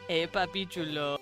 Papi chulo.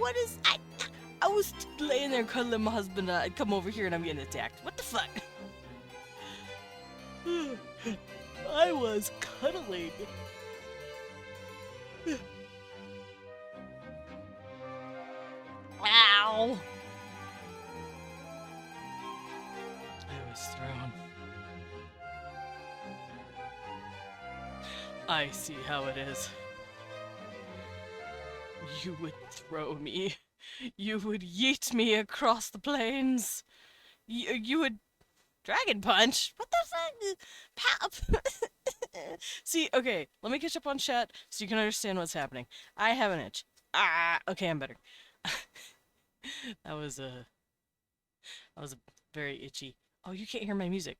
what is... I was laying there cuddling my husband, I'd come over here and I'm getting attacked. What the fuck? I was cuddling. Ow! I was thrown. I see how it is. You would throw me. You would yeet me across the plains. You would... Dragon Punch? What the fuck? Pap! See, okay, let me catch up on chat so you can understand what's happening. I have an itch. Ah, okay, I'm better. That was a very itchy. Oh, you can't hear my music.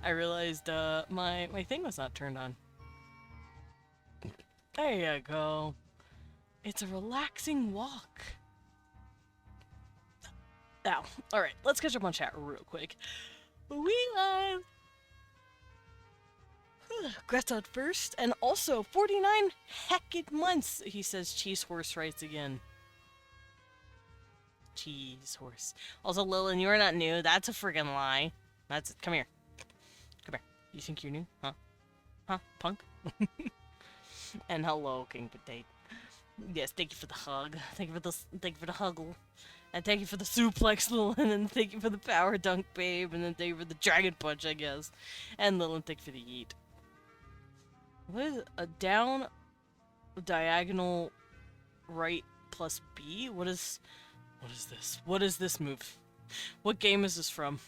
I realized my thing was not turned on. There you go. It's a relaxing walk. Now, alright, let's catch up on chat real quick. We live! Gretzod first, and also 49 heckin' months, he says Cheese Horse writes again. Cheese Horse. Also, Lillian, you are not new. That's a friggin' lie. That's it. Come here. Come here. You think you're new? Huh? Huh? Punk? And hello, King Potato. Yes, thank you for the hug. Thank you for the huggle. And thank you for the suplex, Lillian, and thank you for the power dunk, babe, and then thank you for the dragon punch, I guess. And Lillian, thank you for the yeet. What is a down diagonal right plus B? What is this? What is this move? What game is this from?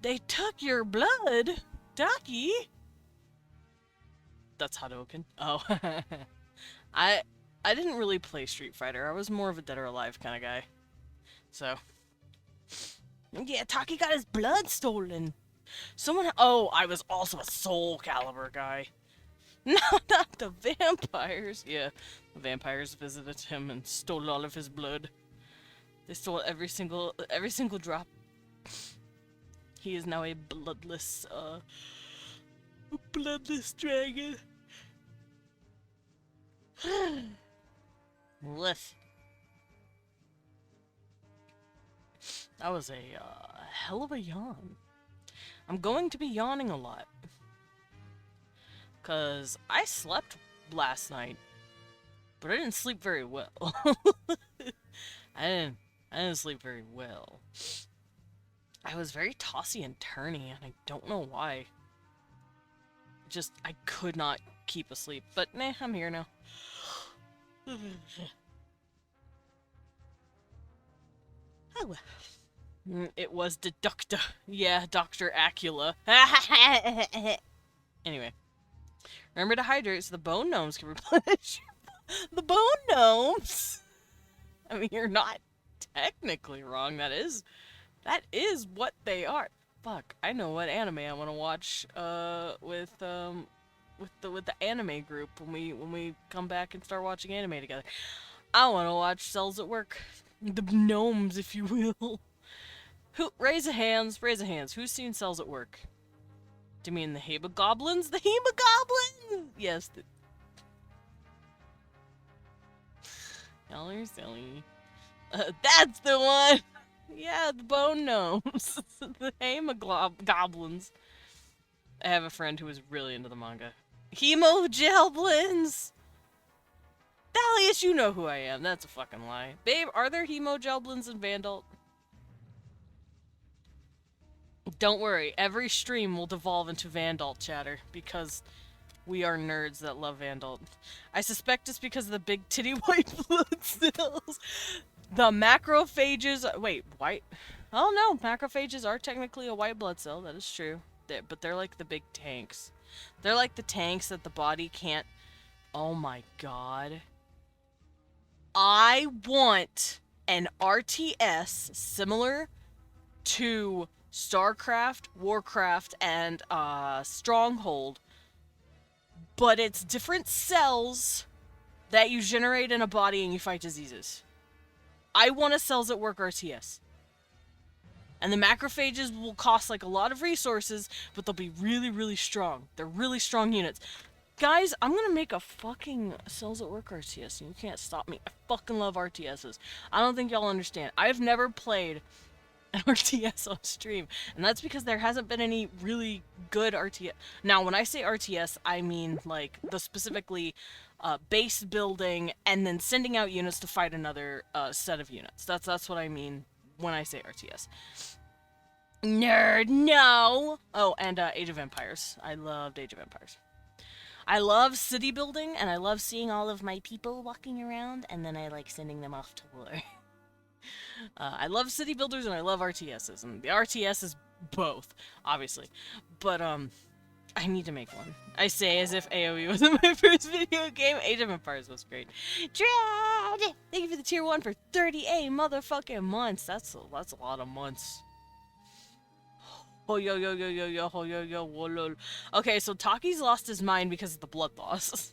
They took your blood, Ducky. That's Hadouken. Oh. I didn't really play Street Fighter. I was more of a Dead or Alive kind of guy. So. Yeah, Taki got his blood stolen. Someone... Oh, I was also a Soul Calibur guy. No, not the vampires. Yeah, the vampires visited him and stole all of his blood. They stole every single drop. He is now a bloodless dragon. Woof. That was a hell of a yawn. I'm going to be yawning a lot. Cause I slept last night, but I didn't sleep very well. I didn't sleep very well. I was very tossy and turny, and I don't know why. Just, I could not keep asleep. But, nah, I'm here now. Oh. It was the doctor. Yeah, Dr. Acula. Anyway. Remember to hydrate so the bone gnomes can replenish the bone gnomes! I mean, you're not technically wrong. That is what they are. Fuck, I know what anime I want to watch with the anime group when we come back and start watching anime together. I want to watch Cells at Work. The gnomes, if you will. Who raise a hands, who's seen Cells at Work? Do you mean the Hemogoblins? The Hemogoblins! Yes. Y'all are silly. That's the one! Yeah, the bone gnomes. The Hemogoblins. I have a friend who is really into the manga. Hemogoblins! Dalius, you know who I am. That's a fucking lie. Babe, are there Hemogoblins in Vandalt? Don't worry, every stream will devolve into Vandalt chatter, because we are nerds that love Vandalt. I suspect it's because of the big titty white blood cells. The macrophages... Wait, white? Oh no, macrophages are technically a white blood cell, that is true. But they're like the big tanks. They're like the tanks that the body can't... Oh my god. I want an RTS similar to StarCraft, Warcraft, and Stronghold, but it's different cells that you generate in a body and you fight diseases. I want a Cells at Work RTS. And the macrophages will cost like a lot of resources, but they'll be really, really strong. They're really strong units. Guys, I'm gonna make a fucking Cells at Work RTS, and you can't stop me. I fucking love RTSs. I don't think y'all understand. I've never played an RTS on stream, and that's because there hasn't been any really good RTS. Now, when I say RTS, I mean, like, the specifically base building and then sending out units to fight another set of units. That's what I mean when I say RTS. Nerd, no! Oh, and Age of Empires. I loved Age of Empires. I love city building, and I love seeing all of my people walking around, and then I like sending them off to war. I love city builders, and I love RTSs, and the RTS is both, obviously. But, I need to make one. I say as if AoE wasn't my first video game. Age of Empires was great. Dread! Thank you for the tier 1 for 38 motherfucking months. That's a lot of months. Oh, yo, yo, yo, yo, yo, oh, yo, yo, whoa, lol. Okay, so Taki's lost his mind because of the blood loss.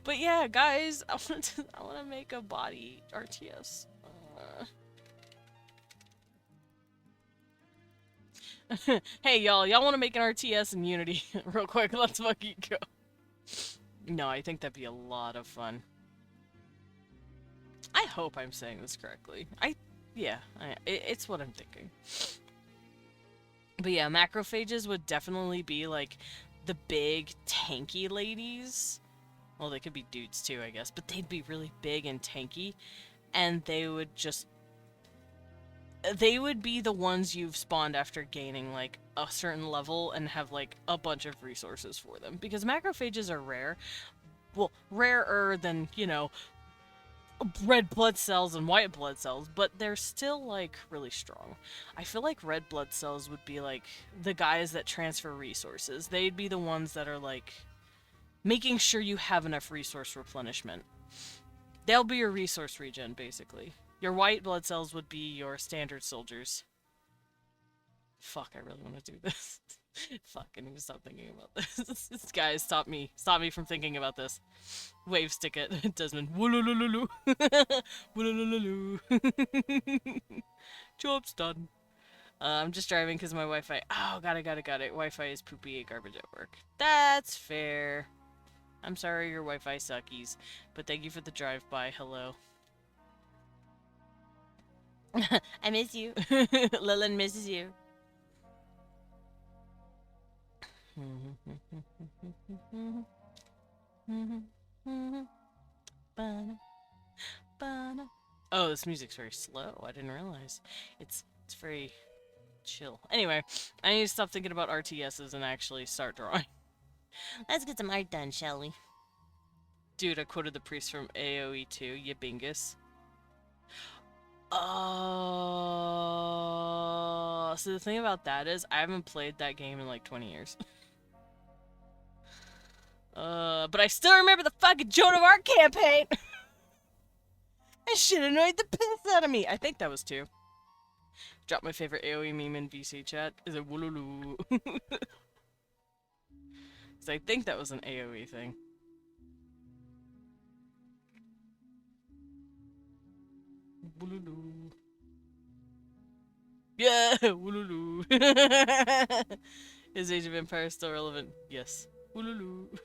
But yeah, guys, I want to make a body RTS. Hey, y'all want to make an RTS in Unity? Real quick, let's fucking go. No, I think that'd be a lot of fun. I hope I'm saying this correctly. It's what I'm thinking. But yeah, macrophages would definitely be, like, the big, tanky ladies. Well, they could be dudes, too, I guess. But they'd be really big and tanky. And they would just... They would be the ones you've spawned after gaining, like, a certain level and have, like, a bunch of resources for them. Because macrophages are rare. Well, rarer than, you know, red blood cells and white blood cells, but they're still, like, really strong. I feel like red blood cells would be, like, the guys that transfer resources. They'd be the ones that are, like, making sure you have enough resource replenishment. They'll be your resource regen, basically. Your white blood cells would be your standard soldiers. Fuck, I really want to do this. Fuck, I need to stop thinking about this. Guys, stop me from thinking about this. Wave stick it, Desmond. Woolululu. Woolululu. Job's done. I'm just driving because my Wi-Fi. Oh, got it. Wi-Fi is poopy garbage at work. That's fair. I'm sorry your Wi-Fi suckies, but thank you for the drive-by. Hello. I miss you. Lilin misses you. Oh, this music's very slow. I didn't realize. It's very chill. Anyway, I need to stop thinking about RTSs and actually start drawing. Let's get some art done, shall we? Dude, I quoted the priest from AoE 2, you bingus. Oh, so the thing about that is I haven't played that game in like 20 years. But I still remember the fucking Joan of Arc campaign! That shit annoyed the piss out of me! I think that was 2. Drop my favorite AoE meme in VC chat. Is it Woolulu? So I think that was an AoE thing. Woolulu. Yeah! Woolulu. Is Age of Empires still relevant? Yes. Woolulu.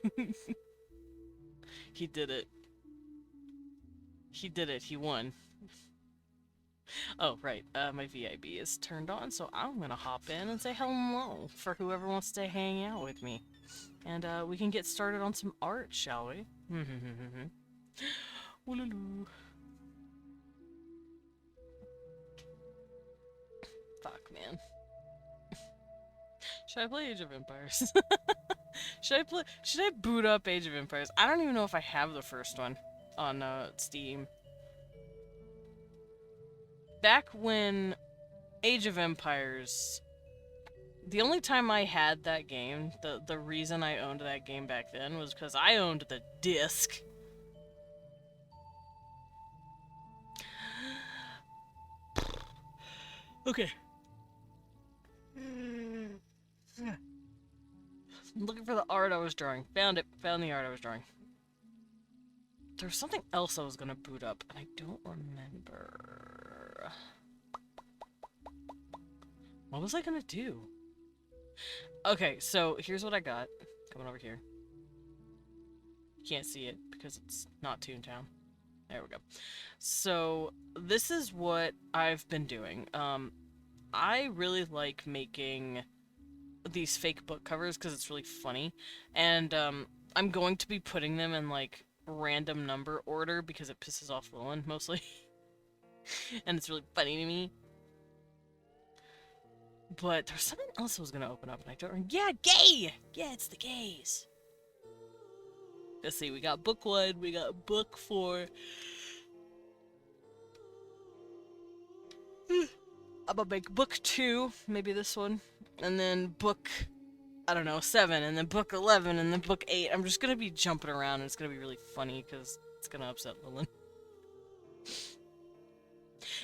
He did it. He did it. He won. Oh, right. My VIB is turned on, so I'm gonna hop in and say hello for whoever wants to hang out with me. And, we can get started on some art, shall we? Woolulu. Fuck, man. Should I play Age of Empires? Should I boot up Age of Empires? I don't even know if I have the first one on, Steam. Back when Age of Empires... The only time I had that game, the reason I owned that game back then was because I owned the disc. Okay. I'm looking for the art I was drawing. Found it. Found the art I was drawing. There was something else I was gonna boot up, and I don't remember. What was I gonna do? Okay, so here's what I got. Coming over here. You can't see it because it's not Toontown. There we go. So this is what I've been doing. I really like making these fake book covers because it's really funny, and I'm going to be putting them in like random number order because it pisses off Lillian mostly, and it's really funny to me. But there's something else I was gonna open up, and I don't. Yeah, gay. Yeah, it's the gays. Let's see. We got book 1. We got book 4. I'm gonna make book 2, maybe this one, and then book, I don't know, 7, and then book 11, and then book 8. I'm just gonna be jumping around, and it's gonna be really funny because it's gonna upset Lillian.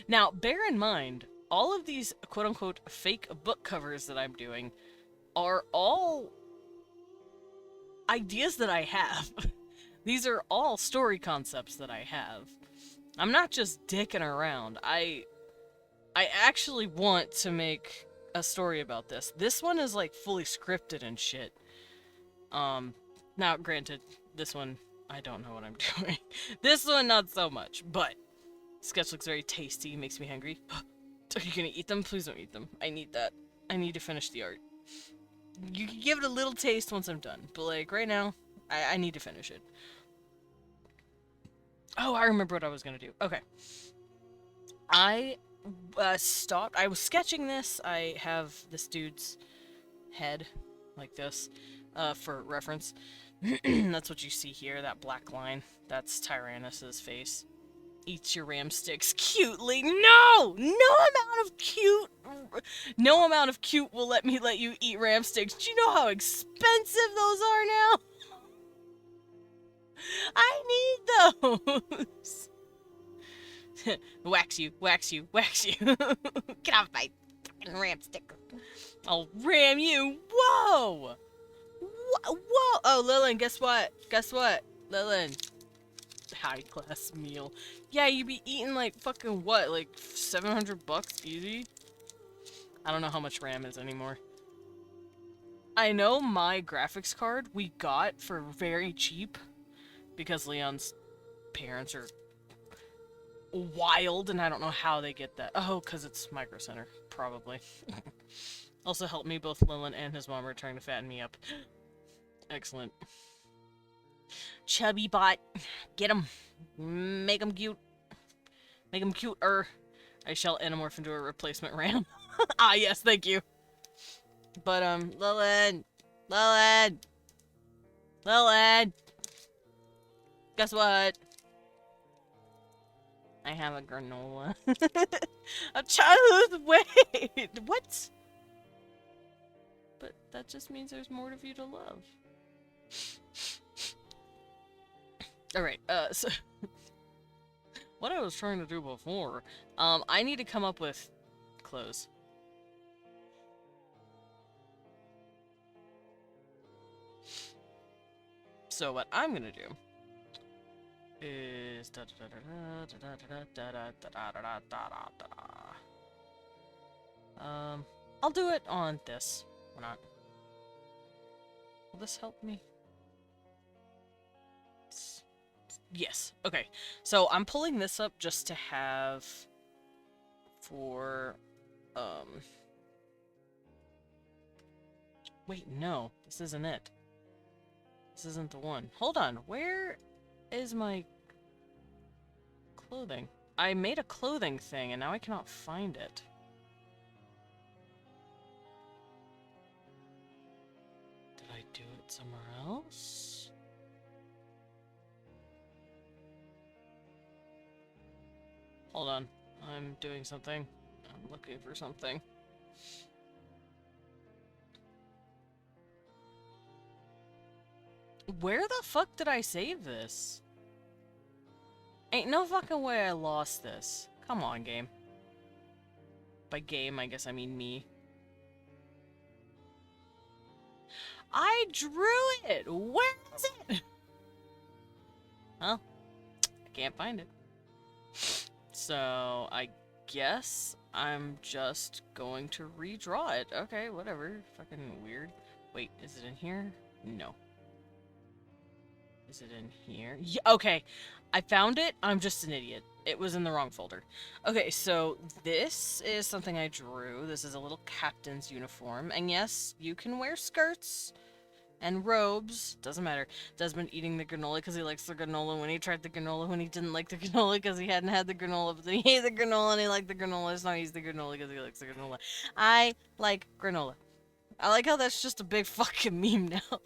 Now, bear in mind, all of these quote-unquote fake book covers that I'm doing are all ideas that I have. These are all story concepts that I have. I'm not just dicking around. I actually want to make a story about this. This one is like fully scripted and shit. Now granted, this one I don't know what I'm doing. This one not so much, but sketch looks very tasty, makes me hungry. Are you gonna eat them? Please don't eat them. I need that. I need to finish the art. You can give it a little taste once I'm done, but like right now, I need to finish it. Oh, I remember what I was gonna do. Okay. I stopped. I was sketching this. I have this dude's head, like this, for reference. That's what you see here, that black line. That's Tyrannus's face. Eats your ram sticks cutely. No! No amount of cute will let you eat ram sticks. Do you know how expensive those are now? I need those! Wax you. Get off my fucking ram stick. I'll ram you. Whoa! Whoa! Oh, Lillian, guess what? Lillian. High class meal. Yeah, you be eating like fucking what? Like $700 easy? I don't know how much RAM is anymore. I know my graphics card we got for very cheap because Leon's parents are wild and I don't know how they get that. Oh, because it's Micro Center, probably. Also helped me, both Lillian and his mom are trying to fatten me up. Excellent. Chubby bot. Get him. Make him cute. Make him cuter. I shall anamorph into a replacement RAM. Ah, yes, thank you. But, Lillian. Guess what? I have a granola. A childhood wait. What? But that just means there's more of you to love. Alright, so... what I was trying to do before, I need to come up with clothes. So what I'm gonna do is I'll do it on this. Or not. Will this help me? Yes. Okay. So I'm pulling this up just to have for wait, no. This isn't it. This isn't the one. Hold on. Where is my clothing? I made a clothing thing and now I cannot find it. Did I do it somewhere else? Hold on. I'm doing something. I'm looking for something. Where the fuck did I save this? Ain't no fucking way I lost this. Come on, game. By game, I guess I mean me. I drew it! Where is it? Well, I can't find it. So, I guess I'm just going to redraw it. Okay, whatever. Fucking weird. Wait, is it in here? No. Is it in here? Yeah, okay, I found it. I'm just an idiot. It was in the wrong folder. Okay, so this is something I drew. This is a little captain's uniform. And yes, you can wear skirts and robes. Doesn't matter. Desmond eating the granola because he likes the granola when he tried the granola when he didn't like the granola because he hadn't had the granola, but then he ate the granola and he liked the granola. So now he's the granola because he likes the granola. I like granola. I like how that's just a big fucking meme now.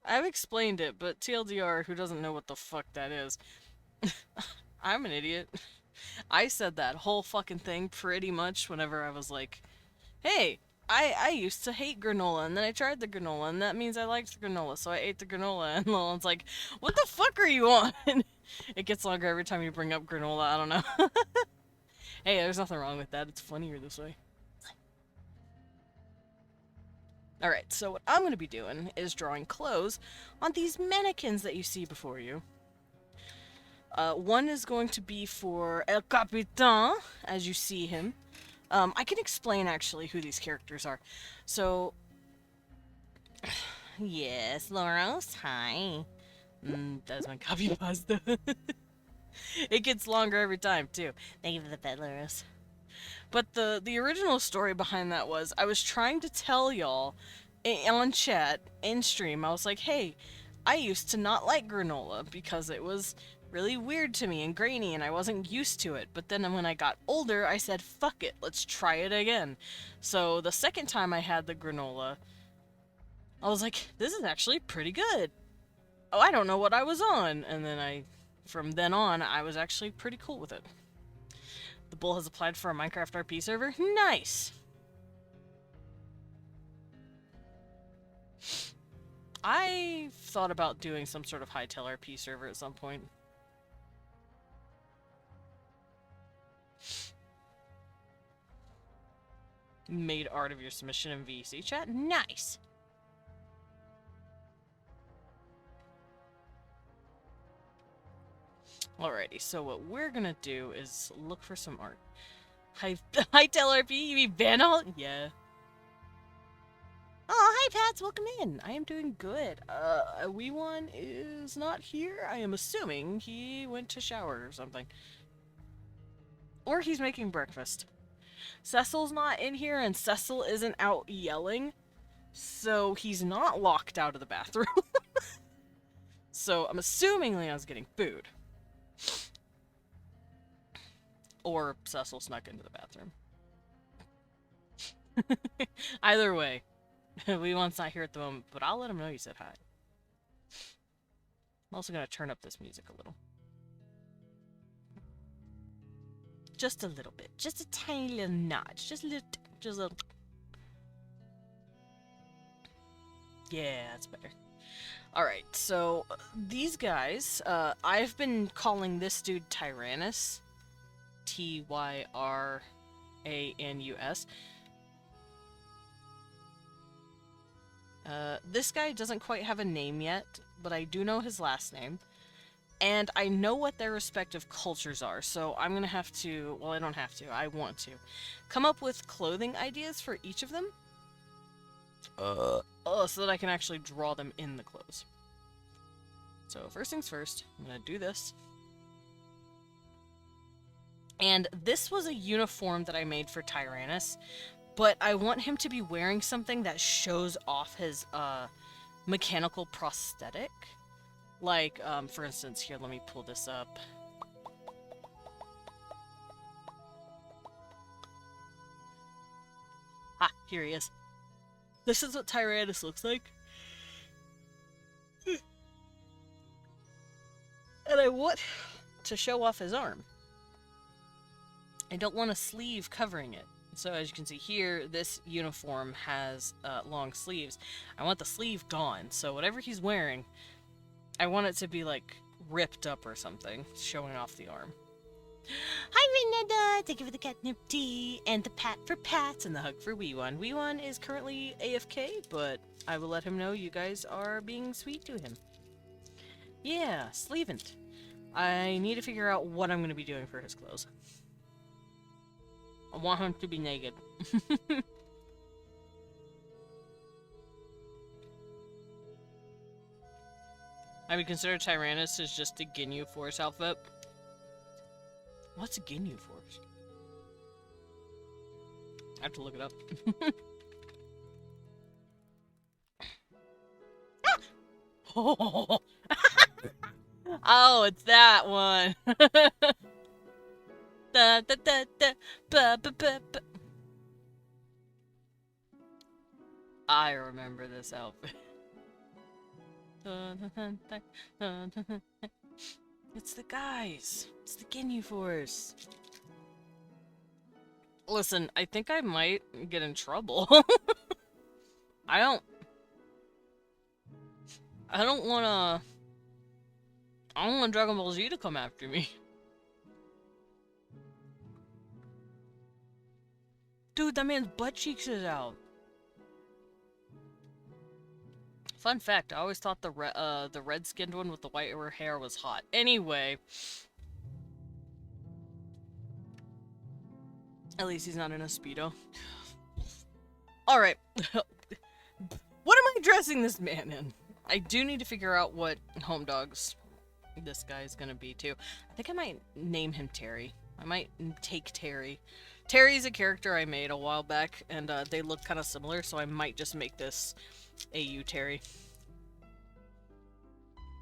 I've explained it, but TLDR, who doesn't know what the fuck that is? I'm an idiot. I said that whole fucking thing pretty much whenever I was like, hey, I used to hate granola, and then I tried the granola, and that means I liked the granola, so I ate the granola, and Lilon's like, what the fuck are you on? It gets longer every time you bring up granola, I don't know. Hey, there's nothing wrong with that, it's funnier this way. Alright, so what I'm going to be doing is drawing clothes on these mannequins that you see before you. One is going to be for El Capitan, as you see him. I can explain, actually, who these characters are. So, yes, Loros, hi. That's my copy pasta. It gets longer every time, too. Thank you for the pet, Loros. But the original story behind that was, I was trying to tell y'all on chat, in stream, I was like, hey, I used to not like granola because it was really weird to me and grainy and I wasn't used to it. But then when I got older, I said, fuck it, let's try it again. So the second time I had the granola, I was like, this is actually pretty good. Oh, I don't know what I was on. And then from then on, I was actually pretty cool with it. The bull has applied for a Minecraft RP server. Nice! I thought about doing some sort of Hytale RP server at some point. Made art of your submission in VC chat. Nice! Alrighty, so what we're gonna do is look for some art. Hytale RP? You mean Vandal? Yeah. Oh, hi Pats, welcome in. I am doing good. Wee One is not here. I am assuming he went to shower or something. Or he's making breakfast. Cecil's not in here and Cecil isn't out yelling. So he's not locked out of the bathroom. So I'm assuming Leon's getting food. Or Cecil snuck into the bathroom. Either way. Wee One's not here at the moment, but I'll let him know you said hi. I'm also gonna turn up this music a little. Just a little bit. Just a tiny little notch. Just a little... Yeah, that's better. Alright, so these guys, I've been calling this dude Tyrannus. Tyrannus. This guy doesn't quite have a name yet, but I do know his last name. And I know what their respective cultures are, so I'm gonna have to, well, I don't have to, I want to, come up with clothing ideas for each of them. So that I can actually draw them in the clothes. So first things first, I'm gonna do this. And this was a uniform that I made for Tyrannus, but I want him to be wearing something that shows off his, mechanical prosthetic. Like, for instance, here, let me pull this up. Ah, here he is. This is what Tyrannus looks like. And I want to show off his arm. I don't want a sleeve covering it. So as you can see here, this uniform has long sleeves. I want the sleeve gone, so whatever he's wearing, I want it to be like ripped up or something, showing off the arm. Hi Renetta! Thank you for the catnip tea, and the pat for Pats, and the hug for Wee One. Wee One is currently AFK, but I will let him know you guys are being sweet to him. Yeah, Sleevant. I need to figure out what I'm going to be doing for his clothes. I want him to be naked. I would consider Tyrannus as just a Ginyu Force outfit. What's a Ginyu Force? I have to look it up. Oh, oh, it's that one. Da, da, da, da, ba, ba, ba, ba. I remember this outfit. It's the guys. It's the Ginyu Force. Listen, I think I might get in trouble. I don't wanna... I don't want Dragon Ball Z to come after me. Dude, that man's butt cheeks is out. Fun fact, I always thought the red-skinned one with the whiter hair was hot. Anyway. At least he's not in a Speedo. Alright. What am I dressing this man in? I do need to figure out what home dogs this guy is gonna be, too. I think I might name him Terry. I might take Terry. Terry's a character I made a while back, and they look kind of similar, so I might just make this AU Terry.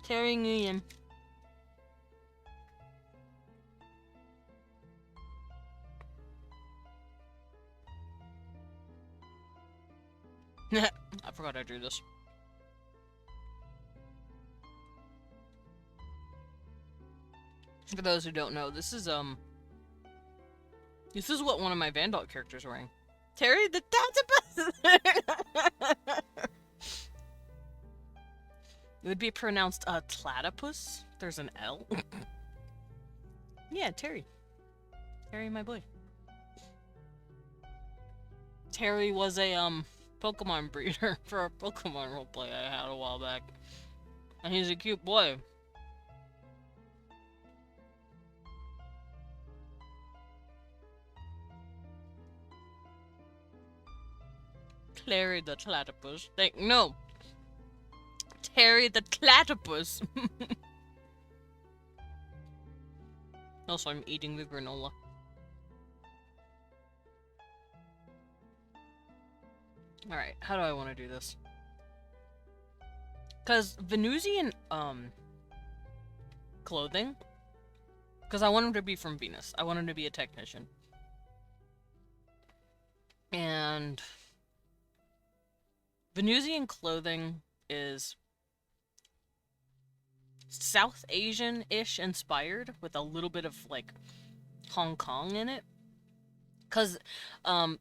Terry Nguyen. I forgot I drew this. For those who don't know, this is what one of my Vandalt characters are wearing. Terry the Platypus! It would be pronounced platypus. There's an L. Yeah, Terry. Terry, my boy. Terry was a Pokemon breeder for a Pokemon roleplay I had a while back. And he's a cute boy. Terry the Platypus. No! Terry the Platypus! Also, I'm eating the granola. Alright, how do I want to do this? Because Venusian, clothing. Because I want him to be from Venus. I want him to be a technician. And Venusian clothing is South Asian-ish inspired with a little bit of, like, Hong Kong in it. Because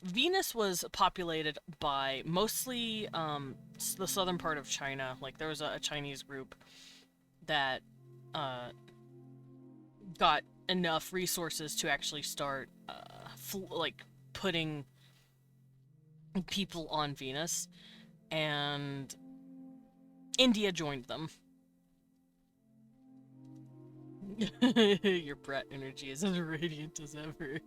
Venus was populated by mostly the southern part of China. Like, there was a Chinese group that got enough resources to actually start, like, putting people on Venus. And India joined them. Your brat energy is as radiant as ever.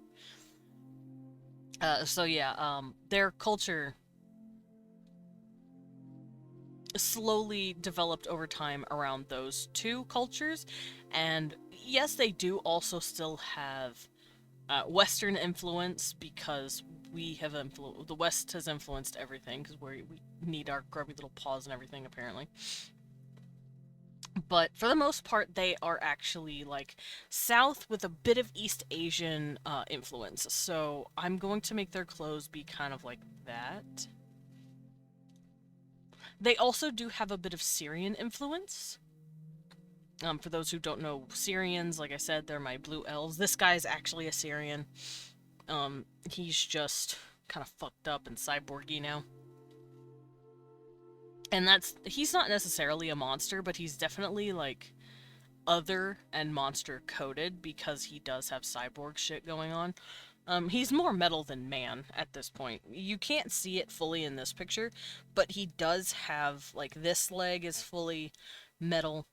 So yeah, their culture slowly developed over time around those two cultures, and yes, they do also still have Western influence, because we have the West has influenced everything, because we need our grubby little paws and everything, apparently. But for the most part, they are actually, like, South with a bit of East Asian influence. So I'm going to make their clothes be kind of like that. They also do have a bit of Syrian influence. For those who don't know Syrians, like I said, they're my blue elves. This guy is actually a Syrian. He's just kind of fucked up and cyborgy now. And he's not necessarily a monster, but he's definitely, like, other and monster coded, because he does have cyborg shit going on. He's more metal than man at this point. You can't see it fully in this picture, but he does have, like, this leg is fully metal.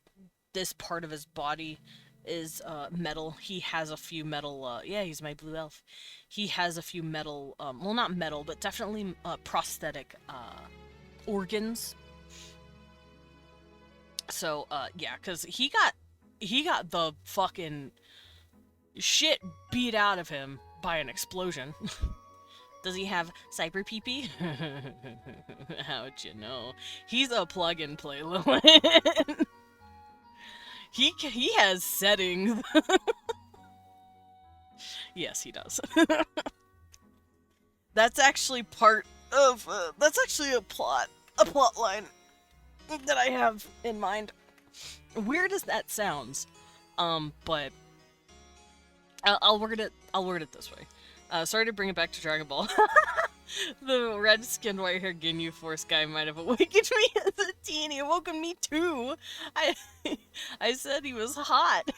This part of his body is metal. He has a few metal, yeah, he's my blue elf. He has a few metal, well, not metal, but definitely prosthetic organs. So, yeah, because he got the fucking shit beat out of him by an explosion. Does he have cyber pee? How'd you know? He's a plug and play, Lilith. He has settings. Yes, he does. That's actually part of. That's actually a plot line that I have in mind. Weird as that sounds, but I'll word it. I'll word it this way. Sorry to bring it back to Dragon Ball. The red-skinned, white-haired Ginyu Force guy might have awakened me as a teen. He awoken me too. I, I said he was hot.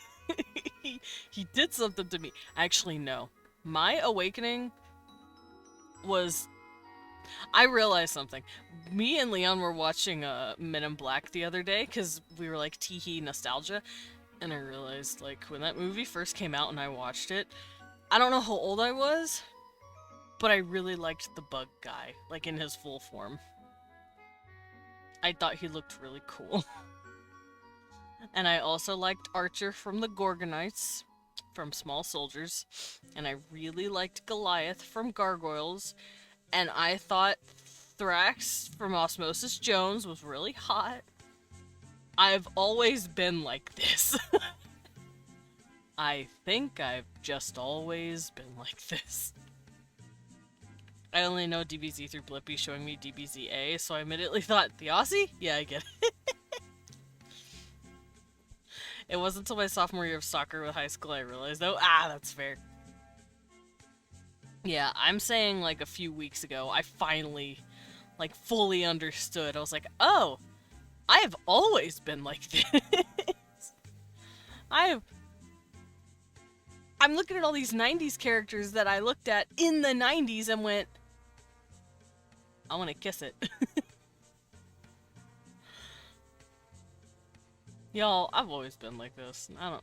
he did something to me. Actually, no. My awakening was. I realized something. Me and Leon were watching Men in Black the other day because we were like teehee nostalgia, and I realized like when that movie first came out and I watched it, I don't know how old I was, but I really liked the bug guy, like in his full form. I thought he looked really cool. And I also liked Archer from the Gorgonites, from Small Soldiers, and I really liked Goliath from Gargoyles, and I thought Thrax from Osmosis Jones was really hot. I've always been like this. I think I've just always been like this. I only know DBZ through Blippi showing me DBZA, so I immediately thought, the Aussie? Yeah, I get it. It wasn't until my sophomore year of soccer with high school I realized, though, that's fair. Yeah, I'm saying, like, a few weeks ago, I finally, like, fully understood. I was like, oh, I have always been like this. I'm looking at all these 90s characters that I looked at in the 90s and went, I want to kiss it. Y'all, I've always been like this. I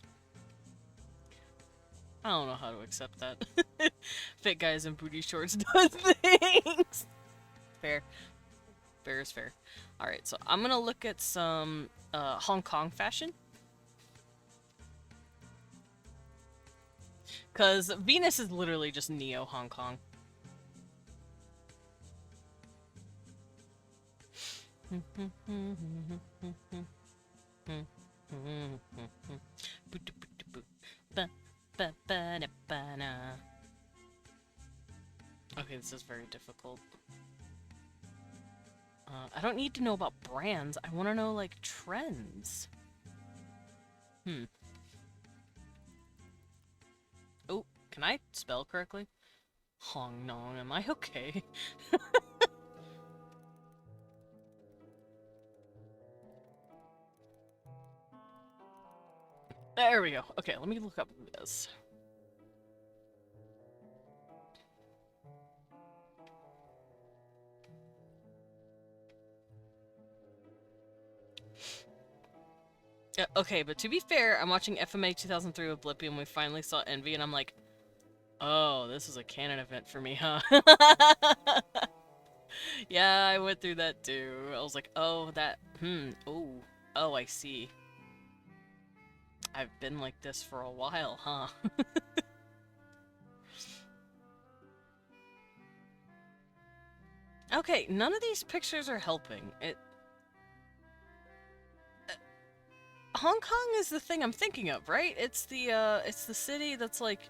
don't know how to accept that. Fit guys in booty shorts does things. Fair. Fair is fair. Alright, so I'm gonna look at some Hong Kong fashion. Because Venus is literally just Neo Hong Kong. Okay, this is very difficult. I don't need to know about brands. I want to know, like, trends. Oh, can I spell correctly? Hong Nong, am I okay? There we go. Okay, let me look up this. Okay, but to be fair, I'm watching FMA 2003 with Blippi and we finally saw Envy and I'm like, oh, this is a canon event for me, huh? Yeah, I went through that too. I was like, oh, oh, I see. I've been like this for a while, huh? Okay, none of these pictures are helping. Hong Kong is the thing I'm thinking of, right? It's the city that's like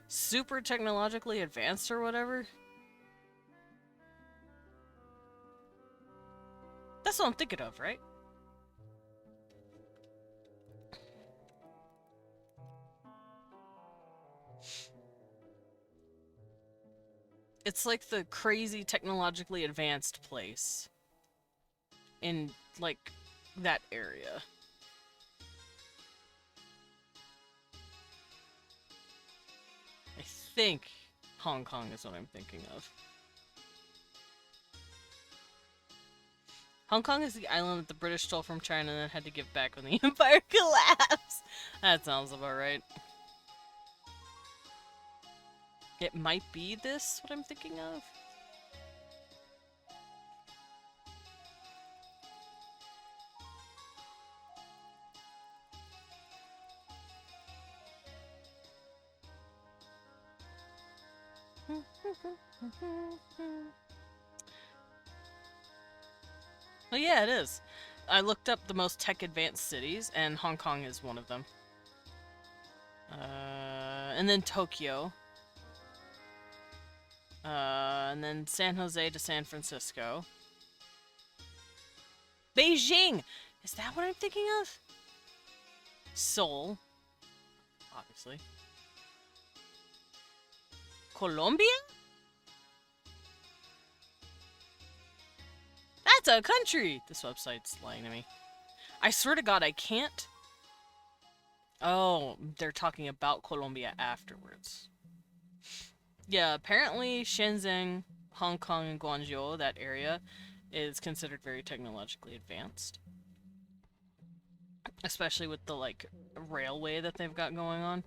super technologically advanced or whatever. That's what I'm thinking of, right? It's like the crazy technologically advanced place in like that area. I think Hong Kong is what I'm thinking of. Hong Kong is the island that the British stole from China and then had to give back when the empire collapsed. That sounds about right. It might be this, what I'm thinking of. Well, yeah, it is. I looked up the most tech-advanced cities, and Hong Kong is one of them. And then Tokyo. And then San Jose to San Francisco. Beijing! Is that what I'm thinking of? Seoul. Obviously. Colombia? That's a country! This website's lying to me. I swear to God, I can't. Oh, they're talking about Colombia afterwards. Yeah, apparently Shenzhen, Hong Kong, and Guangzhou, that area, is considered very technologically advanced. Especially with the, like, railway that they've got going on.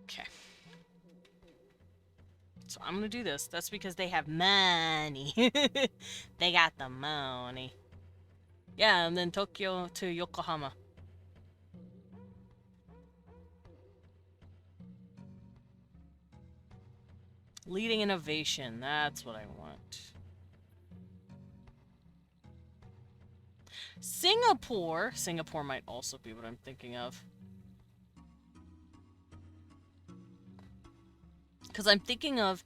Okay. So I'm gonna do this. That's because they have money. They got the money. Yeah, and then Tokyo to Yokohama. Leading innovation. That's what I want. Singapore. Singapore might also be what I'm thinking of. Because I'm thinking of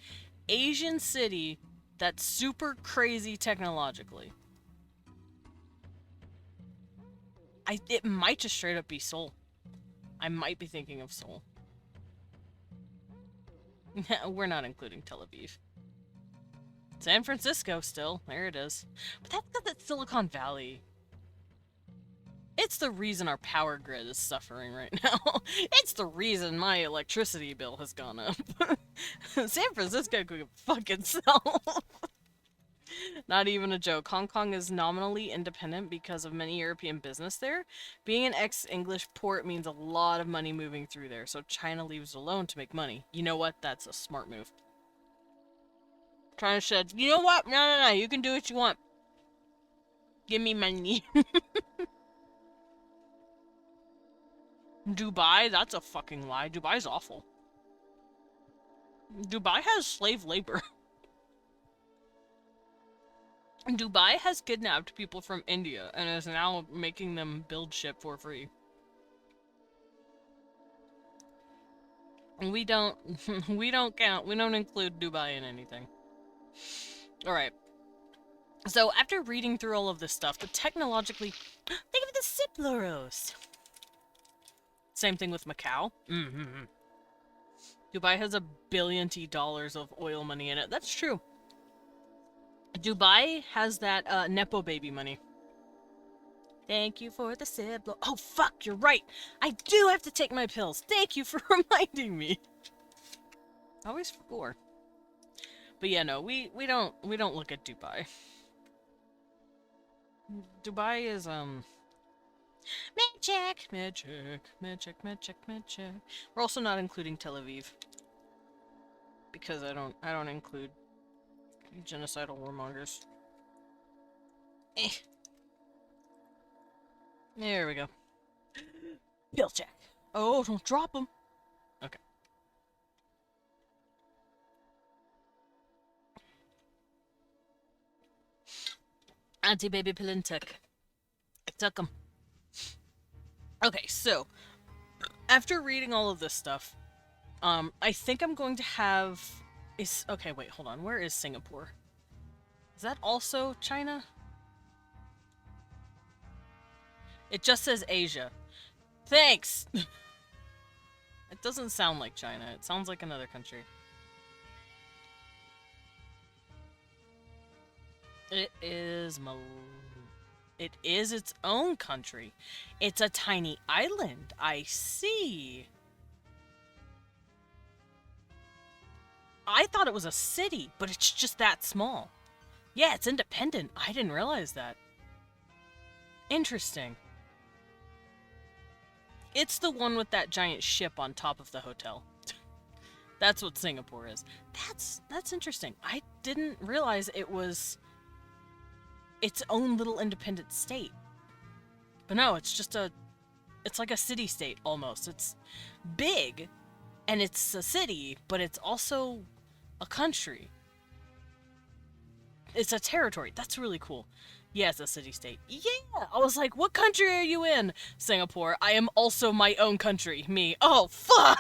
Asian city that's super crazy technologically. It might just straight up be Seoul. I might be thinking of Seoul. We're not including Tel Aviv. San Francisco still. There it is. But that's got that Silicon Valley. It's the reason our power grid is suffering right now. It's the reason my electricity bill has gone up. San Francisco could fucking sell. Not even a joke. Hong Kong is nominally independent because of many European business there. Being an ex-English port means a lot of money moving through there, so China leaves it alone to make money. You know what? That's a smart move. China said, you know what? No, you can do what you want. Give me money. Dubai? That's a fucking lie. Dubai's awful. Dubai has slave labor. Dubai has kidnapped people from India and is now making them build shit for free. We don't count. We don't include Dubai in anything. Alright. So after reading through all of this stuff, the technologically... Think of the Ciploros! Same thing with Macau. Dubai has $1 billion of oil money in it. That's true. Dubai has that Nepo baby money. Thank you for the Ciplo. Oh, fuck, you're right. I do have to take my pills. Thank you for reminding me. I always forget. But yeah, no, we don't look at Dubai. Dubai is magic. We're also not including Tel Aviv. Because I don't include genocidal warmongers. There we go. Bill check. Oh, don't drop them. Okay. Anti-baby pill took. I took them. Okay, so after reading all of this stuff, I think I'm going to have... Okay, wait, hold on. Where is Singapore? Is that also China? It just says Asia. Thanks! It doesn't sound like China. It sounds like another country. It is It is its own country. It's a tiny island. I see. I thought it was a city, but it's just that small. Yeah, it's independent. I didn't realize that. Interesting. It's the one with that giant ship on top of the hotel. That's what Singapore is. That's interesting. I didn't realize it was its own little independent state. But no, it's just a It's like a city-state, almost. It's big, and it's a city, but it's also a country. It's a territory. That's really cool. Yeah, it's a city-state. Yeah! I was like, what country are you in? Singapore. I am also my own country. Me. Oh, fuck!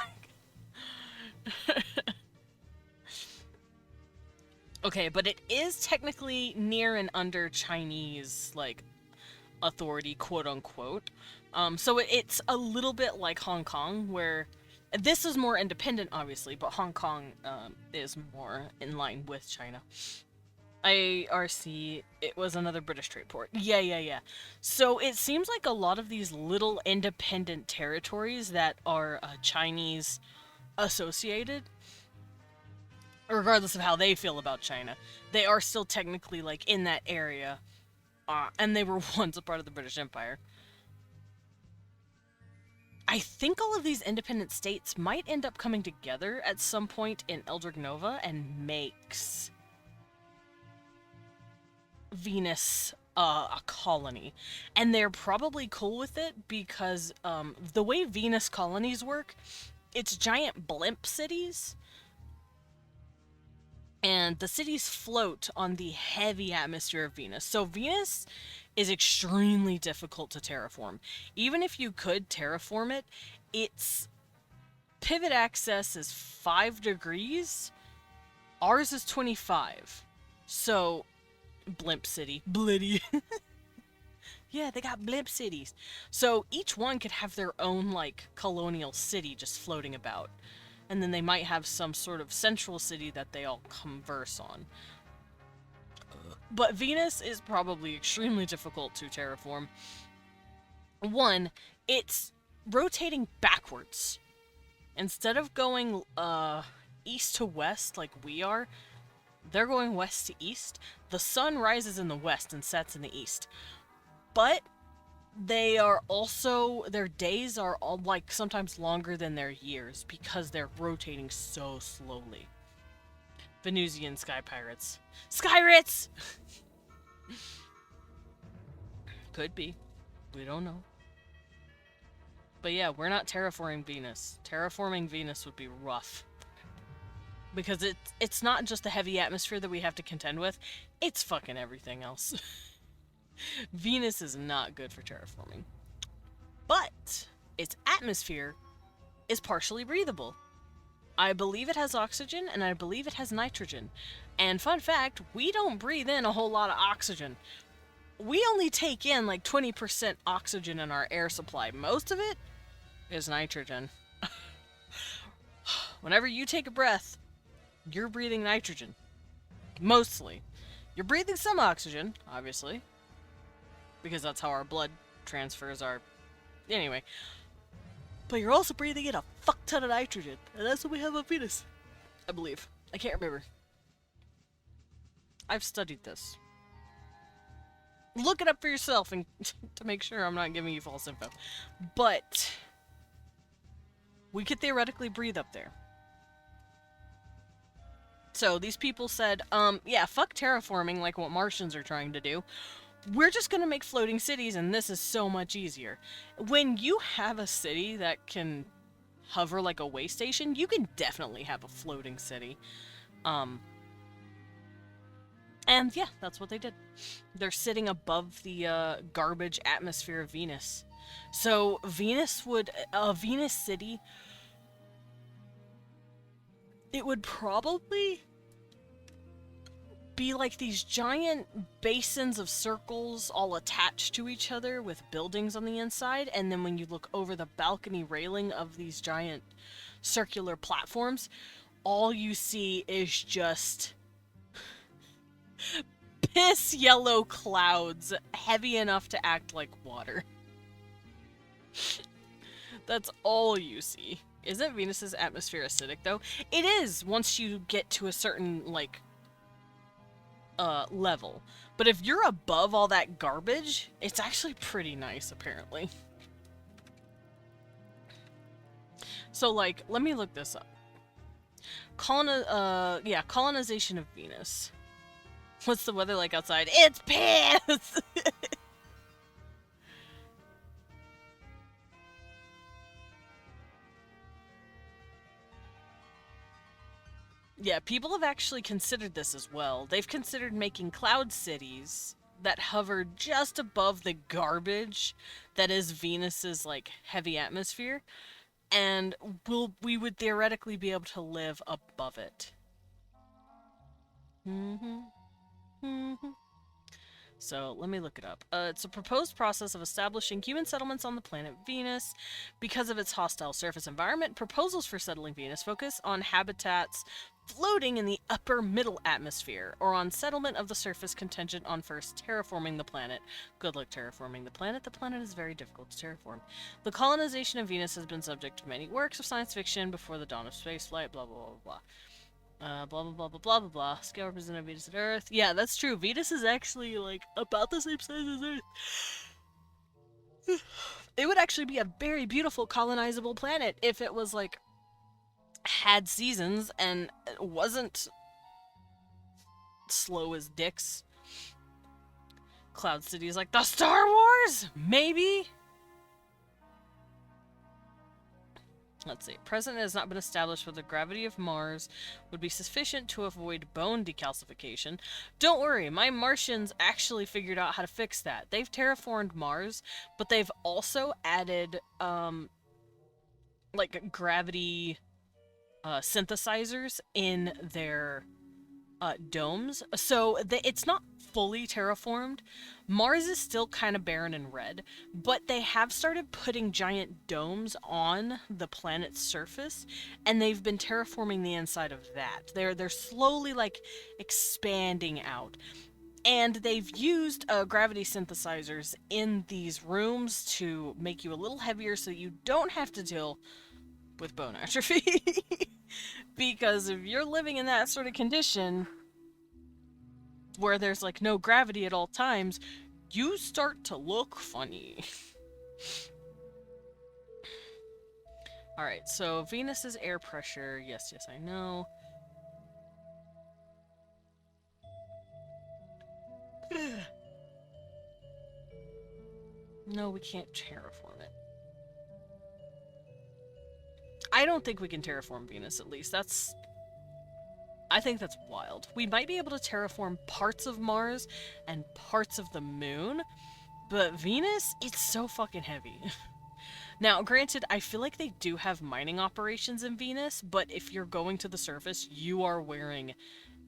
Okay, but it is technically near and under Chinese, like, authority, quote-unquote. So it's a little bit like Hong Kong, where this is more independent, obviously, but Hong Kong is more in line with China. IRC, it was another British trade port. Yeah. So it seems like a lot of these little independent territories that are Chinese associated, regardless of how they feel about China, they are still technically like in that area, and they were once a part of the British Empire. I think all of these independent states might end up coming together at some point in Eldrick Nova and makes Venus a colony. And they're probably cool with it because the way Venus colonies work, it's giant blimp cities. And the cities float on the heavy atmosphere of Venus. So Venus is extremely difficult to terraform. Even if you could terraform it, its pivot axis is 5 degrees. Ours is 25. So, blimp city. Blitty. Yeah, they got blimp cities. So each one could have their own, like, colonial city just floating about. And then they might have some sort of central city that they all converse on. But Venus is probably extremely difficult to terraform. One, it's rotating backwards. Instead of going east to west like we are, they're going west to east. The sun rises in the west and sets in the east. But they are also, their days are all like sometimes longer than their years because they're rotating so slowly. Venusian sky pirates. Skyrits! Could be. We don't know. But yeah, we're not terraforming Venus. Terraforming Venus would be rough. Because it's not just the heavy atmosphere that we have to contend with, it's fucking everything else. Venus is not good for terraforming. But its atmosphere is partially breathable. I believe it has oxygen, and I believe it has nitrogen. And fun fact, we don't breathe in a whole lot of oxygen. We only take in like 20% oxygen in our air supply. Most of it is nitrogen. Whenever you take a breath, you're breathing nitrogen. Mostly. You're breathing some oxygen, obviously. Because that's how our blood transfers are. Anyway. But you're also breathing in a fuck ton of nitrogen. And that's what we have on Venus. I believe. I can't remember. I've studied this. Look it up for yourself and to make sure I'm not giving you false info. But we could theoretically breathe up there. So these people said, yeah, fuck terraforming like what Martians are trying to do. We're just gonna make floating cities, and this is so much easier. When you have a city that can hover like a way station, you can definitely have a floating city. And yeah, that's what they did. They're sitting above the garbage atmosphere of Venus. So Venus would, a Venus city, it would probably be like these giant basins of circles all attached to each other with buildings on the inside, and then when you look over the balcony railing of these giant circular platforms, all you see is just piss yellow clouds heavy enough to act like water. That's all you see. Isn't Venus's atmosphere acidic though? It is once you get to a certain like level. But if you're above all that garbage, it's actually pretty nice, apparently. So, like, let me look this up. Colonization of Venus. What's the weather like outside? It's piss! Yeah, people have actually considered this as well. They've considered making cloud cities that hover just above the garbage that is Venus's like heavy atmosphere, and we would theoretically be able to live above it. hmm hmm So let me look it up. It's a proposed process of establishing human settlements on the planet Venus. Because of its hostile surface environment, proposals for settling Venus focus on habitats floating in the upper middle atmosphere, or on settlement of the surface contingent on first terraforming the planet. Good luck terraforming the planet. The planet is very difficult to terraform. The colonization of Venus has been subject to many works of science fiction before the dawn of spaceflight, blah, blah, blah, blah. Blah blah blah blah blah blah blah. Scale represented Venus and Earth. Yeah, that's true. Venus is actually like about the same size as Earth. It would actually be a very beautiful colonizable planet if it was like had seasons and wasn't slow as dicks. Cloud City is like the Star Wars, maybe. Let's see. Present has not been established whether the gravity of Mars would be sufficient to avoid bone decalcification. Don't worry, my Martians actually figured out how to fix that. They've terraformed Mars, but they've also added, like, gravity synthesizers in their domes. So it's not fully terraformed. Mars is still kind of barren and red, but they have started putting giant domes on the planet's surface, and they've been terraforming the inside of that. They're slowly like expanding out. And they've used gravity synthesizers in these rooms to make you a little heavier so you don't have to deal with bone atrophy. Because if you're living in that sort of condition, where there's like no gravity at all times, you start to look funny. Alright, so Venus's air pressure. Yes, I know. No, we can't terraform it. I don't think we can terraform Venus, at least. I think that's wild. We might be able to terraform parts of Mars and parts of the moon, but Venus, it's so fucking heavy. Now, granted, I feel like they do have mining operations in Venus, but if you're going to the surface, you are wearing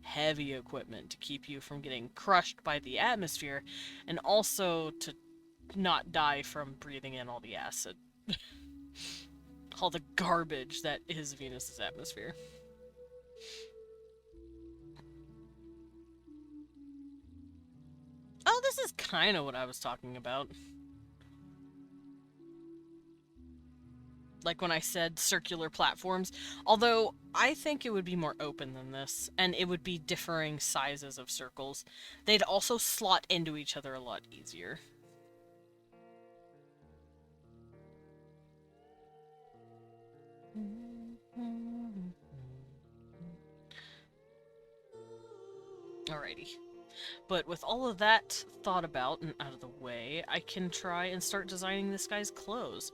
heavy equipment to keep you from getting crushed by the atmosphere, and also to not die from breathing in all the acid. All the garbage that is Venus's atmosphere. Oh, this is kind of what I was talking about. Like when I said circular platforms. Although, I think it would be more open than this, and it would be differing sizes of circles. They'd also slot into each other a lot easier. Alrighty. But with all of that thought about and out of the way, I can try and start designing this guy's clothes.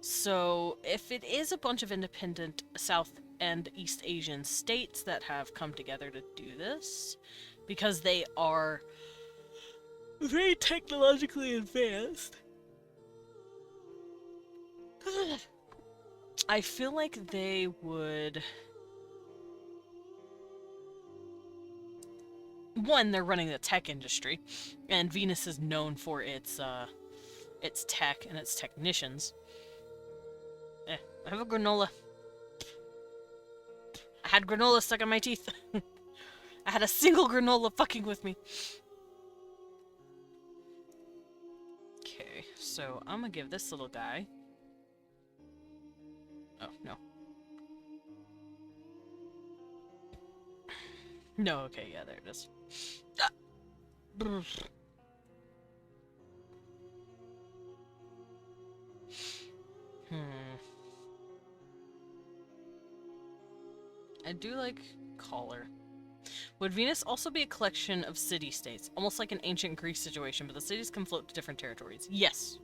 So, if it is a bunch of independent South and East Asian states that have come together to do this, because they are very technologically advanced, I feel like they would... One, they're running the tech industry, and Venus is known for its tech and its technicians. I have a granola. I had granola stuck in my teeth. I had a single granola fucking with me. Okay, so I'm gonna give this little guy... Oh, no. No, okay, yeah, there it is. Ah! I do like collar. Would Venus also be a collection of city-states? Almost like an ancient Greece situation, but the cities can float to different territories. Yes.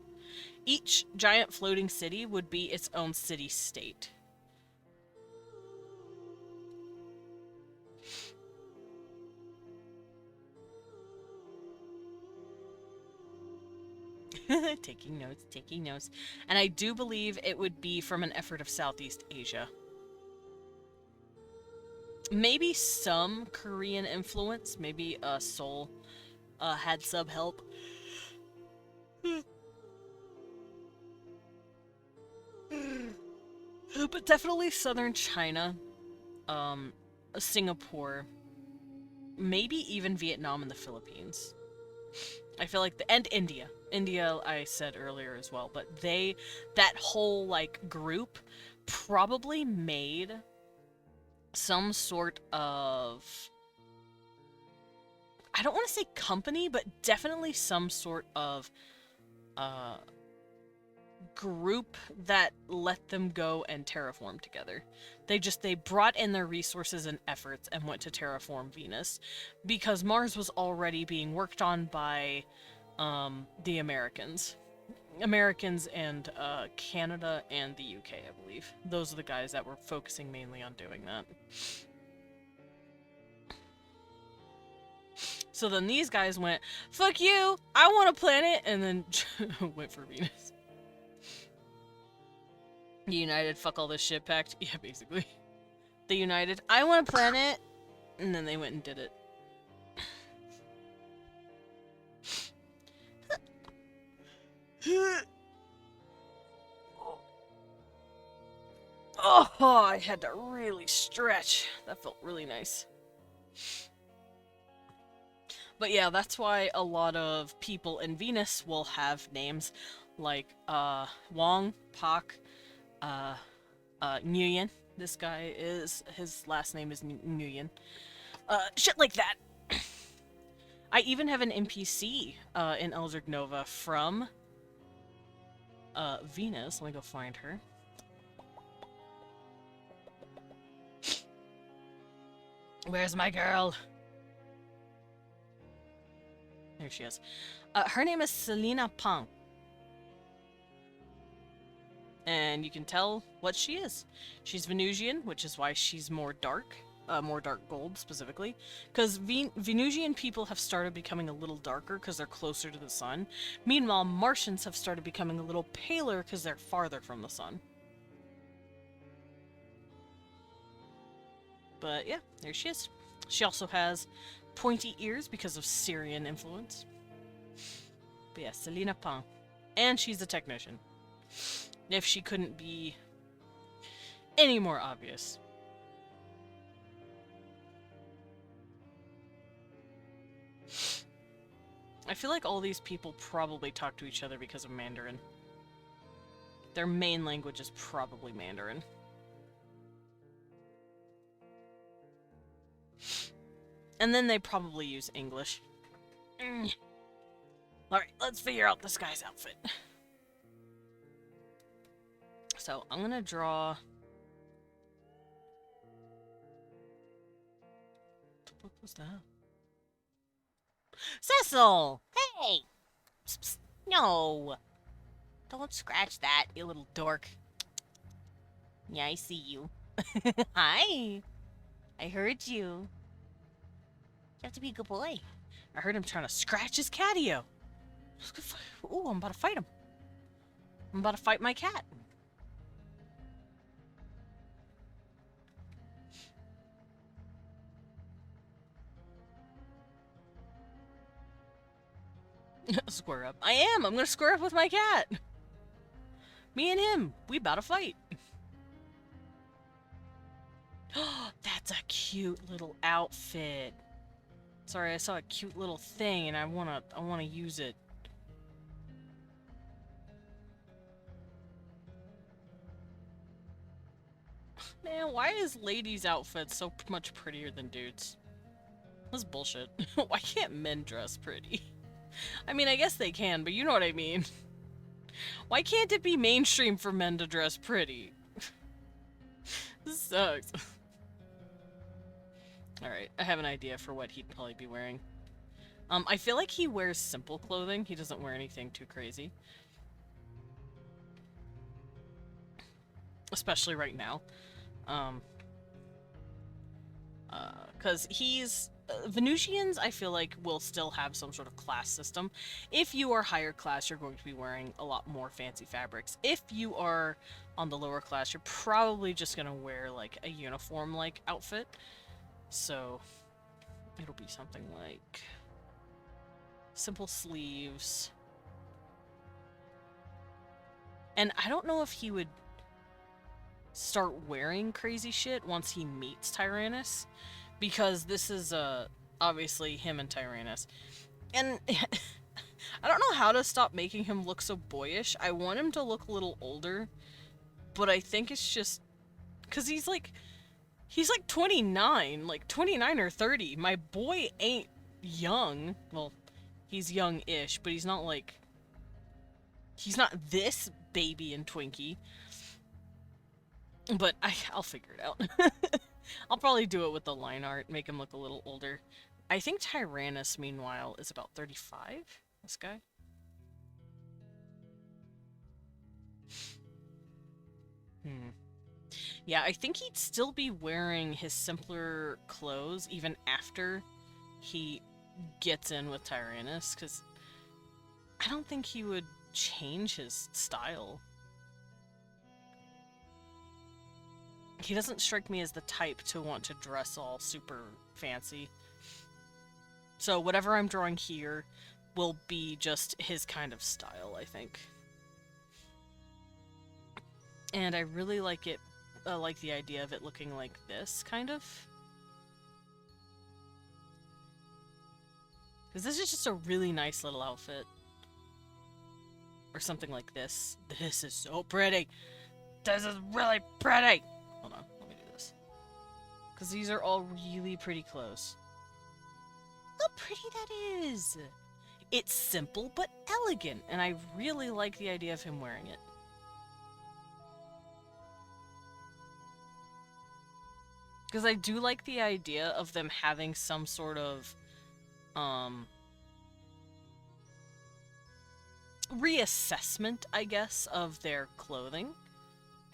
Each giant floating city would be its own city-state. Taking notes, taking notes. And I do believe it would be from an effort of Southeast Asia. Maybe some Korean influence. Maybe Seoul had sub help. But definitely southern China, Singapore, maybe even Vietnam and the Philippines. I feel like and India. India I said earlier as well, but that whole like group probably made some sort of, I don't want to say company, but definitely some sort of group that let them go and terraform together. They brought in their resources and efforts and went to terraform Venus because Mars was already being worked on by the Americans. Americans and Canada and the UK, I believe. Those are the guys that were focusing mainly on doing that. So then these guys went, fuck you, I want a planet, and then went for Venus. The United, fuck all this shit pact. Yeah, basically. The United, I want a planet, and then they went and did it. Oh, I had to really stretch. That felt really nice. But yeah, that's why a lot of people in Venus will have names like Wong, Pak, Nguyen. This guy his last name is Nguyen. Shit like that. I even have an NPC in Eldritch Nova from Venus. Let me go find her. Where's my girl? There she is. Her name is Selena Pang. And you can tell what she is. She's Venusian, which is why she's more dark gold specifically. Because Venusian people have started becoming a little darker because they're closer to the sun. Meanwhile, Martians have started becoming a little paler because they're farther from the sun. But yeah, there she is. She also has pointy ears because of Syrian influence. But yeah, Selena Pang. And she's a technician. If she couldn't be any more obvious. I feel like all these people probably talk to each other because of Mandarin. Their main language is probably Mandarin. And then they probably use English. Alright, let's figure out this guy's outfit. So, I'm gonna draw... What was that? Cecil! Hey! Psst, psst. No! Don't scratch that, you little dork. Yeah, I see you. Hi! I heard you. You have to be a good boy. I heard him trying to scratch his catio. Ooh, I'm about to fight him. I'm about to fight my cat. Square up. I am! I'm gonna square up with my cat! Me and him! We about to fight! That's a cute little outfit. Sorry, I saw a cute little thing and I wanna use it. Man, why is ladies' outfits so much prettier than dudes? That's bullshit. Why can't men dress pretty? I mean, I guess they can, but you know what I mean. Why can't it be mainstream for men to dress pretty? This sucks. Alright, I have an idea for what he'd probably be wearing. I feel like he wears simple clothing. He doesn't wear anything too crazy. Especially right now. Because he's Venusians, I feel like, will still have some sort of class system. If you are higher class, you're going to be wearing a lot more fancy fabrics. If you are on the lower class, you're probably just going to wear, like, a uniform-like outfit. So, it'll be something like simple sleeves. And I don't know if he would start wearing crazy shit once he meets Tyrannus, because this is obviously him and Tyrannus. And I don't know how to stop making him look so boyish. I want him to look a little older, but I think it's just because he's like 29, like 29 or 30. My boy ain't young. Well, he's young-ish, but he's not like, he's not this baby and Twinkie. But I'll figure it out. I'll probably do it with the line art, make him look a little older. I think Tyrannus, meanwhile, is about 35. This guy. Yeah, I think he'd still be wearing his simpler clothes even after he gets in with Tyrannus, because I don't think he would change his style. He doesn't strike me as the type to want to dress all super fancy. So whatever I'm drawing here will be just his kind of style, I think. And I really like it, like the idea of it looking like this, kind of. Because this is just a really nice little outfit. Or something like this. This is so pretty! This is really pretty! Hold on, let me do this. Because these are all really pretty clothes. Look how pretty that is! It's simple but elegant, and I really like the idea of him wearing it. Because I do like the idea of them having some sort of, reassessment, I guess, of their clothing.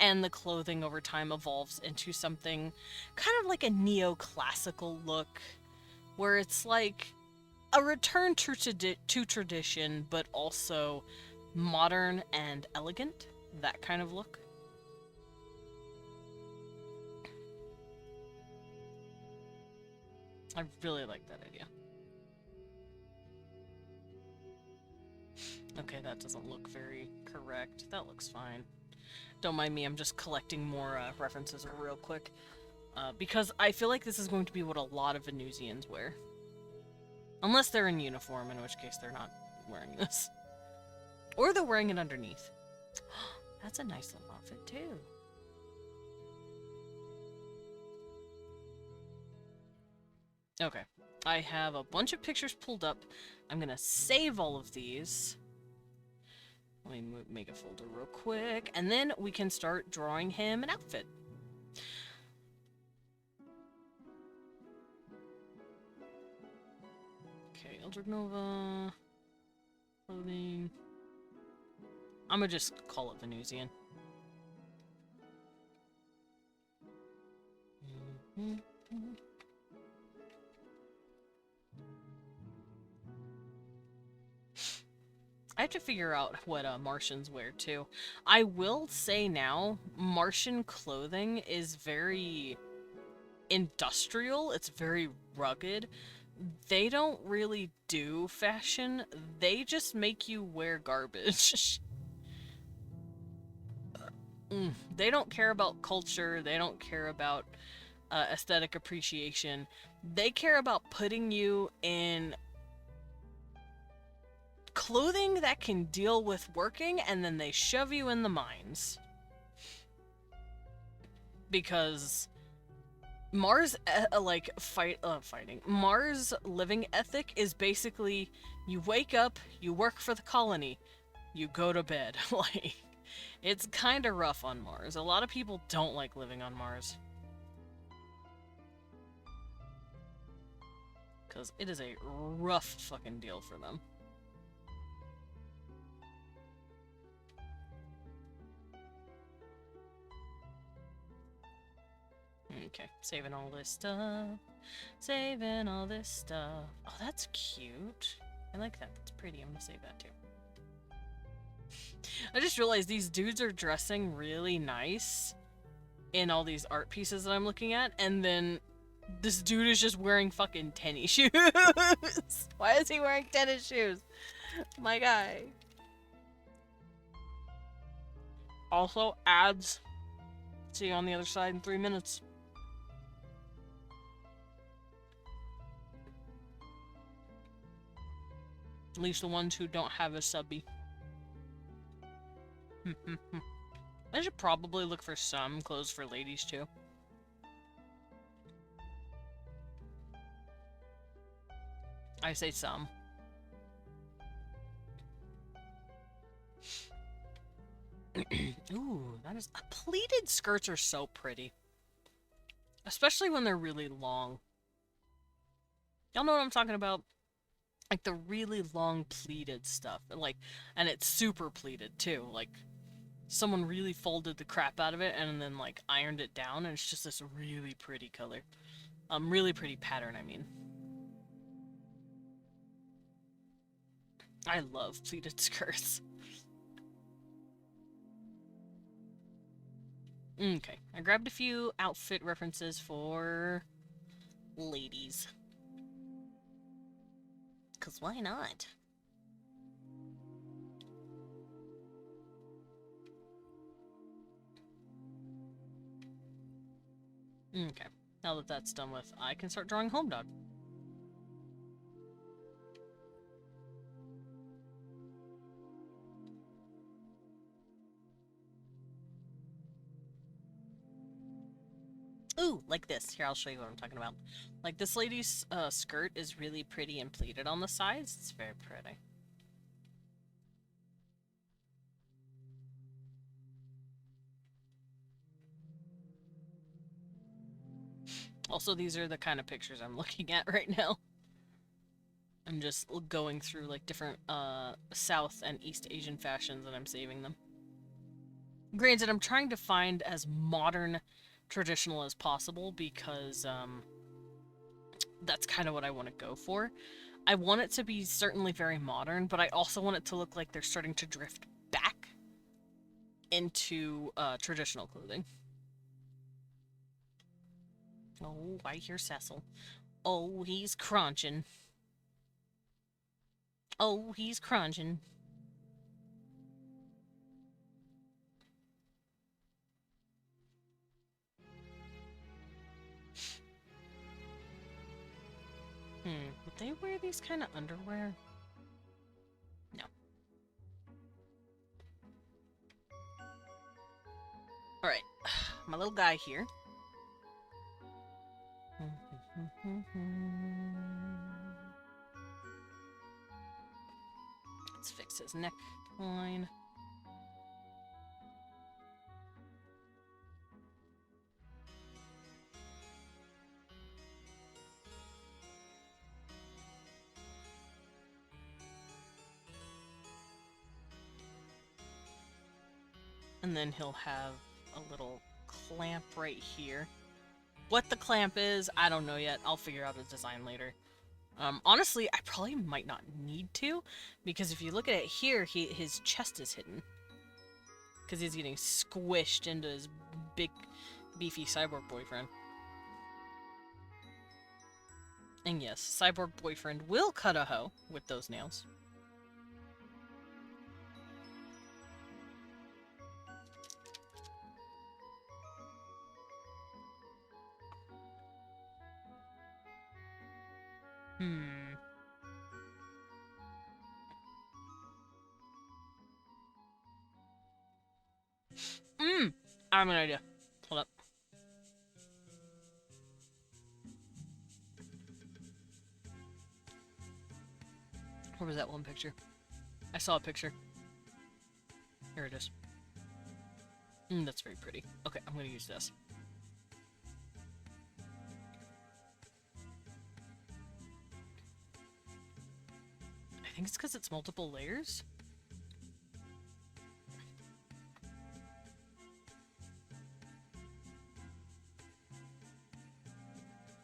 And the clothing over time evolves into something kind of like a neoclassical look, where it's like a return to tradition, but also modern and elegant. That kind of look. I really like that idea. Okay, that doesn't look very correct. That looks fine. Don't mind me, I'm just collecting more references real quick. Because I feel like this is going to be what a lot of Venusians wear. Unless they're in uniform, in which case they're not wearing this. Or they're wearing it underneath. That's a nice little outfit, too. Okay, I have a bunch of pictures pulled up. I'm gonna save all of these. Let me make a folder real quick, and then we can start drawing him an outfit. Okay, Eldred Nova, clothing. I'm gonna just call it Venusian. I have to figure out what Martians wear, too. I will say now, Martian clothing is very industrial. It's very rugged. They don't really do fashion. They just make you wear garbage. They don't care about culture. They don't care about aesthetic appreciation. They care about putting you in clothing that can deal with working, and then they shove you in the mines. Because Mars, fighting. Mars living ethic is basically, you wake up, you work for the colony, you go to bed. Like, it's kind of rough on Mars. A lot of people don't like living on Mars. Because it is a rough fucking deal for them. Okay, saving all this stuff. Saving all this stuff. Oh, that's cute. I like that. That's pretty. I'm gonna save that too. I just realized these dudes are dressing really nice in all these art pieces that I'm looking at, and then this dude is just wearing fucking tennis shoes. Why is he wearing tennis shoes? My guy. Also, ads. See you on the other side in 3 minutes. At least the ones who don't have a subby. I should probably look for some clothes for ladies too. I say some. Ooh, that is... pleated skirts are so pretty. Especially when they're really long. Y'all know what I'm talking about? Like the really long pleated stuff. Like, and it's super pleated too. Like, someone really folded the crap out of it and then like ironed it down, and it's just this really pretty color. Really pretty pattern, I mean. I love pleated skirts. Okay, I grabbed a few outfit references for ladies. 'Cause why not? Okay, now that that's done with, I can start drawing Home Dog. Ooh, like this. Here, I'll show you what I'm talking about. Like, this lady's skirt is really pretty and pleated on the sides. It's very pretty. Also, these are the kind of pictures I'm looking at right now. I'm just going through, like, different South and East Asian fashions, and I'm saving them. Granted, I'm trying to find as modern traditional as possible because that's kind of what I want to go for. I want it to be certainly very modern, but I also want it to look like they're starting to drift back into traditional clothing. Oh, I hear Cecil. Oh, he's crunching. Oh, he's crunching. Would they wear these kind of underwear? No. Alright, my little guy here. Let's fix his neckline. And then he'll have a little clamp right here. What the clamp is, I don't know yet. I'll figure out a design later. Honestly, I probably might not need to, because if you look at it here, his chest is hidden. Because he's getting squished into his big, beefy cyborg boyfriend. And yes, cyborg boyfriend will cut a hoe with those nails. I have an idea. Hold up. Where was that one picture? I saw a picture. Here it is. That's very pretty. Okay, I'm gonna use this. I think it's because it's multiple layers.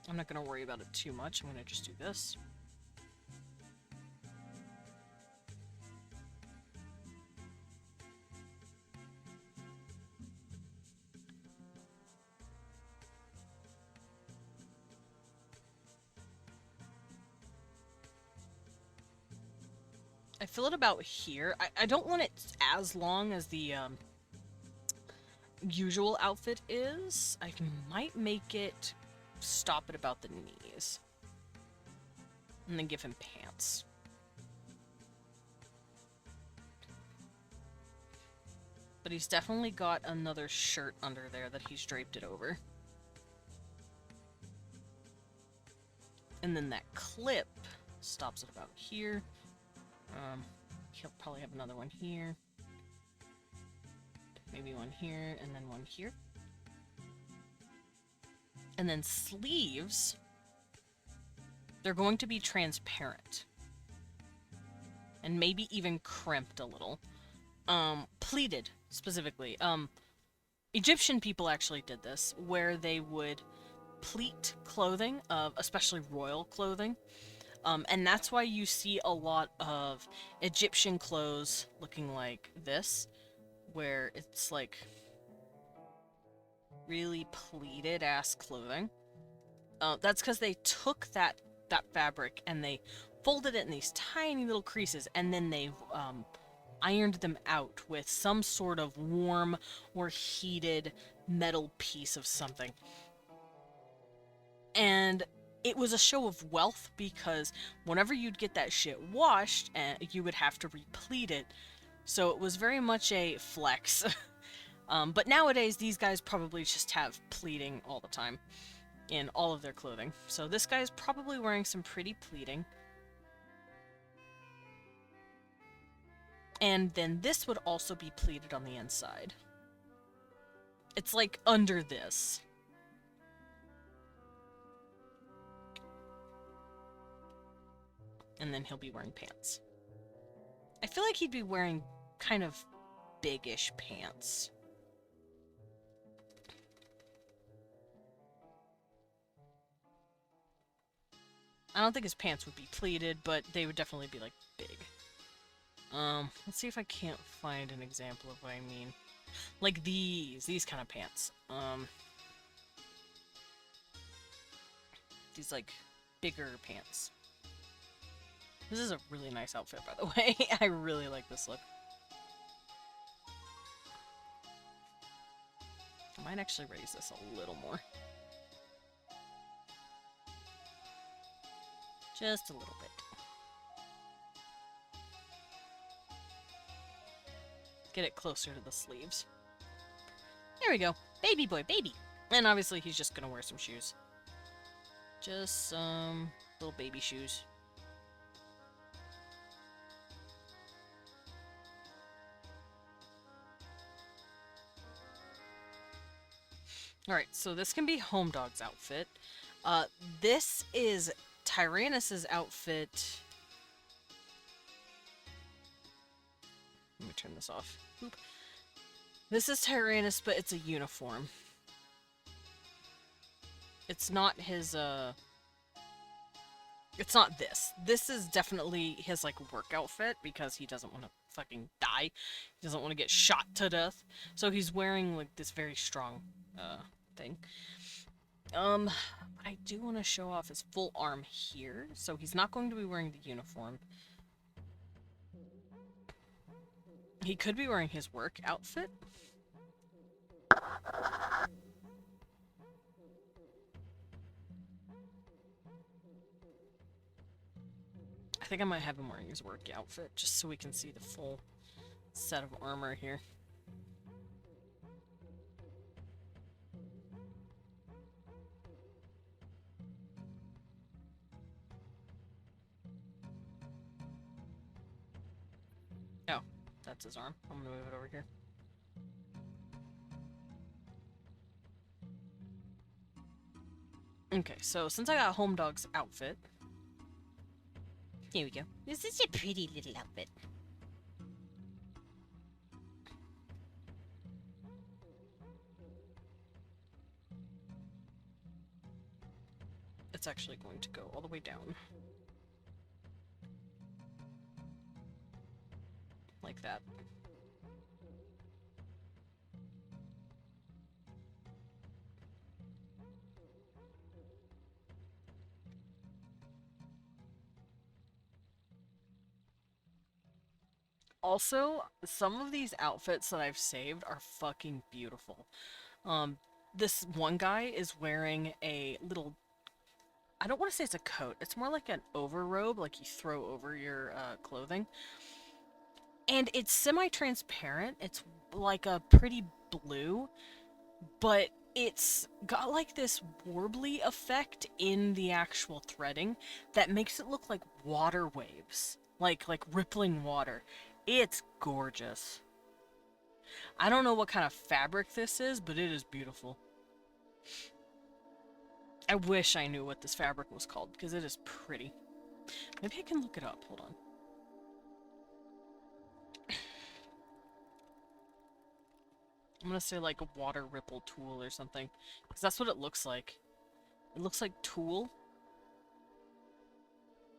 I'm not going to worry about it too much. I'm going to just do this. I fill it about here. I don't want it as long as the usual outfit is. I might make it stop at about the knees. And then give him pants. But he's definitely got another shirt under there that he's draped it over. And then that clip stops at about here. He'll probably have another one here. Maybe one here, and then one here. And then sleeves, they're going to be transparent. And maybe even crimped a little. Pleated, specifically. Egyptian people actually did this, where they would pleat clothing, especially royal clothing. And that's why you see a lot of Egyptian clothes looking like this, where it's like really pleated ass clothing. That's because they took that fabric and they folded it in these tiny little creases, and then they ironed them out with some sort of warm or heated metal piece of something. And it was a show of wealth, because whenever you'd get that shit washed, you would have to replete it. So it was very much a flex. But nowadays, these guys probably just have pleating all the time in all of their clothing. So this guy's probably wearing some pretty pleating. And then this would also be pleated on the inside. It's like under this. And then he'll be wearing pants. I feel like he'd be wearing kind of big-ish pants. I don't think his pants would be pleated, but they would definitely be, like, big. Let's see if I can't find an example of what I mean. Like these kind of pants. These, like, bigger pants. This is a really nice outfit, by the way. I really like this look. I might actually raise this a little more. Just a little bit. Get it closer to the sleeves. There we go. Baby boy, baby. And obviously he's just gonna wear some shoes. Just some little baby shoes. Alright, so this can be Home Dog's outfit. This is Tyrannus's outfit. Let me turn this off. Oop. This is Tyrannus, but it's a uniform. It's not his, It's not this. This is definitely his, like, work outfit, because he doesn't want to fucking die. He doesn't want to get shot to death. So he's wearing, like, this very strong, thing. I do want to show off his full arm here, so he's not going to be wearing the uniform. He could be wearing his work outfit. I think I might have him wearing his work outfit, just so we can see the full set of armor here. Oh, that's his arm. I'm gonna move it over here. Okay, so since I got Home Dog's outfit, here we go. This is a pretty little outfit. it's actually going to go all the way down. Like that. Also, some of these outfits that I've saved are fucking beautiful. This one guy is wearing a little, I don't want to say it's a coat, it's more like an overrobe, like you throw over your clothing. And it's semi-transparent, it's like a pretty blue, but it's got like this warbly effect in the actual threading that makes it look like water waves, like rippling water. It's gorgeous. I don't know what kind of fabric this is, but it is beautiful. I wish I knew what this fabric was called, because it is pretty. Maybe I can look it up. Hold on. I'm gonna say like a water ripple tulle or something, because that's what it looks like. It looks like tulle,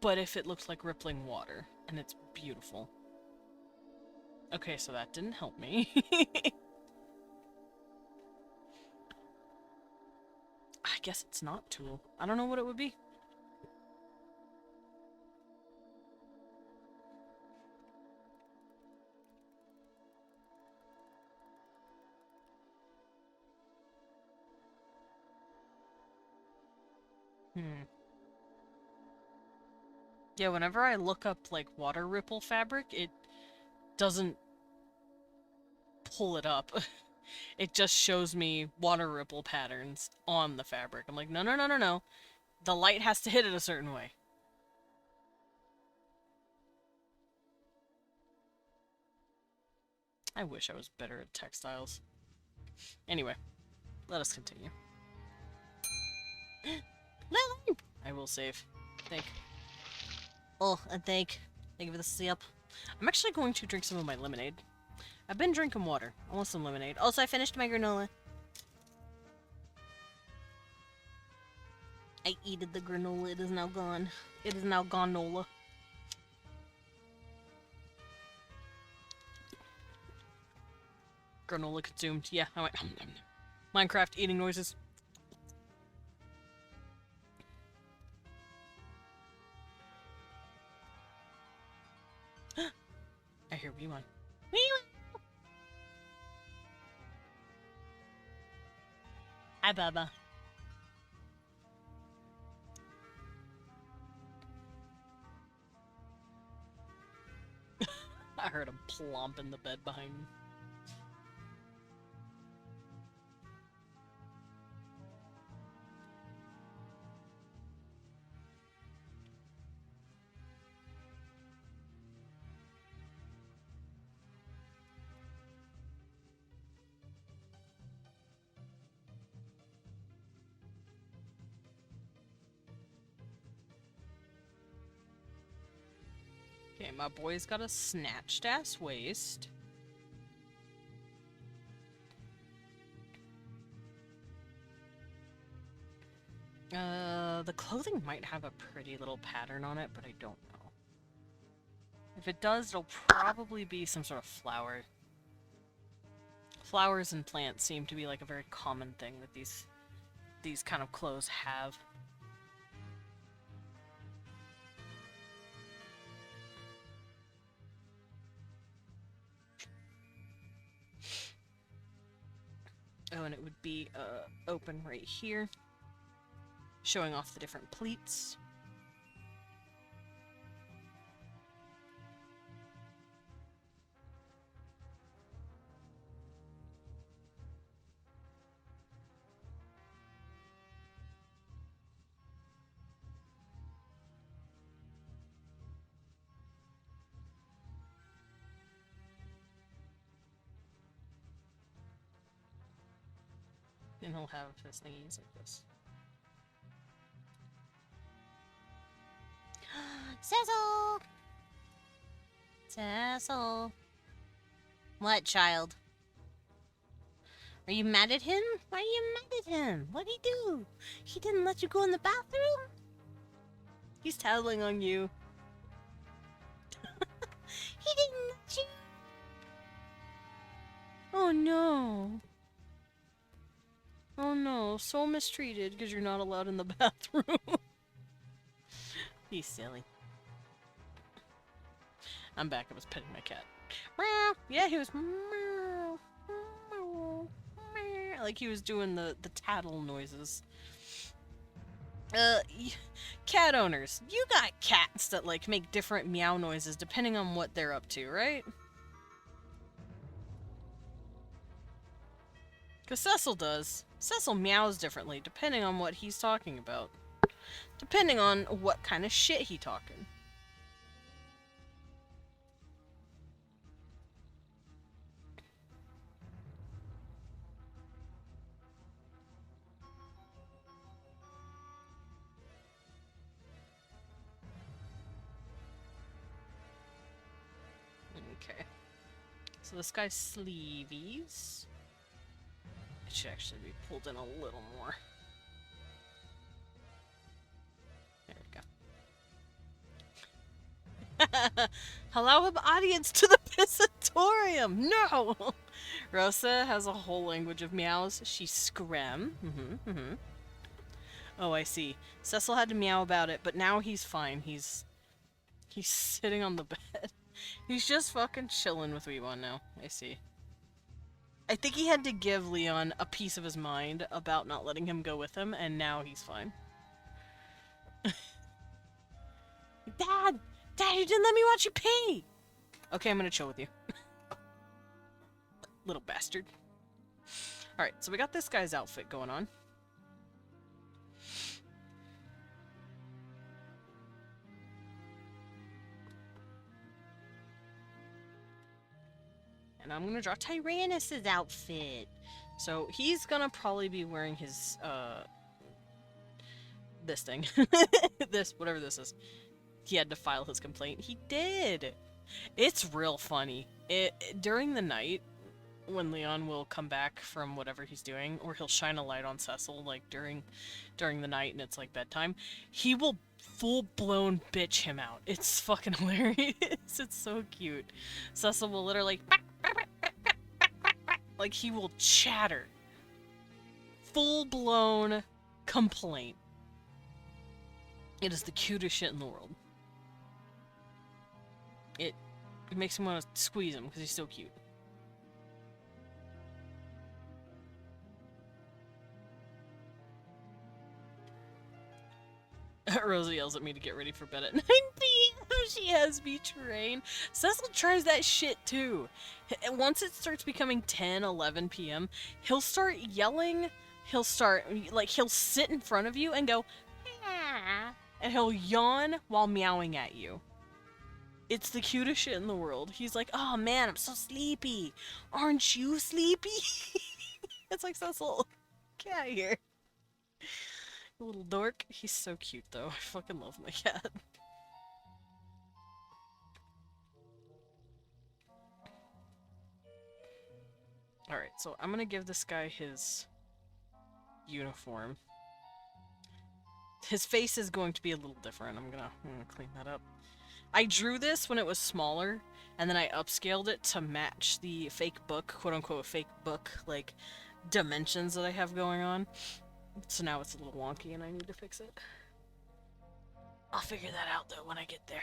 but if it looks like rippling water, and it's beautiful. Okay, so that didn't help me. I guess it's not tulle. I don't know what it would be. Yeah, whenever I look up, like, water ripple fabric, it doesn't pull it up. It just shows me water ripple patterns on the fabric. I'm like, no, no, no, no, no. The light has to hit it a certain way. I wish I was better at textiles. Anyway, let us continue. Lily! I will save. Thank. Oh, and thank you for the sip. I'm actually going to drink some of my lemonade. I've been drinking water. I want some lemonade. Also, I finished my granola. I eated the granola. It is now gone. It is now gone-nola. Granola consumed. Yeah, I went. Minecraft eating noises. I hear Weewon. Weewon! Hi, Baba. I heard him plomp in the bed behind me. Okay, my boy's got a snatched ass waist. The clothing might have a pretty little pattern on it, but I don't know. If it does, it'll probably be some sort of flower. Flowers and plants seem to be like a very common thing that these kind of clothes have. Oh, and it would be open right here, showing off the different pleats. And he'll have his thingies like this. Cecil! Cecil! What, child? Are you mad at him? Why are you mad at him? What'd he do? He didn't let you go in the bathroom? He's tattling on you. He didn't let you. Oh no. Oh no, so mistreated because you're not allowed in the bathroom. He's silly. I'm back. I was petting my cat. Meow. Yeah, he was meow, meow, meow. Like he was doing the tattle noises. Cat owners, you got cats that like make different meow noises depending on what they're up to, right? Because Cecil does. Cecil meows differently depending on what he's talking about. Depending on what kind of shit he talking. Okay. So this guy's sleeveys. It should actually be pulled in a little more. There we go. Allow him audience to the pissatorium! No! Rosa has a whole language of meows. She's scram. Oh, I see. Cecil had to meow about it, but now he's fine. He's sitting on the bed. He's just fucking chilling with Weebon now. I see. I think he had to give Leon a piece of his mind about not letting him go with him, and now he's fine. Dad! Dad, you didn't let me watch you pee! Okay, I'm gonna chill with you. Little bastard. Alright, so we got this guy's outfit going on. And I'm gonna draw Tyrannus's outfit. So he's gonna probably be wearing his, this thing. Whatever this is. He had to file his complaint. He did! It's real funny. During the night, when Leon will come back from whatever he's doing, or he'll shine a light on Cecil, like, during the night and it's, like, bedtime, he will full-blown bitch him out. It's fucking hilarious. It's so cute. Cecil will literally... like, he will chatter. Full-blown complaint. It is the cutest shit in the world. It makes me want to squeeze him because he's so cute. Rosa yells at me to get ready for bed at 9 p.m. She has me trained. Cecil tries that shit too. And once it starts becoming 10, 11 p.m., he'll start yelling. He'll sit in front of you and go, ah, and he'll yawn while meowing at you. It's the cutest shit in the world. He's like, oh man, I'm so sleepy. Aren't you sleepy? It's like, Cecil, get out of here. Little dork. He's so cute though. I fucking love my cat. Alright, so I'm gonna give this guy his uniform. His face is going to be a little different. I'm gonna clean that up. I drew this when it was smaller, and then I upscaled it to match the fake book, quote-unquote fake book, like, dimensions that I have going on. So now it's a little wonky and I need to fix it. I'll figure that out, though, when I get there.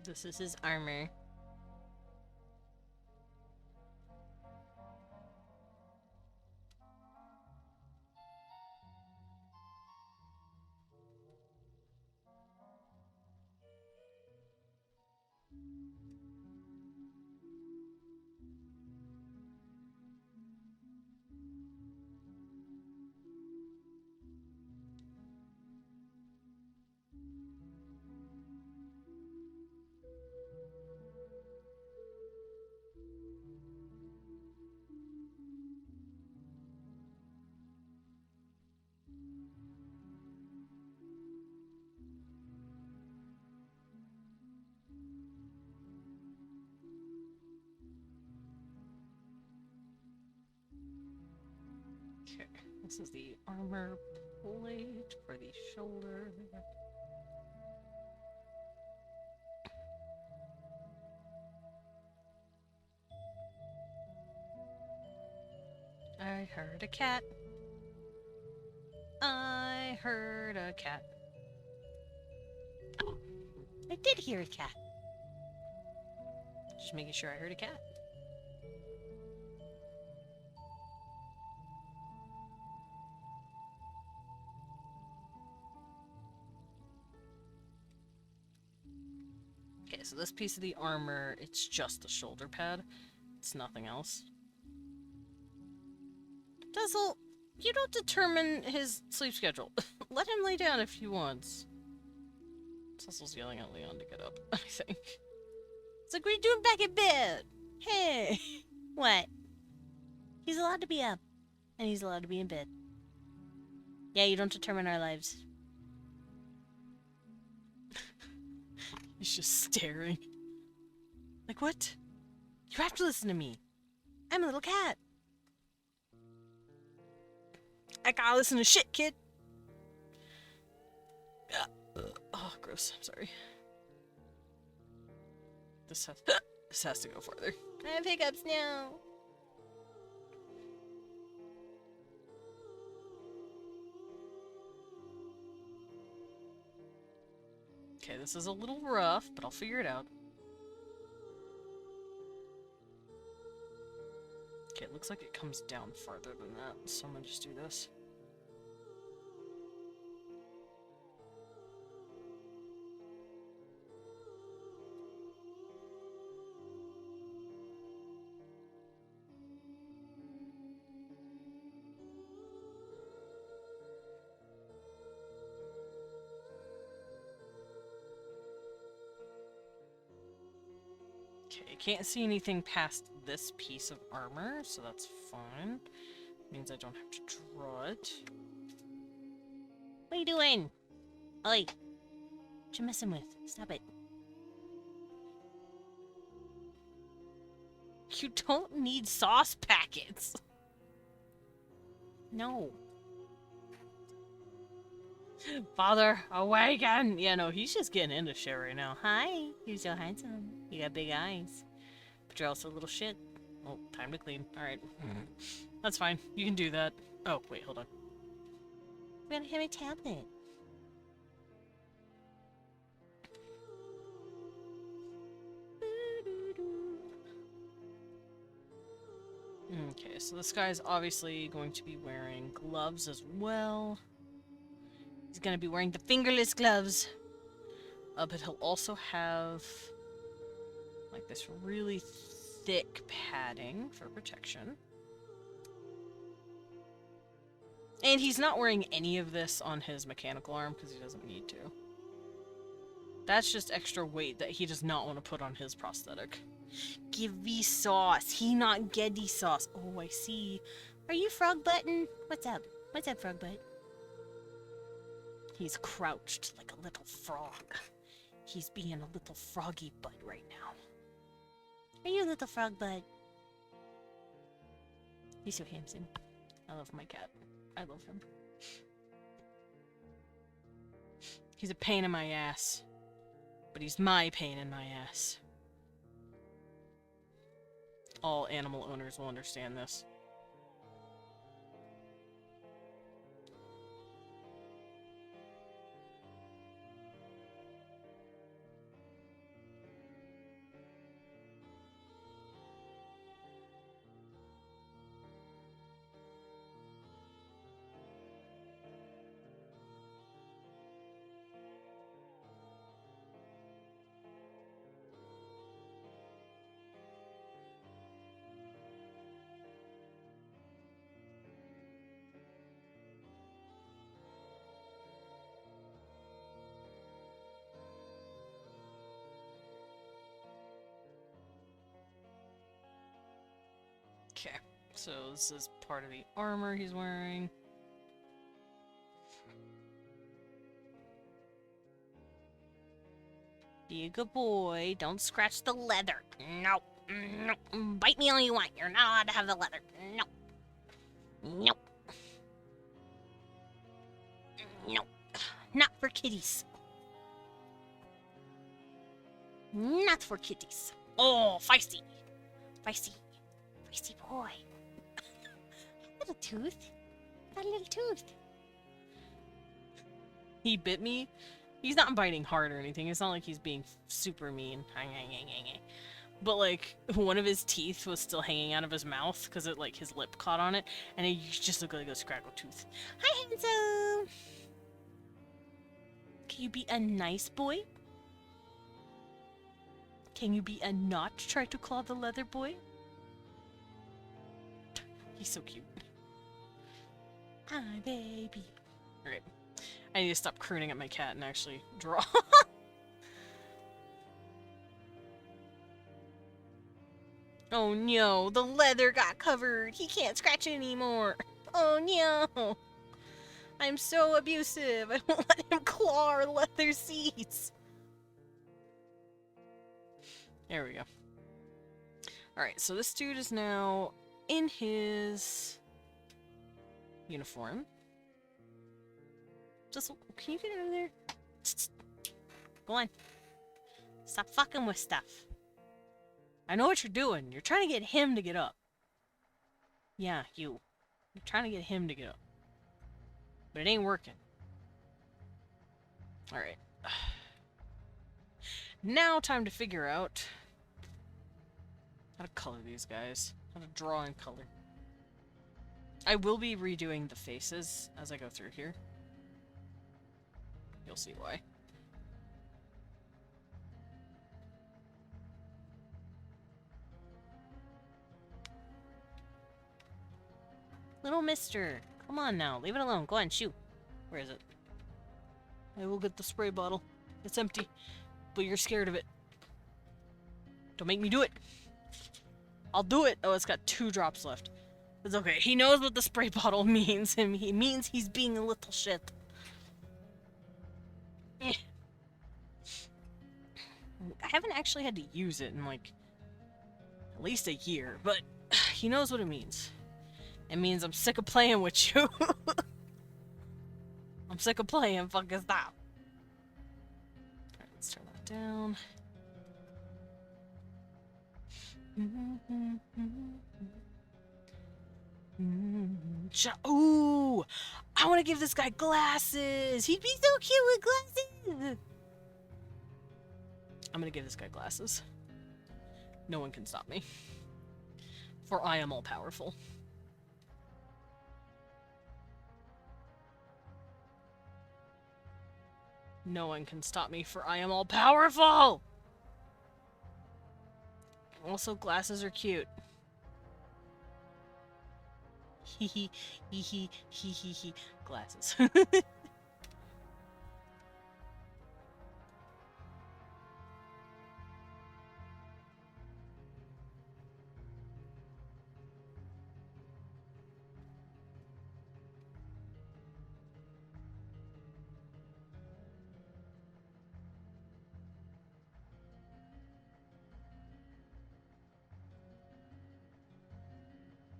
This is his armor. This is the armor plate for the shoulder. I heard a cat. I heard a cat. I did hear a cat. Just making sure I heard a cat. Okay, so this piece of the armor, it's just the shoulder pad. It's nothing else. Dazzle, you don't determine his sleep schedule. Let him lay down if he wants. Dazzle's yelling at Leon to get up, I think. It's like, what are you doing back in bed? Hey! What? He's allowed to be up. And he's allowed to be in bed. Yeah, you don't determine our lives. He's just staring. Like, what? You have to listen to me. I'm a little cat. I gotta listen to shit, kid. Oh, gross. I'm sorry. This has to go farther. I have hiccups now. Okay, this is a little rough, but I'll figure it out. Okay, it looks like it comes down farther than that, so I'm gonna just do this. Okay, can't see anything past this piece of armor, so that's fine. Means I don't have to draw it. What are you doing? Oi! What you messing with? Stop it. You don't need sauce packets! No. Father, awaken! Yeah, no, he's just getting into shit right now. Hi, you're so handsome. You got big eyes. But you're also a little shit. Oh, time to clean. Alright. That's fine. You can do that. Oh, wait, hold on. We gotta have a tablet. Okay, so this guy's obviously going to be wearing gloves as well. He's gonna be wearing the fingerless gloves. But he'll also have like this really thick padding for protection. And he's not wearing any of this on his mechanical arm because he doesn't need to. That's just extra weight that he does not want to put on his prosthetic. Give me sauce. He not getty sauce. Oh, I see. Are you Frog Button? What's up? What's up, Frog Butt? He's crouched like a little frog. He's being a little froggy butt right now. Are you a little frog butt? He's so handsome. I love my cat. I love him. He's a pain in my ass. But he's my pain in my ass. All animal owners will understand this. Okay, so this is part of the armor he's wearing. Be a good boy. Don't scratch the leather. No. No. Bite me all you want. You're not allowed to have the leather. No. Nope. Not for kitties. Not for kitties. Oh, feisty. Feisty. Feisty boy. Little tooth. Got a little tooth. He bit me. He's not biting hard or anything. It's not like he's being super mean. But, like, one of his teeth was still hanging out of his mouth because it, like, his lip caught on it. And he just looked like a scraggle tooth. Hi, handsome! Can you be a nice boy? Can you be a not try to claw the leather boy? He's so cute. Hi, baby. Alright. I need to stop crooning at my cat and actually draw. Oh no, the leather got covered. He can't scratch it anymore. Oh no. I'm so abusive. I won't let him claw our leather seats. There we go. Alright, so this dude is now in his uniform. Just, can you get out of there? Go on. Stop fucking with stuff. I know what you're doing. You're trying to get him to get up. Yeah, you. You're trying to get him to get up. But it ain't working. Alright. Now time to figure out how to color these guys. How to draw and color. I will be redoing the faces as I go through here. You'll see why. Little mister, come on now, leave it alone. Go on, shoot. Where is it? I will get the spray bottle. It's empty, but you're scared of it. Don't make me do it. I'll do it. Oh, it's got 2 drops left. It's okay. He knows what the spray bottle means, and he means he's being a little shit. I haven't actually had to use it in, like, at least a year, but he knows what it means. It means I'm sick of playing with you. I'm sick of playing, fucking stop. Alright, let's turn that down. Ooh! I want to give this guy glasses! He'd be so cute with glasses! I'm gonna give this guy glasses. No one can stop me. For I am all powerful. No one can stop me, for I am all powerful! Also, glasses are cute. Hee hee, hee hee, hee hee hee. Glasses.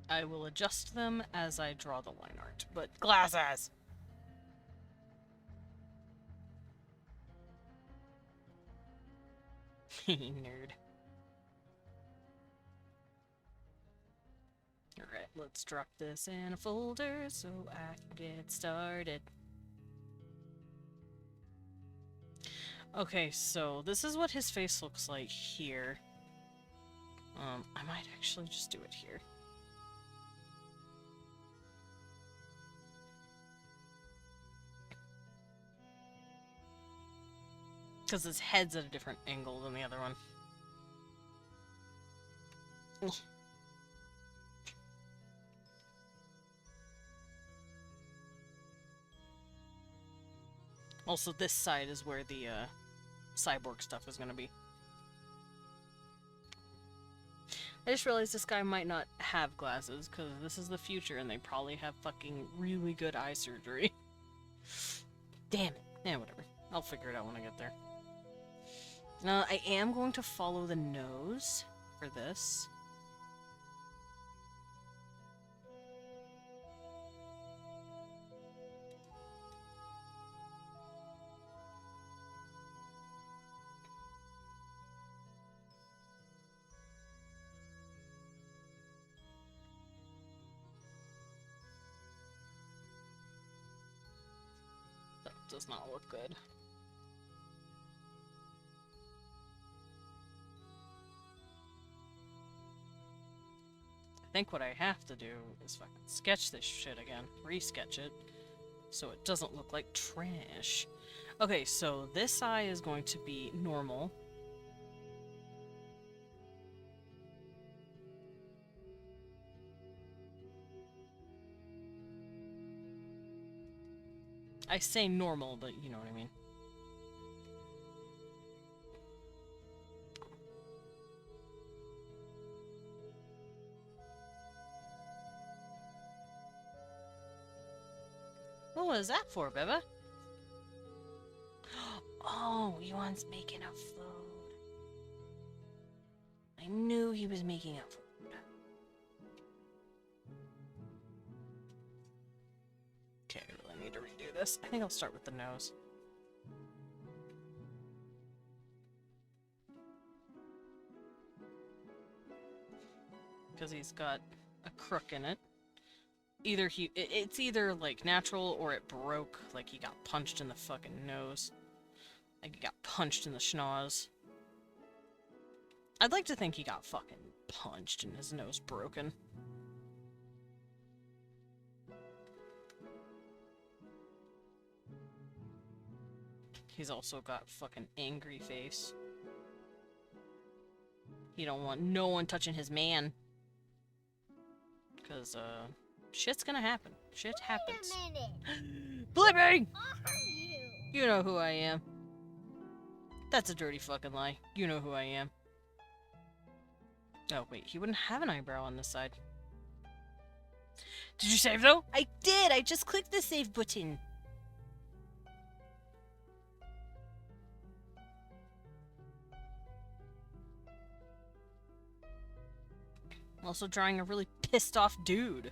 I will adjust them as I draw the line art, but glasses! Nerd. Alright, let's drop this in a folder so I can get started. Okay, so this is what his face looks like here. I might actually just do it here. Because his head's at a different angle than the other one. Also, this side is where the cyborg stuff is going to be. I just realized this guy might not have glasses, because this is the future, and they probably have fucking really good eye surgery. Damn it. Yeah, whatever. I'll figure it out when I get there. I am going to follow the nose for this. does not look good. I think what I have to do is fucking sketch this shit again. Re-sketch it. So it doesn't look like trash. Okay, so this eye is going to be normal. I say normal, but you know what I mean. What was that for, Beba? Oh, he wants making up food. I knew he was making up food. Okay, I really need to redo this. I think I'll start with the nose. Because he's got a crook in it. Either it's either like natural or it broke, like he got punched in the fucking nose. Like he got punched in the schnoz. I'd like to think he got fucking punched and his nose broken. He's also got fucking angry face. He don't want no one touching his man. Cause, shit's gonna happen. Shit happens. Wait a minute. Blipping! Are you? You know who I am. That's a dirty fucking lie. You know who I am. Oh, wait. He wouldn't have an eyebrow on this side. Did you save, though? I did! I just clicked the save button. Also drawing a really pissed off dude.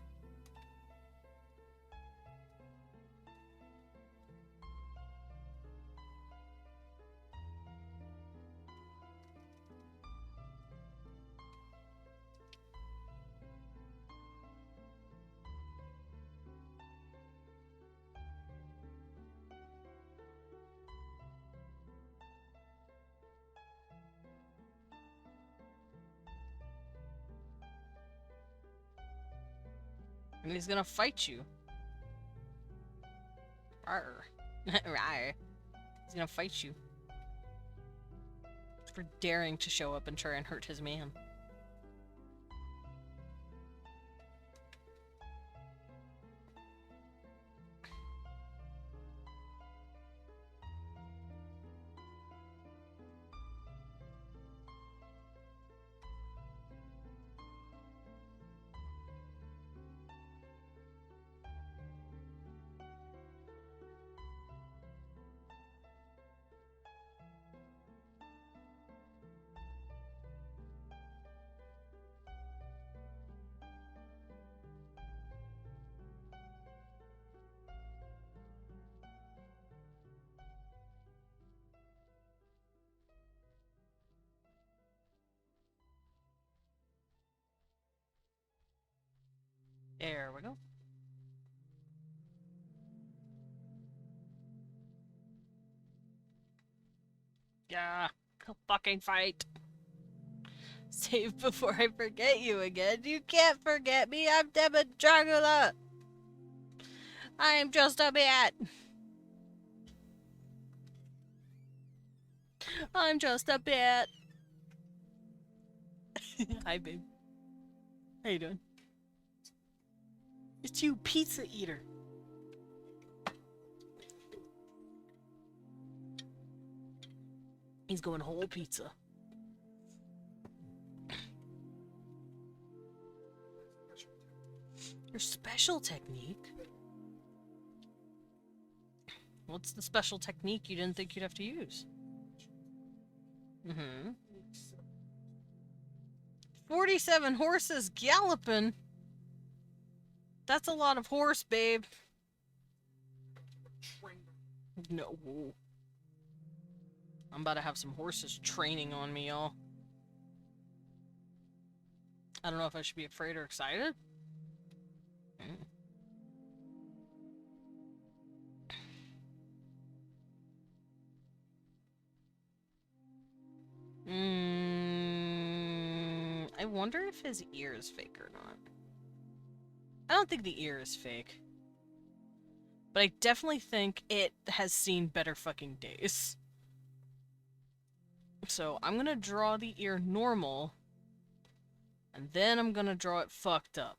And he's gonna fight you. Rawr. Rawr. He's gonna fight you. For daring to show up and try and hurt his man. There we go. Yeah, fucking fight. Save before I forget you again. You can't forget me. I'm Demon Dracula. I am just a bat. I'm just a bat. Hi, babe. How you doing? It's you, pizza eater. He's going whole pizza. Your special technique? What's the special technique you didn't think you'd have to use? 47 horses galloping? That's a lot of horse, babe. No. I'm about to have some horses training on me, y'all. I don't know if I should be afraid or excited. I wonder if his ear is fake or not. I don't think the ear is fake. But I definitely think it has seen better fucking days. So I'm gonna draw the ear normal, and then I'm gonna draw it fucked up.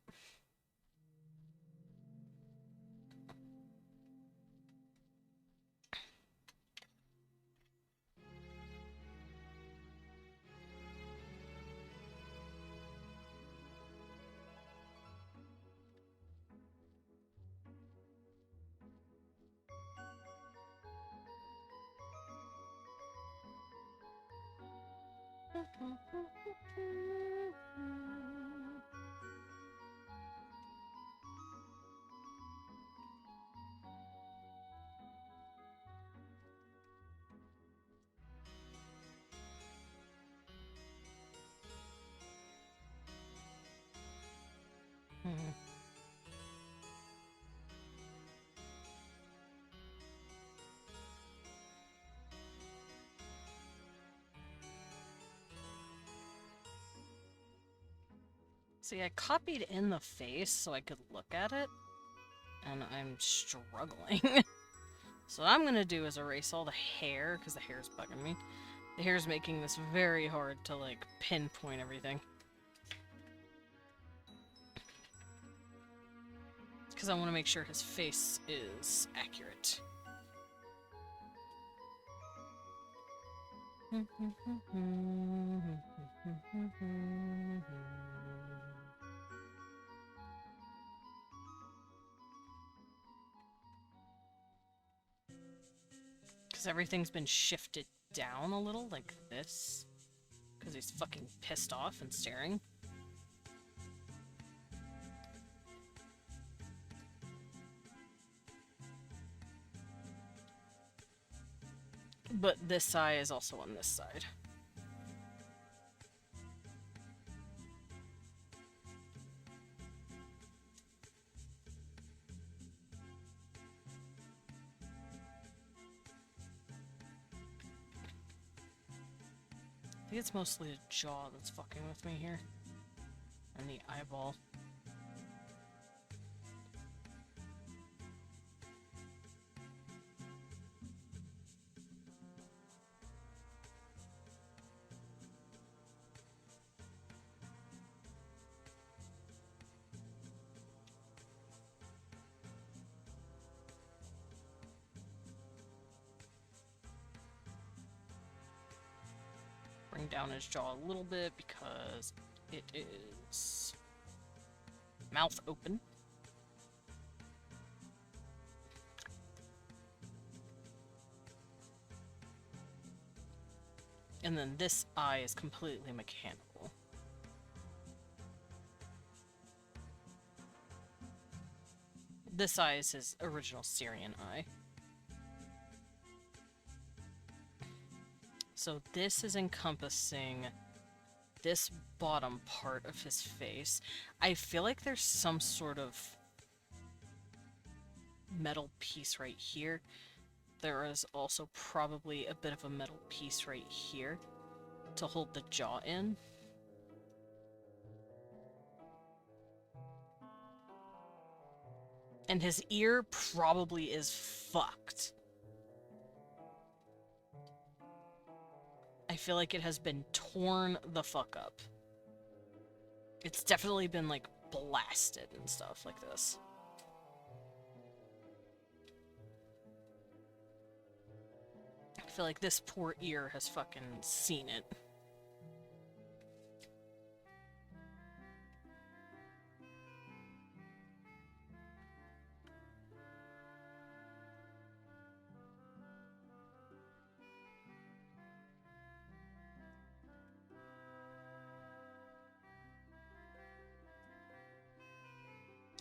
See, I copied in the face so I could look at it, and I'm struggling. So what I'm gonna do is erase all the hair, because the hair's bugging me. The hair's making this very hard to, like, pinpoint everything. Because I want to make sure his face is accurate. Because everything's been shifted down a little, like this. Because he's fucking pissed off and staring. But this eye is also on this side. I think it's mostly the jaw that's fucking with me here. And the eyeball. Bring down his jaw a little bit because it is mouth open. And then this eye is completely mechanical. This eye is his original Syrian eye. So this is encompassing this bottom part of his face. I feel like there's some sort of metal piece right here. There is also probably a bit of a metal piece right here to hold the jaw in. And his ear probably is fucked. I feel like it has been torn the fuck up. It's definitely been, like, blasted and stuff like this. I feel like this poor ear has fucking seen it.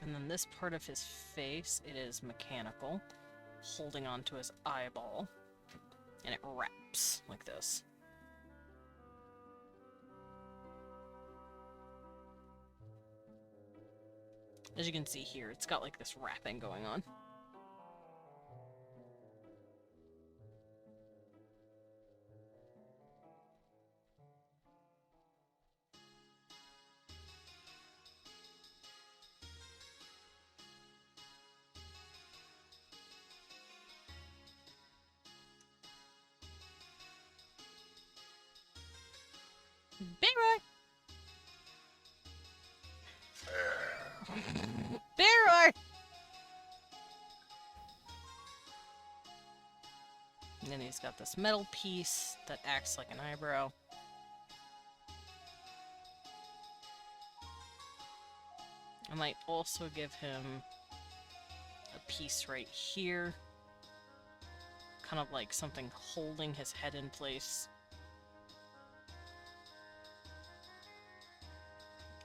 And then this part of his face, it is mechanical, holding onto his eyeball, and it wraps like this. As you can see here, it's got like this wrapping going on. he's got this metal piece that acts like an eyebrow. I might also give him a piece right here. Kind of like something holding his head in place.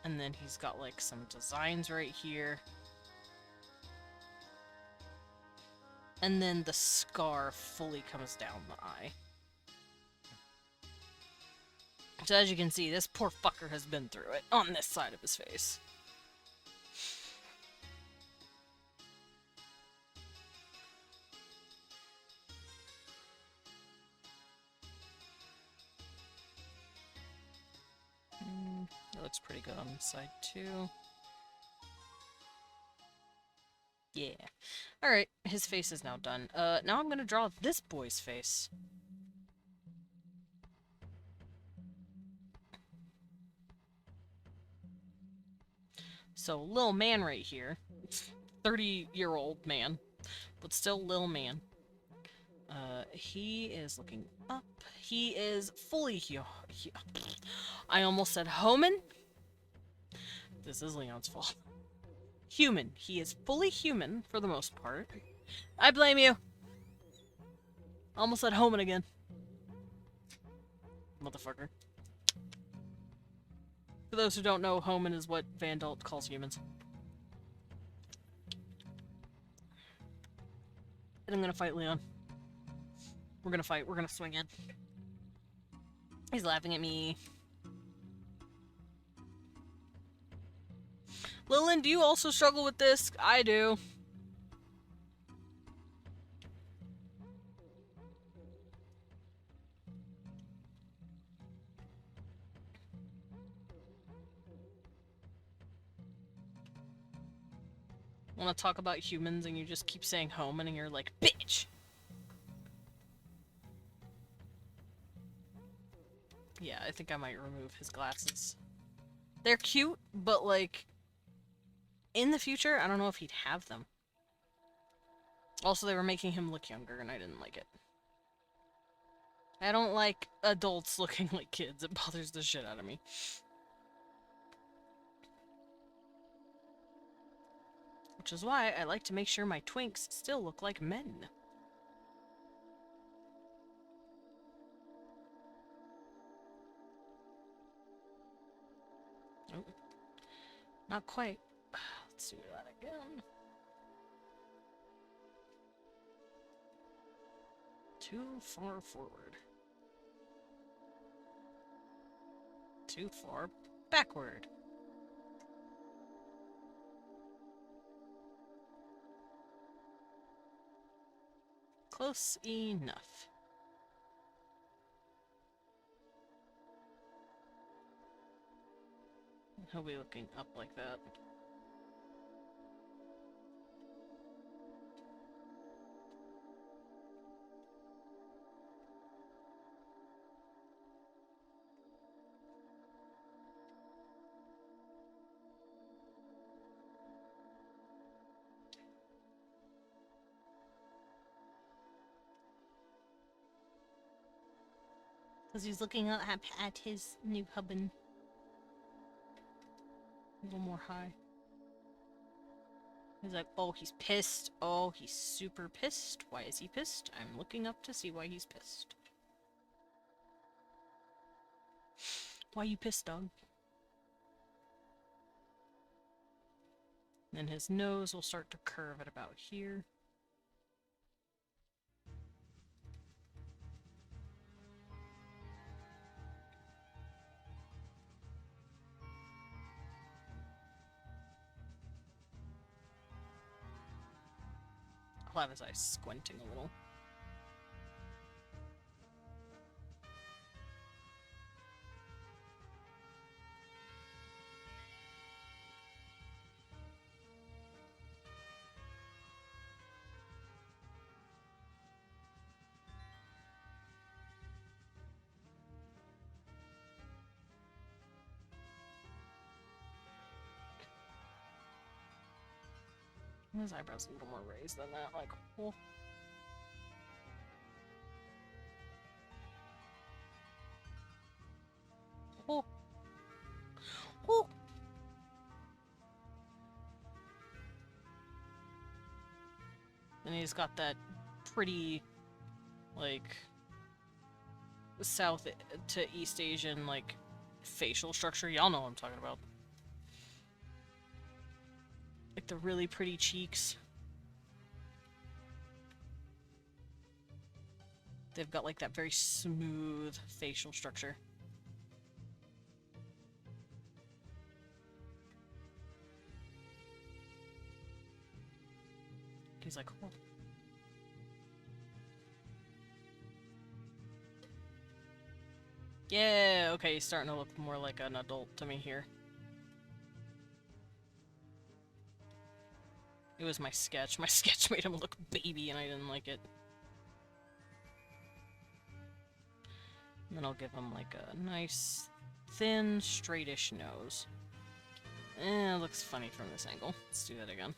And then he's got like some designs right here. And then the scar fully comes down the eye. So as you can see, this poor fucker has been through it on this side of his face. It looks pretty good on this side too. Yeah. Alright, his face is now done. Now I'm gonna draw this boy's face. So, lil man right here. 30-year-old man. But still lil man. He is looking up. He is fully I almost said homin. This is Leon's fault. Human. He is fully human for the most part. I blame you. Almost said homin again. Motherfucker. For those who don't know, homin is what Vandalt calls humans. And I'm gonna fight Leon. We're gonna fight. We're gonna swing in. He's laughing at me. Lillian, do you also struggle with this? I do. Want to talk about humans and you just keep saying home and you're like, bitch! Yeah, I think I might remove his glasses. They're cute, but like, in the future, I don't know if he'd have them. Also, they were making him look younger and I didn't like it. I don't like adults looking like kids. It bothers the shit out of me. Which is why I like to make sure my twinks still look like men. Oh, not quite. Let's do that again. Too far forward. Too far backward. Close enough. He'll be looking up like that. Because he's looking up at his new hubbin. A little more high. He's like, oh, he's pissed. Oh, he's super pissed. Why is he pissed? I'm looking up to see why he's pissed. Why you pissed, dog? Then his nose will start to curve at about here. I'll have his eyes squinting a little. His eyebrows a little more raised than that, like, oh. Oh. Oh. And he's got that pretty, like, South to East Asian, like, facial structure. Y'all know what I'm talking about. Like the really pretty cheeks. They've got like that very smooth facial structure. He's like, oh. Yeah, okay, he's starting to look more like an adult to me here. It was my sketch. My sketch made him look baby and I didn't like it. And then I'll give him like a nice, thin, straightish nose. It looks funny from this angle. Let's do that again.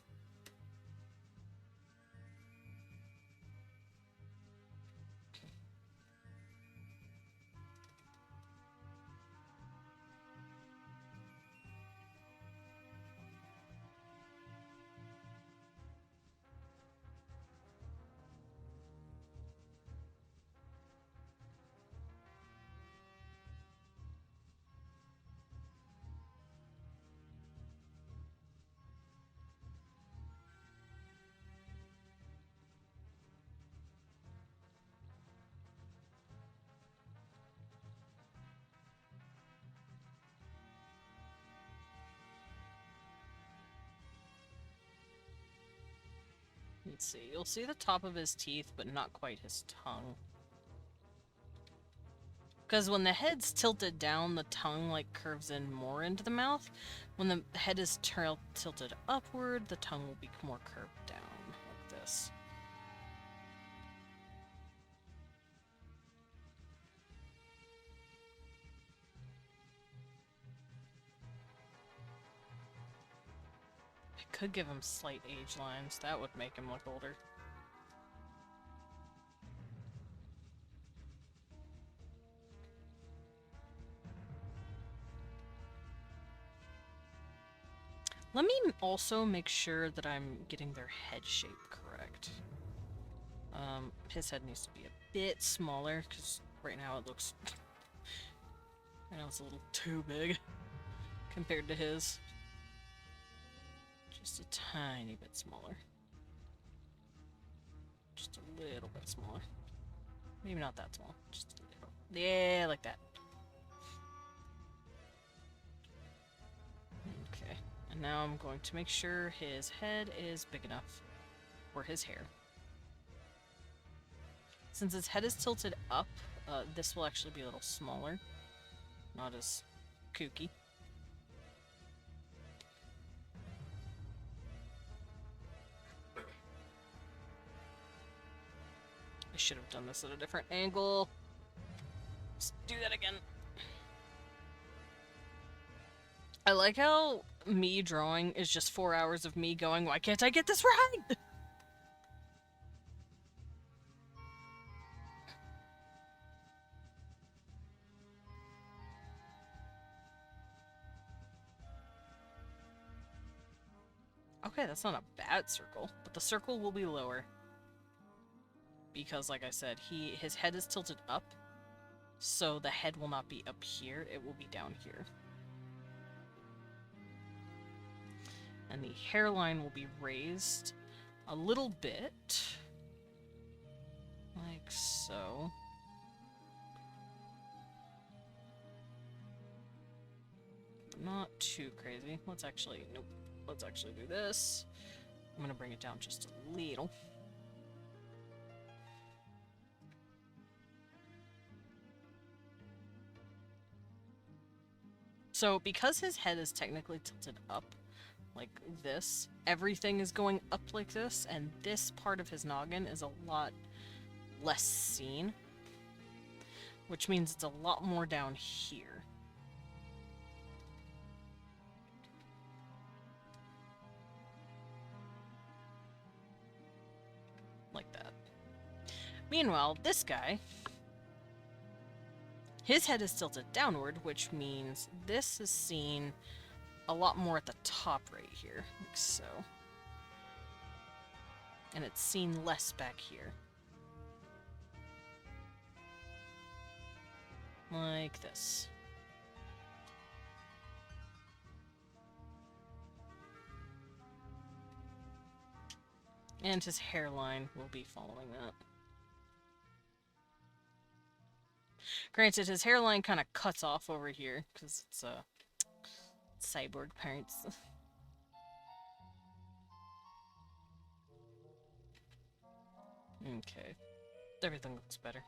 Let's see. You'll see the top of his teeth, but not quite his tongue. Because when the head's tilted down, the tongue, like, curves in more into the mouth. When the head is tilted upward, the tongue will be more curved down, like this. I could give him slight age lines. That would make him look older. Let me also make sure that I'm getting their head shape correct. His head needs to be a bit smaller, because right now it looks... I know it's a little too big compared to his. Just a tiny bit smaller. Just a little bit smaller. Maybe not that small. Just a little. Yeah, like that. Okay. And now I'm going to make sure his head is big enough for his hair. Since his head is tilted up, this will actually be a little smaller. Not as kooky. I should have done this at a different angle. Let's do that again. I like how me drawing is just 4 hours of me going, why can't I get this right? Okay, that's not a bad circle, but the circle will be lower. Because, like I said, his head is tilted up, so the head will not be up here, it will be down here. And the hairline will be raised a little bit. Like so. Not too crazy. Let's actually, nope. Let's actually do this. I'm gonna bring it down just a little. So, because his head is technically tilted up, like this, everything is going up like this, and this part of his noggin is a lot less seen. Which means it's a lot more down here. Like that. Meanwhile, this guy, His head is tilted downward, which means this is seen a lot more at the top right here, like so. And it's seen less back here. Like this. And his hairline will be following that. Granted, his hairline kind of cuts off over here, because it's cyborg parents. Okay. Everything looks better.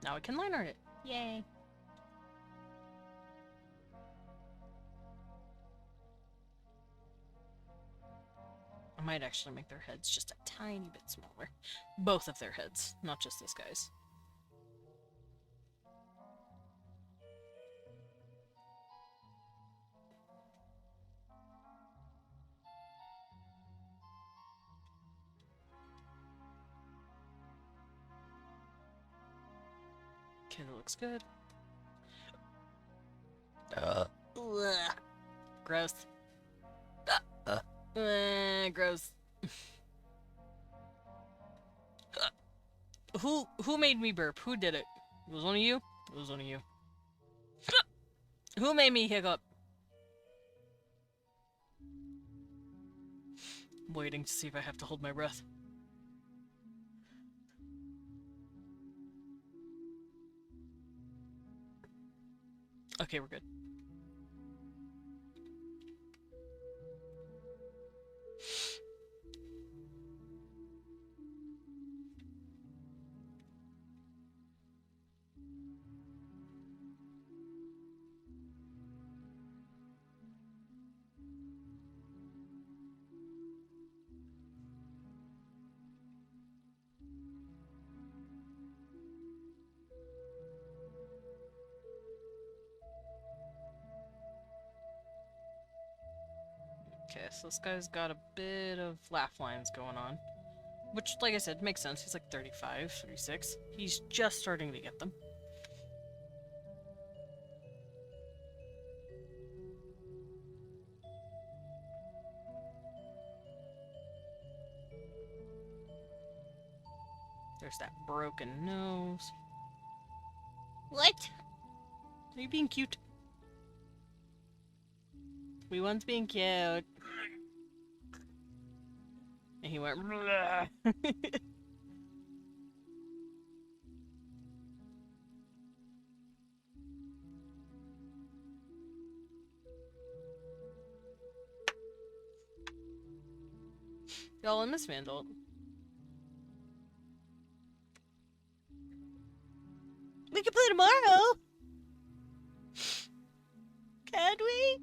Now we can line art it. Yay. I might actually make their heads just a tiny bit smaller. Both of their heads, not just this guy's. Okay, that looks good. Gross. Gross. Who made me burp? Who did it? It was one of you? It was one of you. Who made me hiccup? I'm waiting to see if I have to hold my breath. Okay, we're good. Okay, so this guy's got a bit of laugh lines going on. Which, like I said, makes sense. He's like 35, 36. He's just starting to get them. There's that broken nose. What? Are you being cute? We once being cute. And he went. Y'all, I miss Vandal. We can play tomorrow. Can we?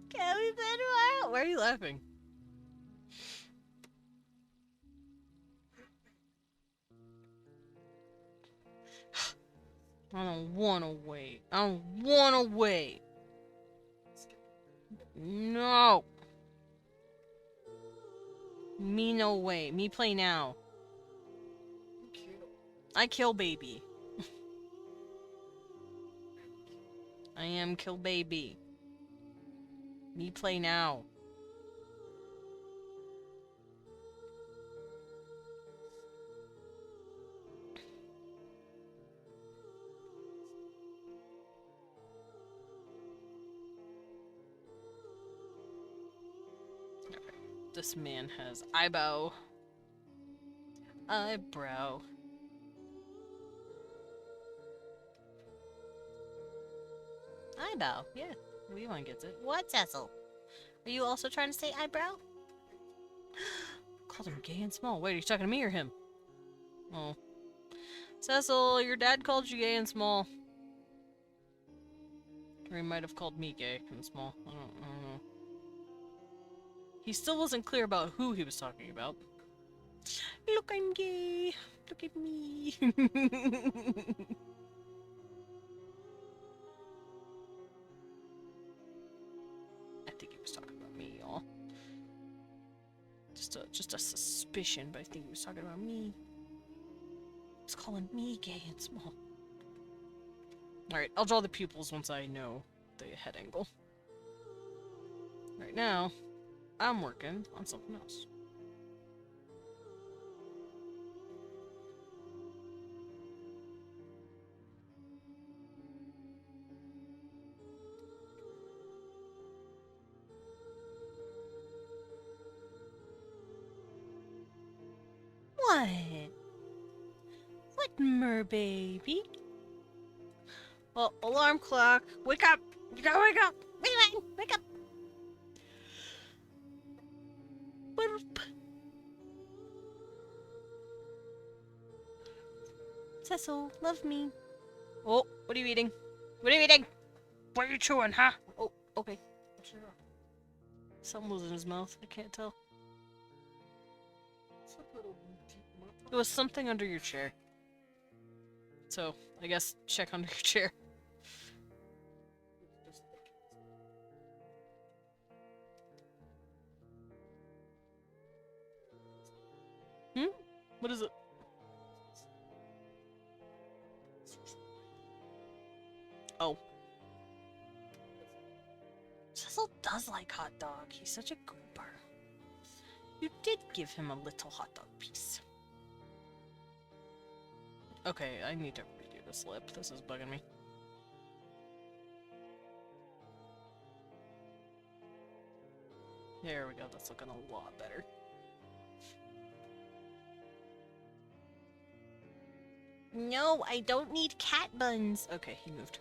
Can we play tomorrow? Why are you laughing? I don't wanna wait. I don't wanna wait. No. Me no way. Me play now. I kill baby. I am kill baby. Me play now. This man has eyebrow. Eyebrow. Eyebrow, yeah. Leon gets it. What, Cecil? Are you also trying to say eyebrow? Called him gay and small. Wait, are you talking to me or him? Oh. Cecil, your dad called you gay and small. Or he might have called me gay and small. I don't know. He still wasn't clear about who he was talking about. Look, I'm gay. Look at me. was talking about me, y'all. Just a suspicion, but I think he was talking about me. He's calling me gay and small. Alright, I'll draw the pupils once I know the head angle. Right now, I'm working on something else. What? What, merbaby? Well, alarm clock. Wake up! You gotta wake up! Wake up! Boop. Cecil, love me. Oh, what are you eating? What are you eating? What are you chewing, huh? Oh, okay. Something was in his mouth. I can't tell. It was something under your chair. So, I guess check under your chair. Hmm? What is it? Oh. Cecil does like hot dog. He's such a goober. You did give him a little hot dog piece. Okay, I need to redo this lip. This is bugging me. There we go. That's looking a lot better. No, I don't need cat buns. Okay, he moved.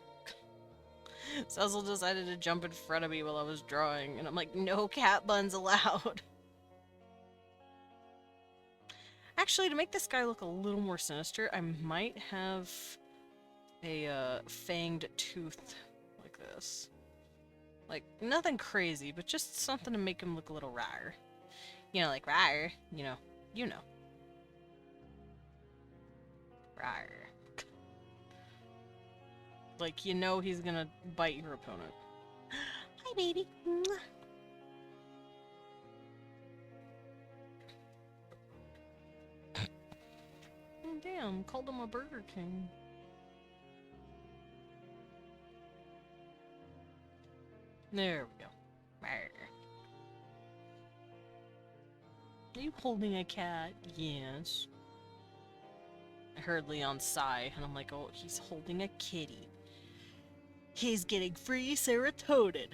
Cecil decided to jump in front of me while I was drawing, and I'm like, no cat buns allowed. Actually, to make this guy look a little more sinister, I might have a fanged tooth like this. Like, nothing crazy, but just something to make him look a little rar. You know, like rar. You know. You know. Rar. Like, you know he's gonna bite your opponent. Hi, baby. Mwah. Oh, damn. Called him a Burger King. There we go. Rar. Are you holding a cat? Yes. I heard Leon sigh, and I'm like, oh, he's holding a kitty. He's getting free serotonin.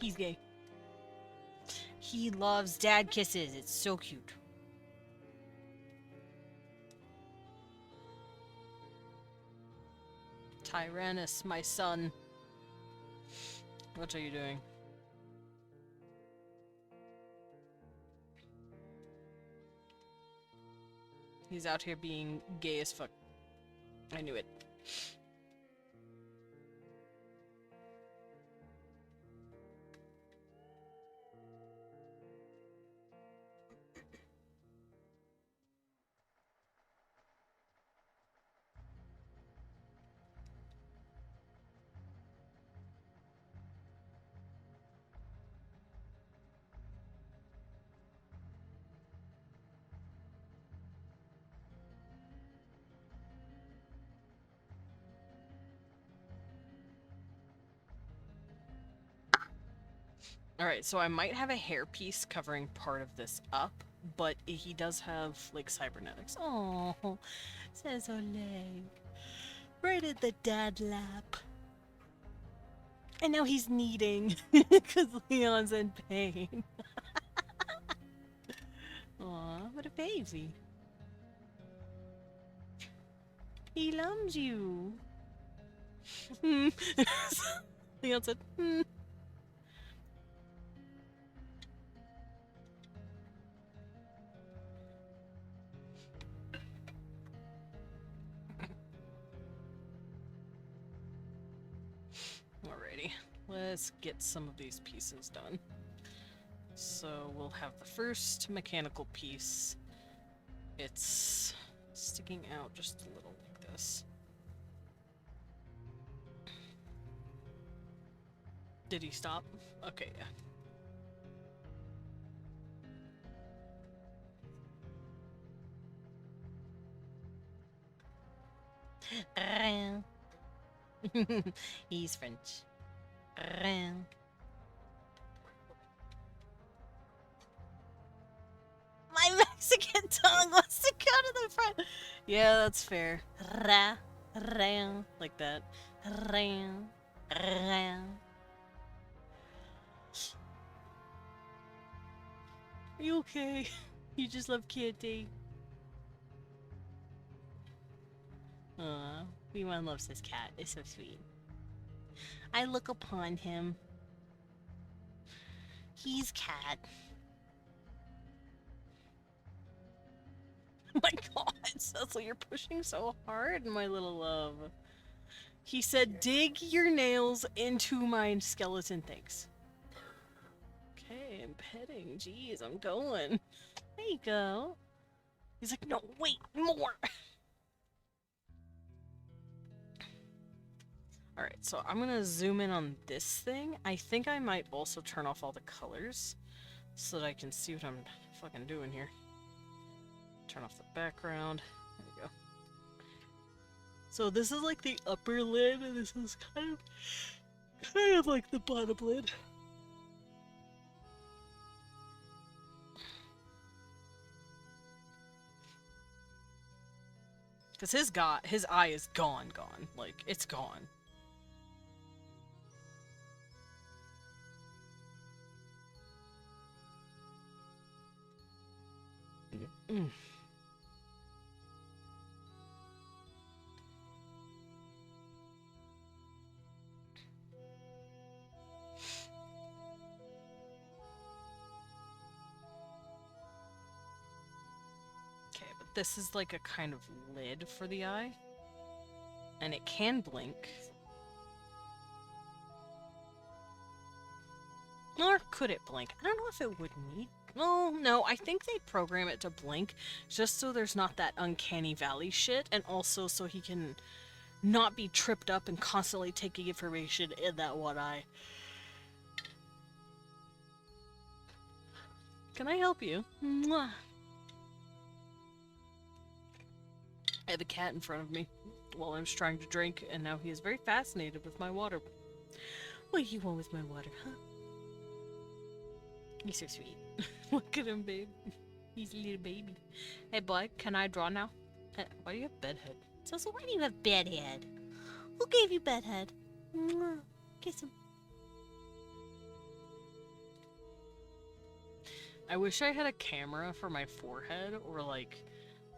He's gay. He loves dad kisses. It's so cute. Tyrannus, my son. What are you doing? He's out here being gay as fuck. I knew it. Alright, so I might have a hairpiece covering part of this up, but he does have, like, cybernetics. Oh, says Oleg. Right at the dad lap. And now he's kneading, because Leon's in pain. Aw, what a baby. He loves you. Leon said, hmm. Alrighty, let's get some of these pieces done. So we'll have the first mechanical piece. It's sticking out just a little like this. Did he stop? Okay, yeah. He's French. My Mexican tongue wants to go to the front. Yeah, that's fair. Like that. Are you okay? You just love Kitty. Aw, V1 loves his cat. It's so sweet. I look upon him. He's cat. Oh my god, Cecil, you're pushing so hard, my little love. He said, dig your nails into my skeleton, thanks. Okay, I'm petting. Jeez, I'm going. There you go. He's like, no, wait, more. Alright, so I'm gonna zoom in on this thing. I think I might also turn off all the colors so that I can see what I'm fucking doing here. Turn off the background. There we go. So this is like the upper lid, and this is kind of like the bottom lid. Because his eye is gone. Like, it's gone. Mm. Okay, but this is like a kind of lid for the eye. And it can blink. Or could it blink? I don't know if it would need... Oh, no, I think they program it to blink just so there's not that uncanny valley shit, and also so he can not be tripped up and constantly taking information in that one eye. Can I help you? Mwah. I have a cat in front of me while I'm just trying to drink, and now he is very fascinated with my water. What do you want with my water, huh? He's so sweet. Look at him, babe. He's a little baby. Hey, boy, can I draw now? Why do you have bedhead? So why do you have bedhead? Who gave you bedhead? Mwah. Kiss him. I wish I had a camera for my forehead, or like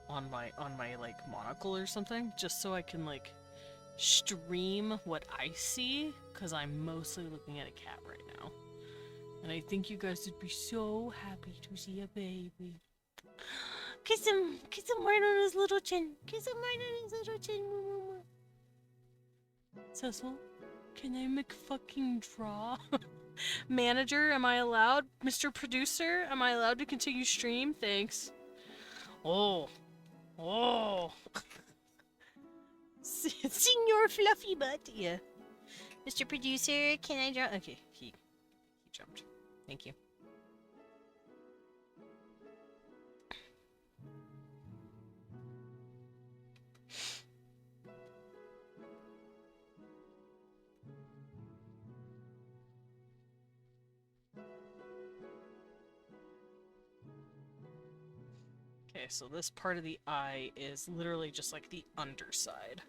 on my like monocle or something, just so I can like stream what I see, because I'm mostly looking at a cat right now. And I think you guys would be so happy to see a baby. Kiss him right on his little chin. Kiss him right on his little chin. Cecil, can I fucking draw? Manager, am I allowed? Mr. Producer, am I allowed to continue stream? Thanks. Oh. Senor Fluffy Butt. Yeah. Mr. Producer, can I draw? Okay, he jumped. Thank you. Okay, so this part of the eye is literally just like the underside.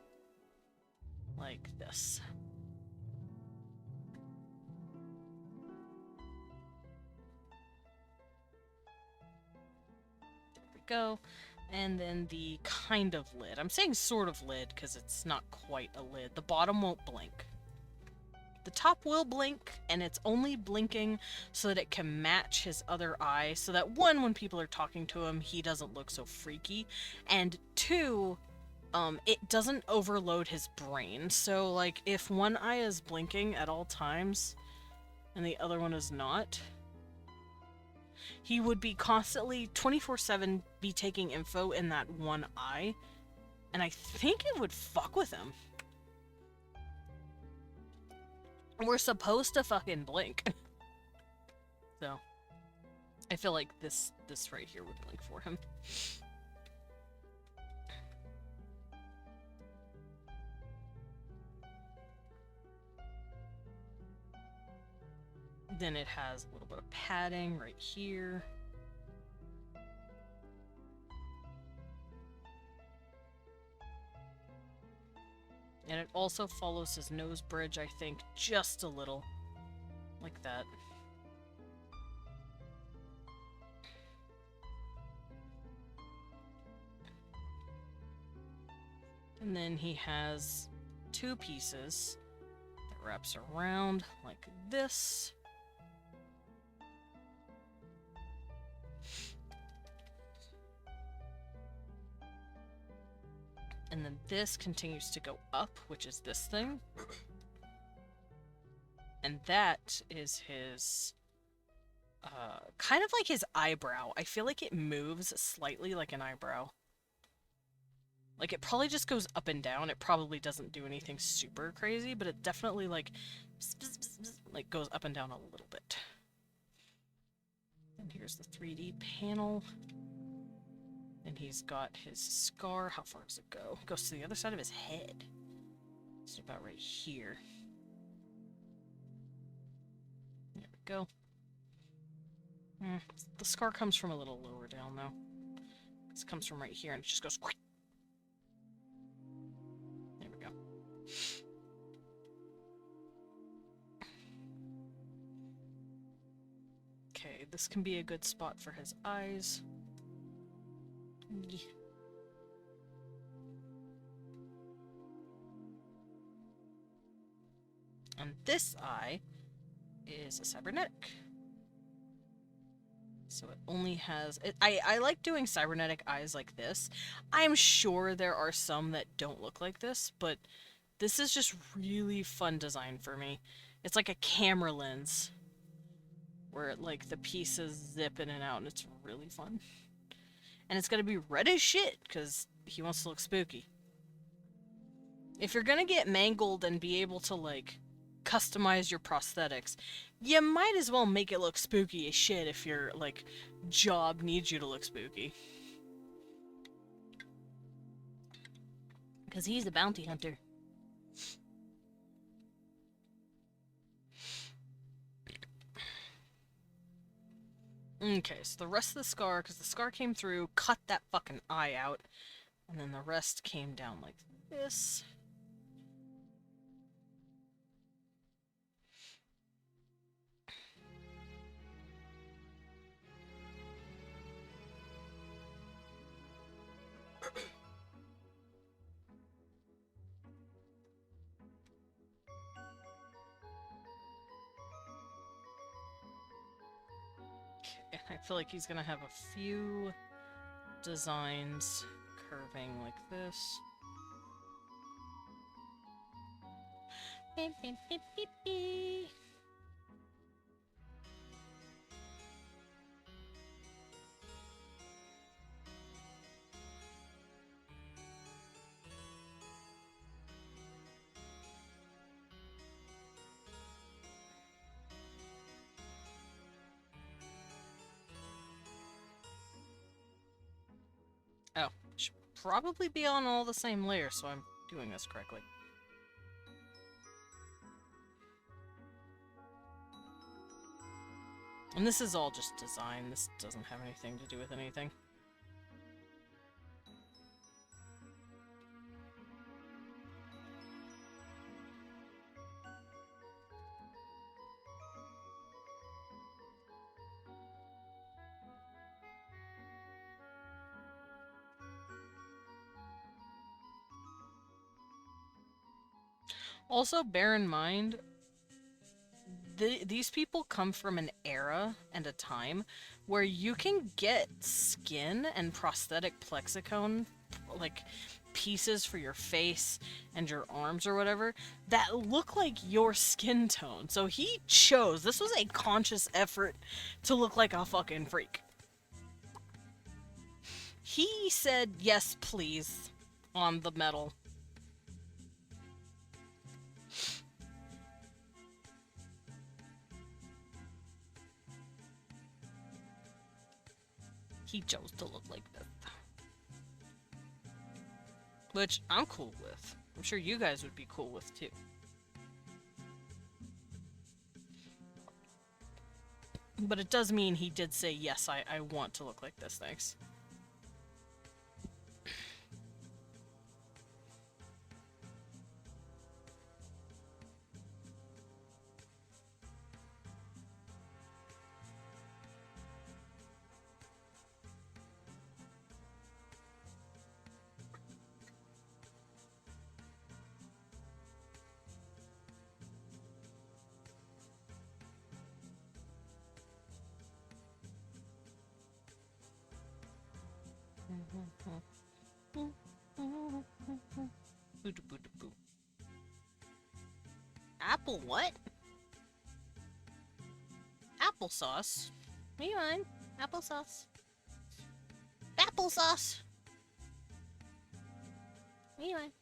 Like this. There we go. And then the kind of lid. I'm saying sort of lid because it's not quite a lid. The bottom won't blink. The top will blink, and it's only blinking so that it can match his other eye, so that one, when people are talking to him, he doesn't look so freaky, and two, it doesn't overload his brain. So, like, if one eye is blinking at all times, and the other one is not, he would be constantly 24/7 be taking info in that one eye, and I think it would fuck with him. We're supposed to fucking blink. So, I feel like this right here would blink for him. Then it has a little bit of padding right here. And it also follows his nose bridge, I think, just a little. Like that. And then he has two pieces that wraps around like this. And then this continues to go up, which is this thing. And that is his, kind of like his eyebrow. I feel like it moves slightly like an eyebrow. Like, it probably just goes up and down. It probably doesn't do anything super crazy, but it definitely, like, like goes up and down a little bit. And here's the 3D panel. And he's got his scar. How far does it go? It goes to the other side of his head. It's about right here. There we go. The scar comes from a little lower down, though. This comes from right here, and it just goes... There we go. Okay, this can be a good spot for his eyes. And this eye is a cybernetic. So it only has... I like doing cybernetic eyes like this. I'm sure there are some that don't look like this, but this is just really fun design for me. It's like a camera lens where like the pieces zip in and out, and it's really fun. And it's gonna be red as shit, because he wants to look spooky. If you're gonna get mangled and be able to, like, customize your prosthetics, you might as well make it look spooky as shit if your, like, job needs you to look spooky. Because he's a bounty hunter. Okay, so the rest of the scar, because the scar came through, cut that fucking eye out, and then the rest came down like this. And I feel like he's gonna have a few designs curving like this. Beep, beep, beep, beep, beep. Oh, should probably be on all the same layers, so I'm doing this correctly. And this is all just design. This doesn't have anything to do with anything. Also, bear in mind, these people come from an era and a time where you can get skin and prosthetic plexicon like pieces for your face and your arms or whatever that look like your skin tone. So he chose, this was a conscious effort to look like a fucking freak. He said yes please on the medal. He chose to look like this. Which I'm cool with. I'm sure you guys would be cool with too. But it does mean he did say, yes, I want to look like this, thanks. Apple what? Applesauce? What do you want? Applesauce? Applesauce! What do you want?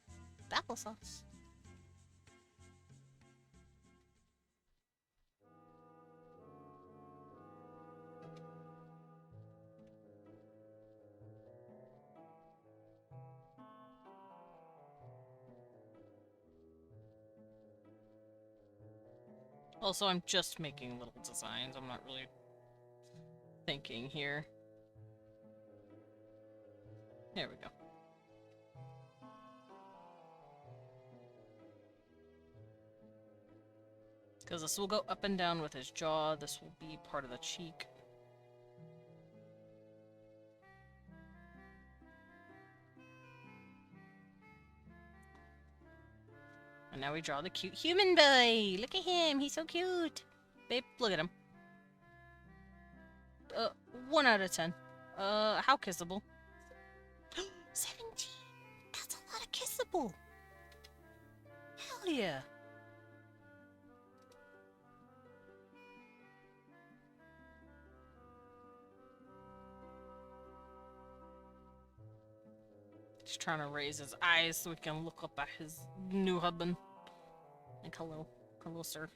Applesauce. Also, I'm just making little designs. I'm not really thinking here. There we go. Because this will go up and down with his jaw. This will be part of the cheek. And now we draw the cute human boy. Look at him. He's so cute. Babe, look at him. 1 out of 10. How kissable? 17. That's a lot of kissable. Hell yeah. Just trying to raise his eyes so we can look up at his new husband. Like, hello. Hello, sir.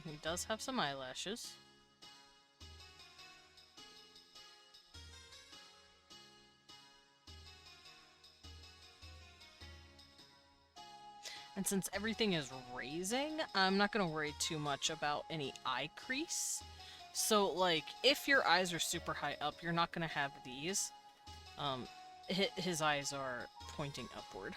He does have some eyelashes. And since everything is raising, I'm not going to worry too much about any eye crease. So, like, if your eyes are super high up, you're not going to have these. His eyes are pointing upward.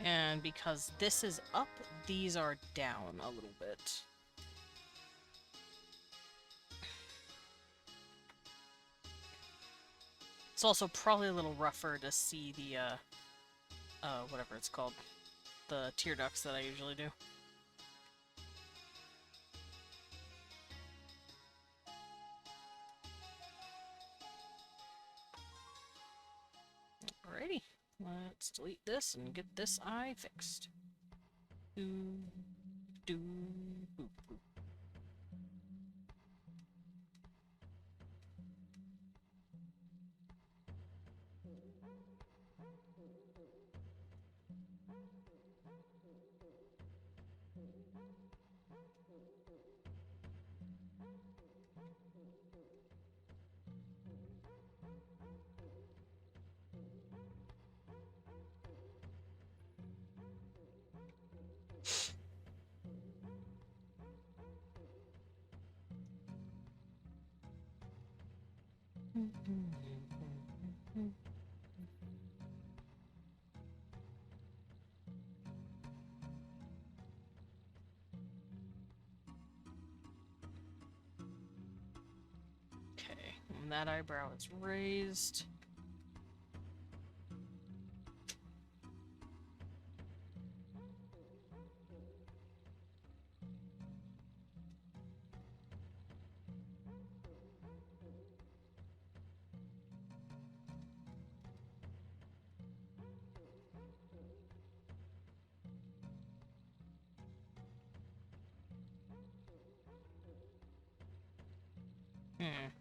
And because this is up, these are down a little bit. It's also probably a little rougher to see the, whatever it's called. The tear ducts that I usually do. Alrighty. Let's delete this and get this eye fixed. Do, do, boop, boop. And that eyebrow is raised.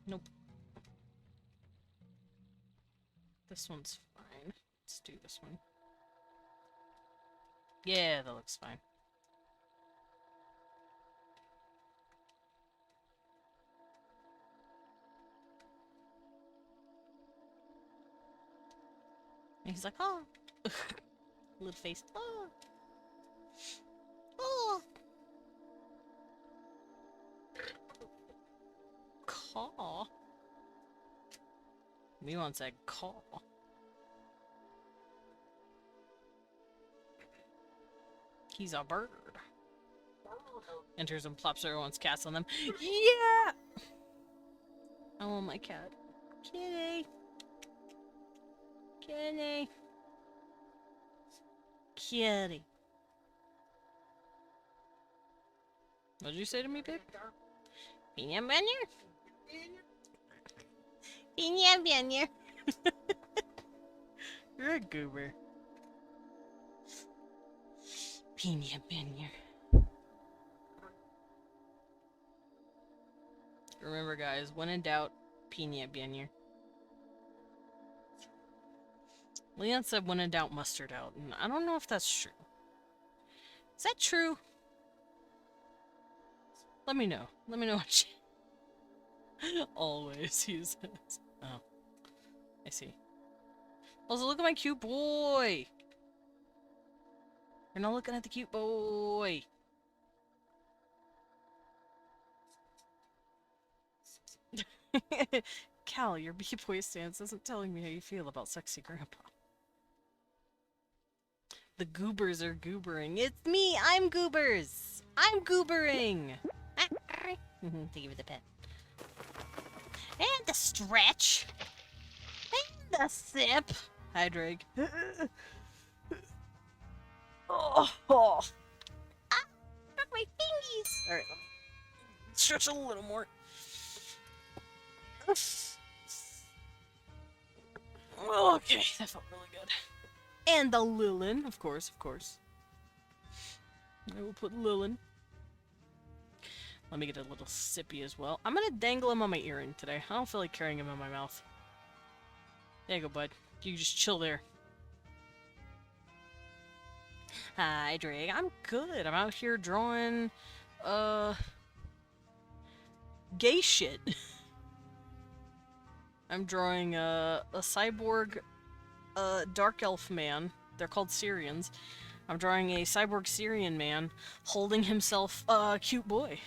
Nope. This one's fine. Let's do this one. Yeah, that looks fine. And he's like, oh. Little face. Oh. Oh. Caw. Me wants that caw. He's a bird. Enters and plops everyone's cats on them. Yeah! I want my cat. Kitty. Kitty. Kitty. What did you say to me, babe? Piña Bañer? Piña Bañer. You're a goober. Piña Bañer. Remember, guys, when in doubt, Piña Bañer. Leon said when in doubt, mustard out, and I don't know if that's true. Is that true? Let me know. Let me know what always, he says. Oh. I see. Also, look at my cute boy! You're not looking at the cute boy! Cal, your b-boy stance isn't telling me how you feel about sexy grandpa. The goobers are goobering. It's me! I'm goobers! I'm goobering! Thank you for the pet. And the stretch! And the sip! Hi, Drake. Oh! Ah! My fingies! Alright, let me stretch a little more. Okay, that felt really good. And the Lilin, of course, of course. I will put Lilin. Let me get a little sippy as well. I'm gonna dangle him on my earring today. I don't feel like carrying him in my mouth. There you go, bud. You just chill there. Hi, Drake. I'm good. I'm out here drawing, gay shit. I'm drawing a cyborg dark elf man. They're called Syrians. I'm drawing a cyborg Syrian man holding himself a cute boy.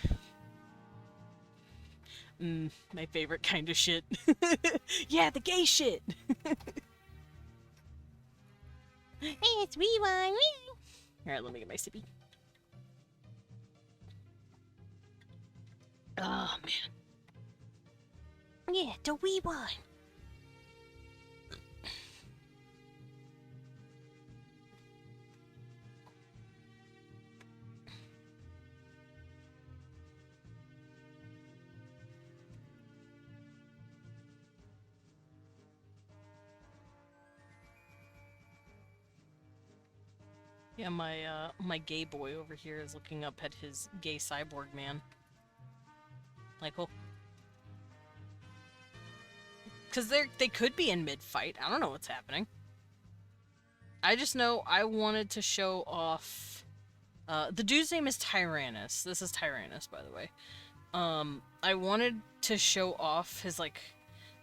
My favorite kind of shit. Yeah, the gay shit. Hey, it's rewind. Alright, let me get my sippy. Oh, man. Yeah, the rewind. Yeah, my gay boy over here is looking up at his gay cyborg man. Like, oh. Because they could be in mid-fight. I don't know what's happening. I just know I wanted to show off... the dude's name is Tyrannus. This is Tyrannus, by the way. I wanted to show off his, like,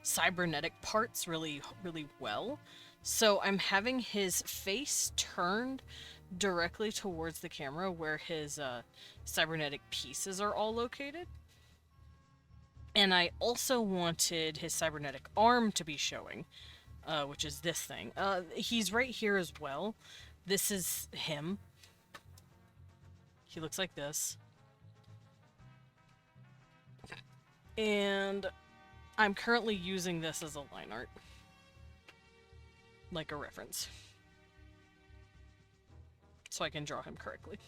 cybernetic parts really, really well. So I'm having his face turned directly towards the camera where his cybernetic pieces are all located. And I also wanted his cybernetic arm to be showing, which is this thing. He's right here as well. This is him. He looks like this. And I'm currently using this as a line art. Like a reference. So I can draw him correctly.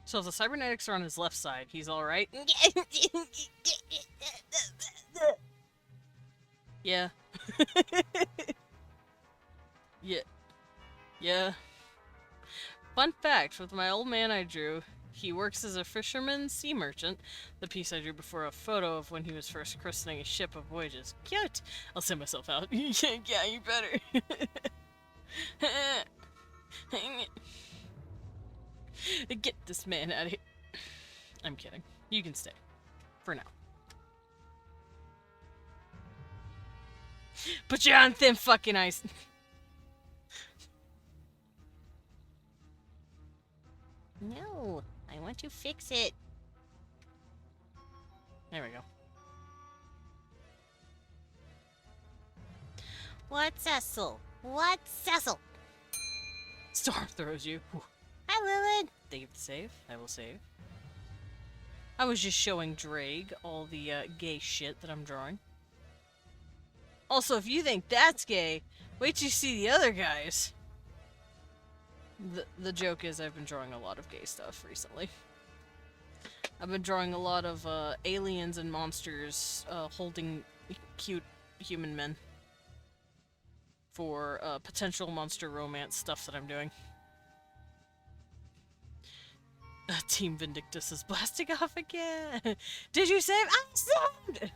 So if the cybernetics are on his left side, he's alright? Yeah. Yeah. Yeah. Fun fact, with my old man I drew, he works as a fisherman sea merchant. The piece I drew before a photo of when he was first christening a ship of voyages. Cute! I'll send myself out. Yeah, you better. Get this man out of here. I'm kidding. You can stay. For now. But you're on thin fucking ice. No, I want to fix it. There we go. What's Cecil? What's Cecil? Storm throws you. Whew. Hi, Lilith. Thank you for the save. I will save. I was just showing Drake all the gay shit that I'm drawing. Also, if you think that's gay, wait till you see the other guys. The joke is I've been drawing a lot of gay stuff recently. I've been drawing a lot of aliens and monsters holding cute human men for potential monster romance stuff that I'm doing. Team Vindictus is blasting off again. Did you save? I saved!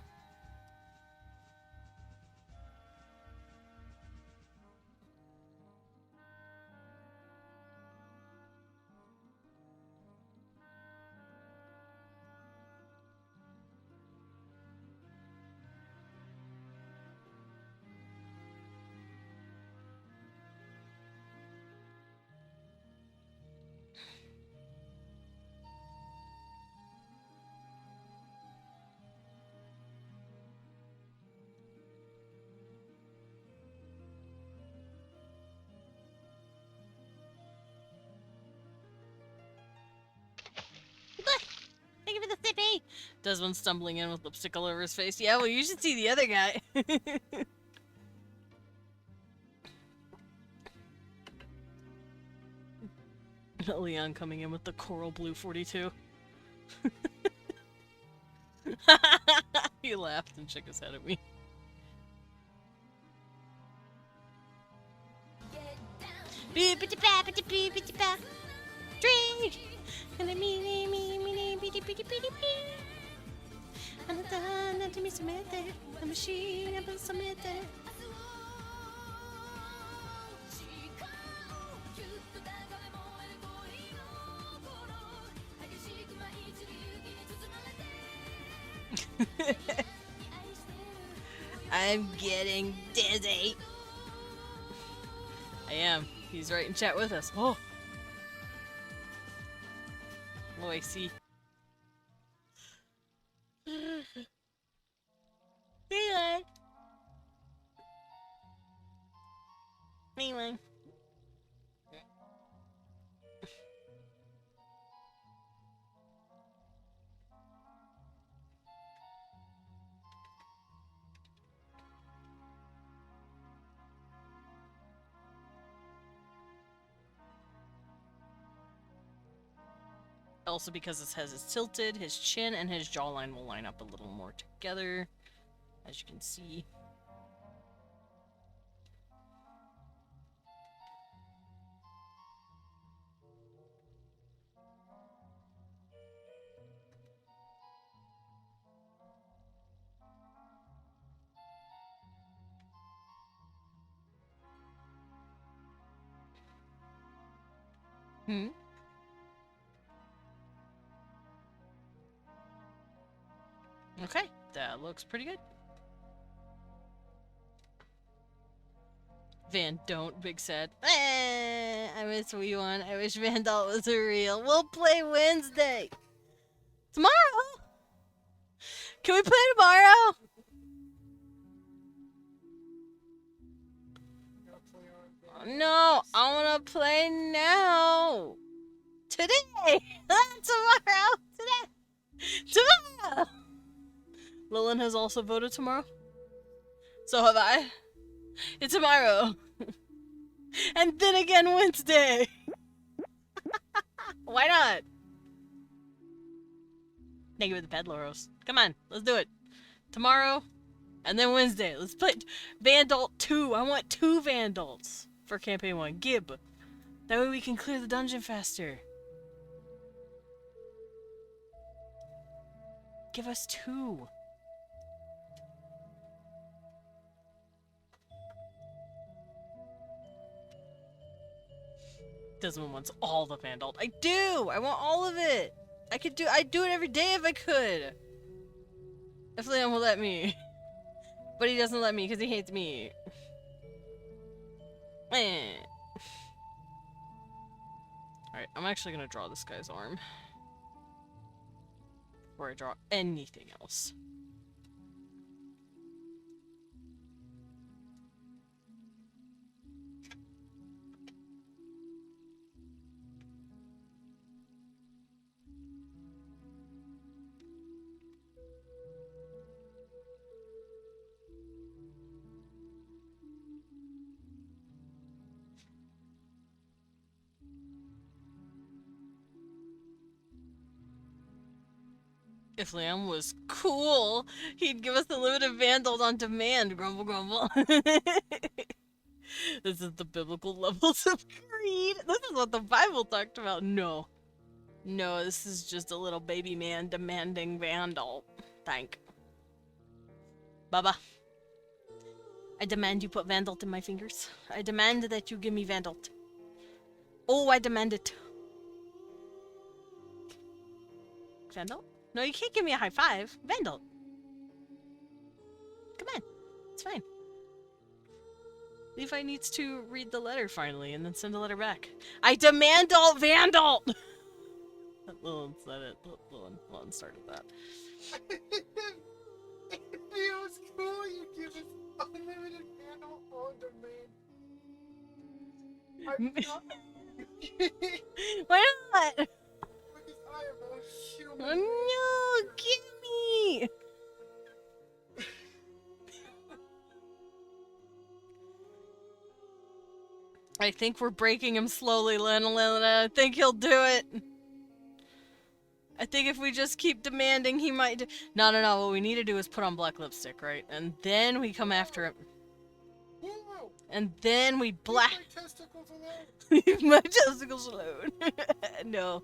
Thank you for the sippy. Desmond stumbling in with lipstick all over his face. Yeah, well, you should see the other guy. Leon coming in with the coral blue 42. He laughed and shook his head at me. Drink. I'm getting dizzy. I am. He's right in chat with us. Oh. Oh, I see. Anyway. Also, because his head is tilted, his chin and his jawline will line up a little more together, as you can see. Hmm? Okay, that looks pretty good. Van, don't, big sad. I miss Wii One. I wish Vandal was real. We'll play Wednesday. Tomorrow? Can we play tomorrow? No, I wanna play now. Today! Tomorrow! Today! Tomorrow! Lillian has also voted tomorrow. So have I. It's tomorrow. And then again Wednesday. Why not? Negative the Pedaloros. Come on, let's do it. Tomorrow, and then Wednesday. Let's play Vandalt 2. I want 2 Vandals for campaign 1. Gib. That way we can clear the dungeon faster. Give us 2. Desmond wants all the Vandalt. I do! I want all of it! I'd do it every day if I could! If Leon will let me. But he doesn't let me because he hates me. Eh. Alright, I'm actually gonna draw this guy's arm. Before I draw anything else. If Liam was cool, he'd give us the limited Vandals on demand, grumble grumble. This is the biblical levels of greed. This is what the Bible talked about. No. No, this is just a little baby man demanding Vandal. Thank. Baba. I demand you put Vandalt in my fingers. I demand that you give me Vandalt. Oh, I demand it. Vandalt? No, you can't give me a high five. Vandal. Come on. It's fine. Levi needs to read the letter finally and then send a letter back. I demand all Vandal! Lillian said it. Lillian started that. It feels cool you give us unlimited Vandal on demand. Why not? Because I am a human. Oh, no, give me! I think we're breaking him slowly, Lena. I think he'll do it. I think if we just keep demanding, he might do. No. What we need to do is put on black lipstick, right? And then we come after him. Whoa! And then we black. Leave my testicles alone. Leave my testicles alone. No.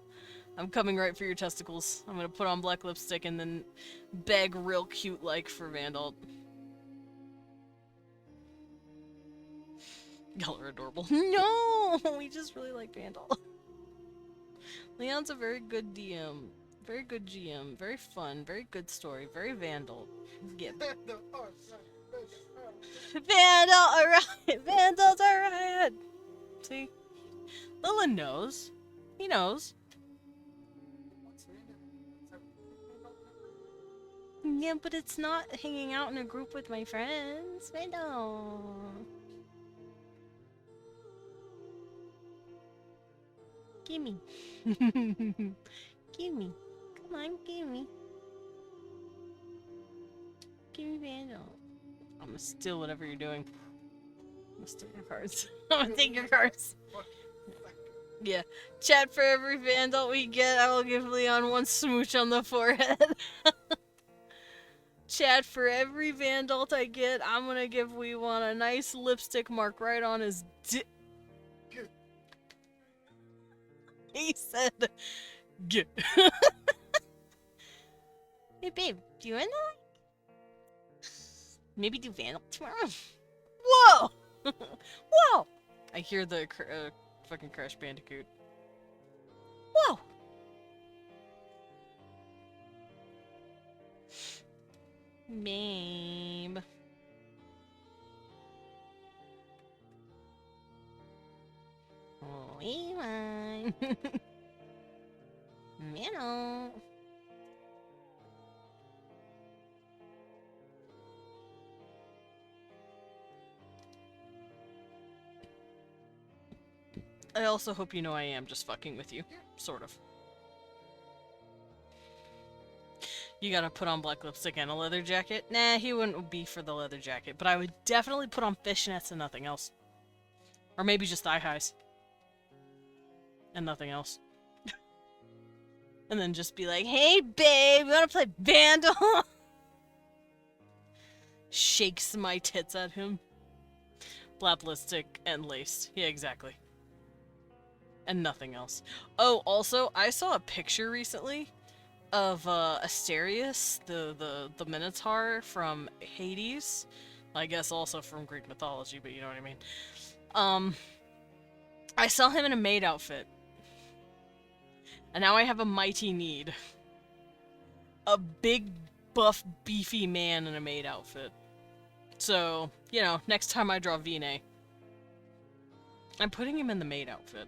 I'm coming right for your testicles. I'm gonna put on black lipstick and then beg real cute like for Vandal. Y'all are adorable. No! We just really like Vandal. Leon's a very good DM. Very good GM. Very fun. Very good story. Very Vandal. Get Vandal, Vandal, alright! Vandal's alright! See? Lillian knows. He knows. Yeah, but it's not hanging out in a group with my friends. Vandal. Gimme. Gimme. Come on, gimme. Gimme Vandal. I'm gonna steal whatever you're doing. I'm gonna steal your cards. I'm gonna take your cards. Yeah. Chat, for every Vandal we get, I will give Leon 1 smooch on the forehead. Chat, for every Vandal I get, I'm gonna give Wee One a nice lipstick mark right on his dick. He said, "Get." Hey, babe, do you wanna maybe do Vandal tomorrow? Whoa! Whoa! I hear the fucking Crash Bandicoot. Whoa! Babe. Oh, Ewan. Meow. I also hope you know I am just fucking with you. Sort of. You gotta put on black lipstick and a leather jacket? Nah, he wouldn't be for the leather jacket, but I would definitely put on fishnets and nothing else. Or maybe just thigh highs. And nothing else. And then just be like, hey babe, you wanna play Vandal? Shakes my tits at him. Black lipstick and lace. Yeah, exactly. And nothing else. Oh, also, I saw a picture recently of Asterius, the Minotaur from Hades. I guess also from Greek mythology, but you know what I mean. I saw him in a maid outfit. And now I have a mighty need. A big, buff, beefy man in a maid outfit. So, you know, next time I draw Vine, I'm putting him in the maid outfit.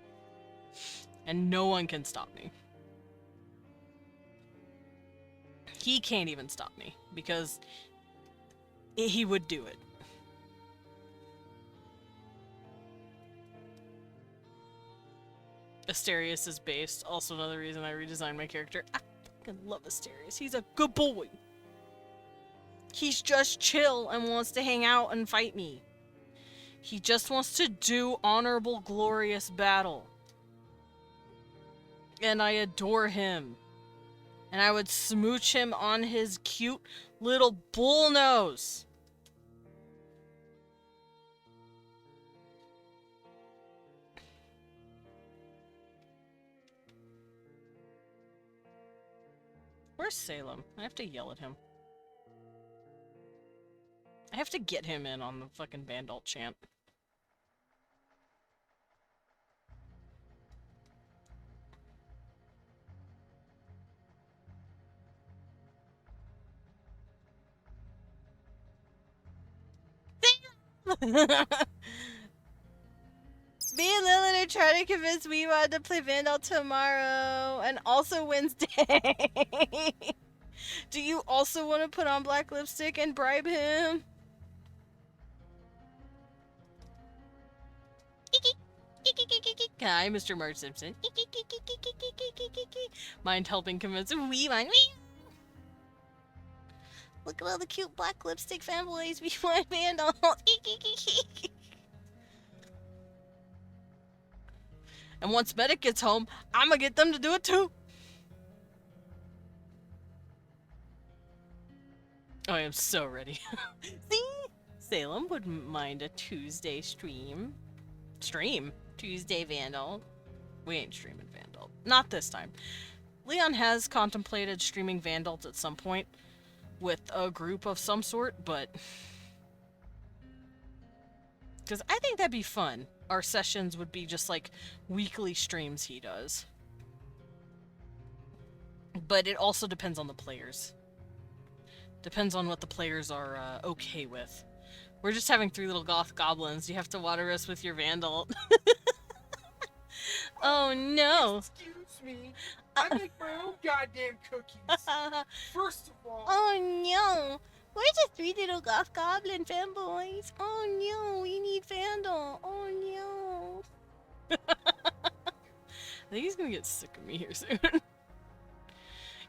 And no one can stop me. He can't even stop me, because he would do it. Asterius is based. Also another reason I redesigned my character. I fucking love Asterius. He's a good boy. He's just chill and wants to hang out and fight me. He just wants to do honorable, glorious battle. And I adore him. And I would smooch him on his cute little bull nose. Where's Salem? I have to yell at him. I have to get him in on the fucking Vandal chant. Me and Lilith are trying to convince Weewad to play Vandal tomorrow, and also Wednesday. Do you also want to put on black lipstick and bribe him? Hi, Mr. Marge Simpson. Mind helping convince Weewad? Look at all the cute black lipstick fanboys. We want Vandal. And once Medic gets home, I'm gonna get them to do it too. Oh, I am so ready. See? Salem wouldn't mind a Tuesday stream. Tuesday Vandal. We ain't streaming Vandal. Not this time. Leon has contemplated streaming Vandals at some point with a group of some sort, but... because I think that'd be fun. Our sessions would be just like weekly streams he does. But it also depends on the players. Depends on what the players are okay with. We're just having 3 little goth goblins. You have to water us with your Vandal. Oh no! Excuse me. I make my own goddamn cookies. First of all. Oh no! Where's the 3 little goth goblin fanboys? Oh no, we need Vandal. Oh no. I think he's gonna get sick of me here soon.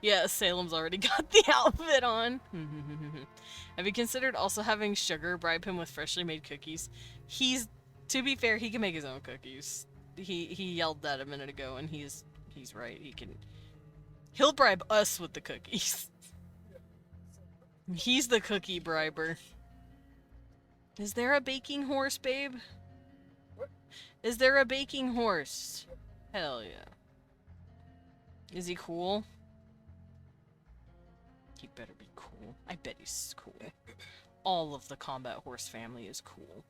Yeah, Salem's already got the outfit on. Have you considered also having Sugar bribe him with freshly made cookies? To be fair, he can make his own cookies. He yelled that a minute ago, and he's right. He'll bribe us with the cookies. He's the cookie briber. Is there a baking horse, babe? What? Is there a baking horse? Hell yeah. Is he cool? He better be cool. I bet he's cool. All of the combat horse family is cool.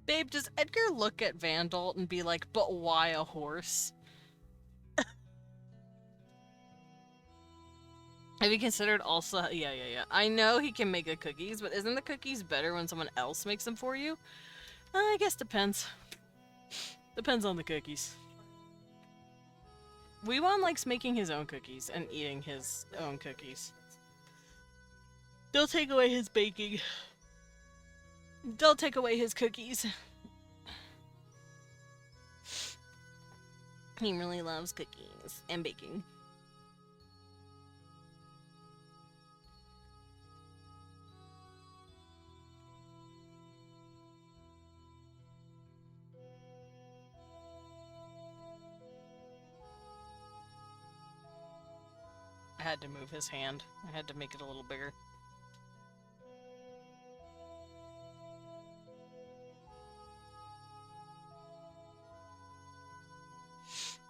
Babe, does Edgar look at Vandal and be like, but why a horse? Have you considered also... Yeah. I know he can make the cookies, but isn't the cookies better when someone else makes them for you? I guess depends. Depends on the cookies. Weewon likes making his own cookies and eating his own cookies. They'll take away his baking. Don't take away his cookies. He really loves cookies and baking. I had to move his hand. I had to make it a little bigger.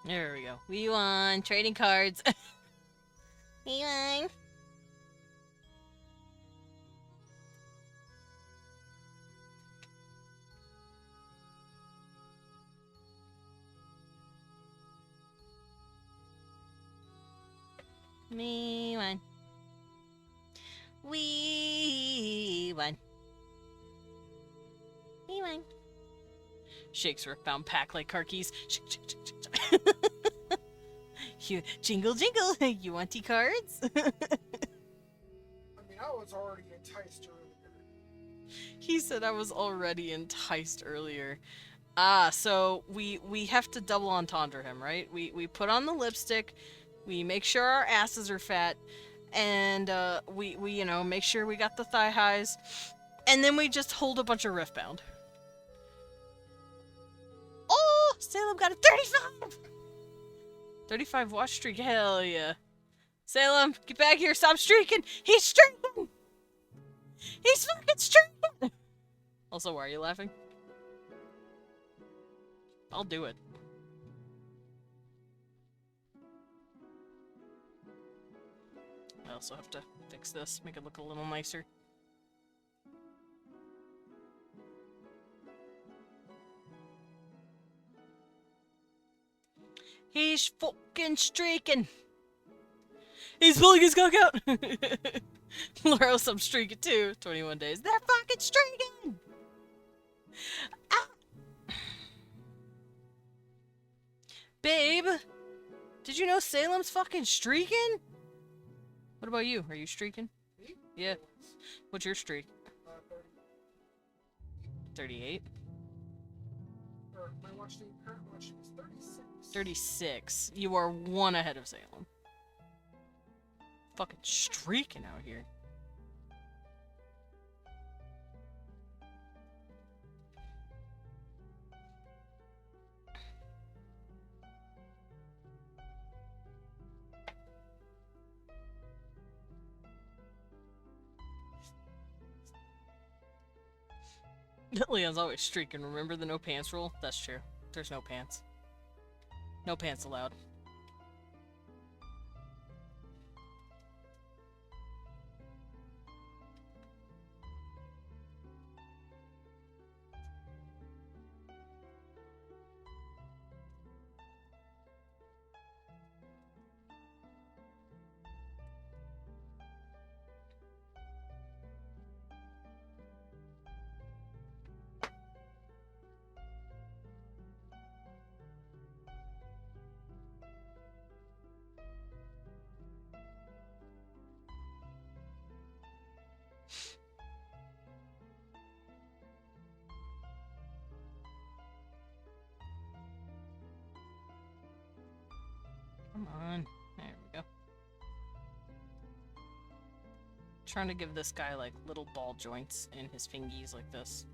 There we go. We won. Trading cards. We won. Me won. We won. We won. Shakes were found packed like car keys. You jingle jingle. You want tea cards? I mean, I was already enticed earlier. He said I was already enticed earlier. Ah, so we have to double entendre him, right? We put on the lipstick, we make sure our asses are fat, and we you know make sure we got the thigh highs, and then we just hold a bunch of Riftbound. Oh, Salem got a 35. 35 watch streak, hell yeah. Salem, get back here, stop streaking. He's streaking. He's fucking streaking. Also, why are you laughing? I'll do it. I also have to fix this, make it look a little nicer. He's fucking streaking. He's pulling his cock out. Laros, I'm streaking too. 21 days. They're fucking streaking. Ah. Babe, did you know Salem's fucking streaking? What about you? Are you streaking? Me? Yeah. What's your streak? 30. 38? Or my current watch streak is 36. 36. You are one ahead of Salem. Fucking streaking out here. Leon's always streaking. Remember the no pants rule? That's true. There's no pants. No pants allowed. Come on. There we go. Trying to give this guy like little ball joints in his fingies like this.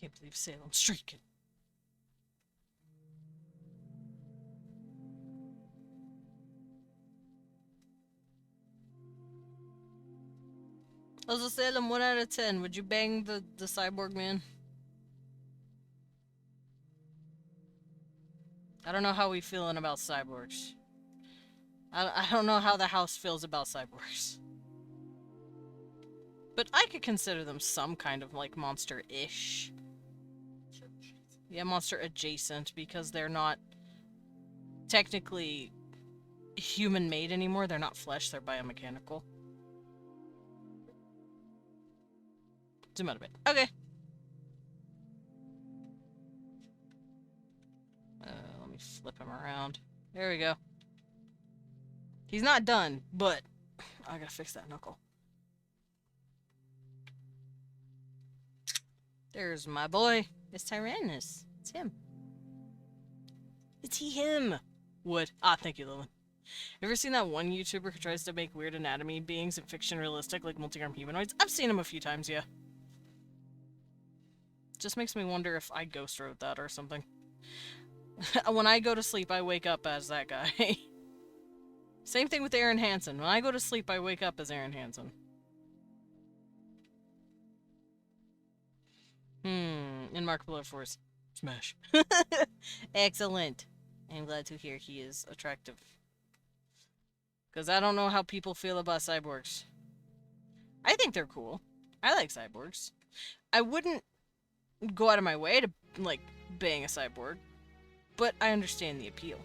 Can't believe Salem's streaking. Also, Salem, 1 out of 10. Would you bang the cyborg man? I don't know how we feeling about cyborgs. I don't know how the house feels about cyborgs. But I could consider them some kind of, like, monster-ish. Yeah, monster adjacent, because they're not technically human-made anymore. They're not flesh, they're biomechanical. Zoom out a bit. Okay. Let me flip him around. There we go. He's not done, but I gotta fix that knuckle. There's my boy. It's Tyrannus. It's him. It's him. Would. Ah, thank you, Lilith. Ever seen that one YouTuber who tries to make weird anatomy beings in fiction realistic, like multi-arm humanoids? I've seen him a few times, yeah. Just makes me wonder if I ghost wrote that or something. When I go to sleep, I wake up as that guy. Same thing with Aaron Hansen. When I go to sleep, I wake up as Aaron Hansen. In Marketable Air Force. Smash. Excellent. I'm glad to hear he is attractive. Because I don't know how people feel about cyborgs. I think they're cool. I like cyborgs. I wouldn't go out of my way to, like, bang a cyborg. But I understand the appeal.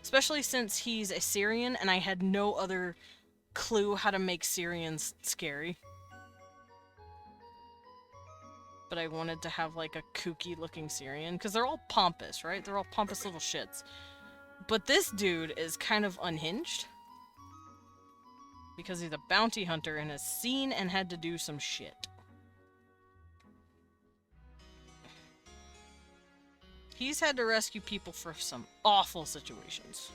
Especially since he's a Syrian and I had no other clue how to make Syrians scary. But I wanted to have, like, a kooky looking Syrian. Because they're all pompous, right? They're all pompous little shits. But this dude is kind of unhinged. Because he's a bounty hunter and has seen and had to do some shit. He's had to rescue people from some awful situations.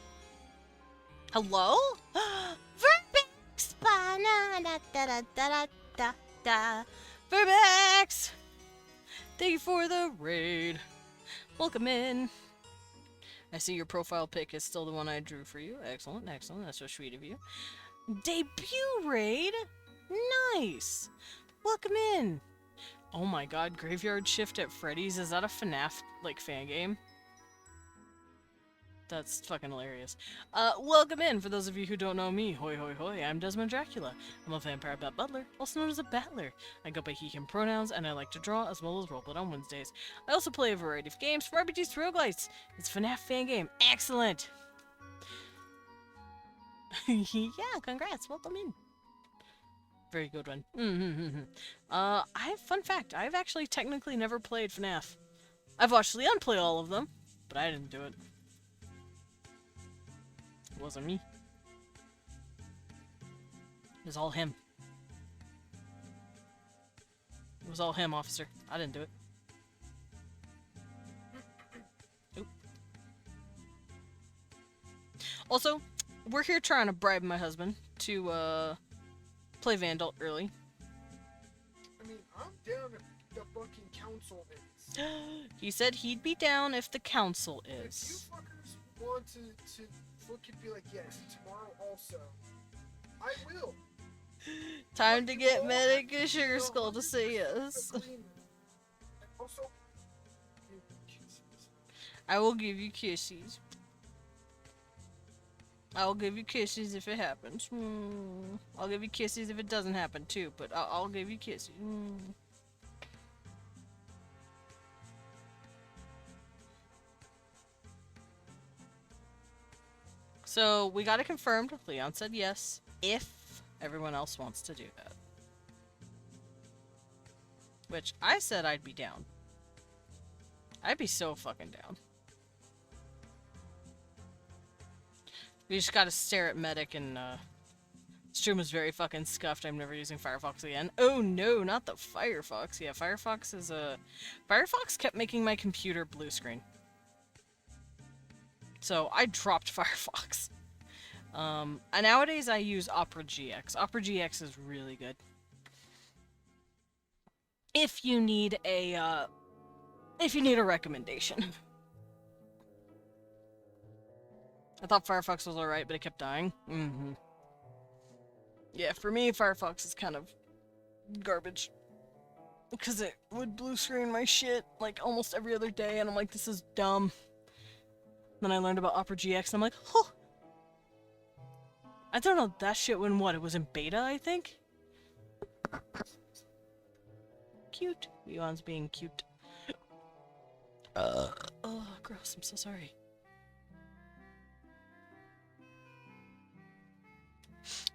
Hello? Verbex! Ba-na-da-da-da-da-da-da. Verbex! Thank you for the raid. Welcome in. I see your profile pic is still the one I drew for you. Excellent, excellent. That's so sweet of you. Debut raid? Nice. Welcome in. Oh my god, Graveyard Shift at Freddy's? Is that a FNAF, like, fan game? That's fucking hilarious. Welcome in, for those of you who don't know me. Hoi hoi hoi, I'm Desmond Dracula. I'm a vampire bat butler, also known as a battler. I go by he, him pronouns, and I like to draw, as well as roleplay on Wednesdays. I also play a variety of games from RPGs to roguelites. It's a FNAF fan game. Excellent! Yeah, congrats, welcome in. Very good one. Fun fact, I've actually technically never played FNAF. I've watched Leon play all of them, but I didn't do it. It wasn't me. It was all him. It was all him, officer. I didn't do it. Oop. Also, we're here trying to bribe my husband to, play Vandal early. I mean, I'm down if the fucking council is. He said he'd be down if the council If you is. fuckers want to fucking be like, yes, tomorrow also, I will. Time to get Medic and Sugar Skull to say yes. Agreement. And also, give me kisses. I will give you kisses. I will give you kisses if it happens. I'll give you kisses if it doesn't happen too, but I'll give you kisses. So, we got it confirmed. Leon said yes, if everyone else wants to do that. Which, I said I'd be down. I'd be so fucking down. We just gotta stare at Medic and, stream was very fucking scuffed. I'm never using Firefox again. Oh no, not the Firefox. Yeah, Firefox is Firefox kept making my computer blue screen. So, I dropped Firefox. And nowadays I use Opera GX. Opera GX is really good. If you need a recommendation. I thought Firefox was alright, but it kept dying. Yeah, for me, Firefox is kind of garbage. Because it would blue screen my shit, like, almost every other day, and I'm like, this is dumb. Then I learned about Opera GX, and I'm like, huh. I don't know, that shit when what? It was in beta, I think? Cute. Yuan's being cute. Oh, gross. I'm so sorry.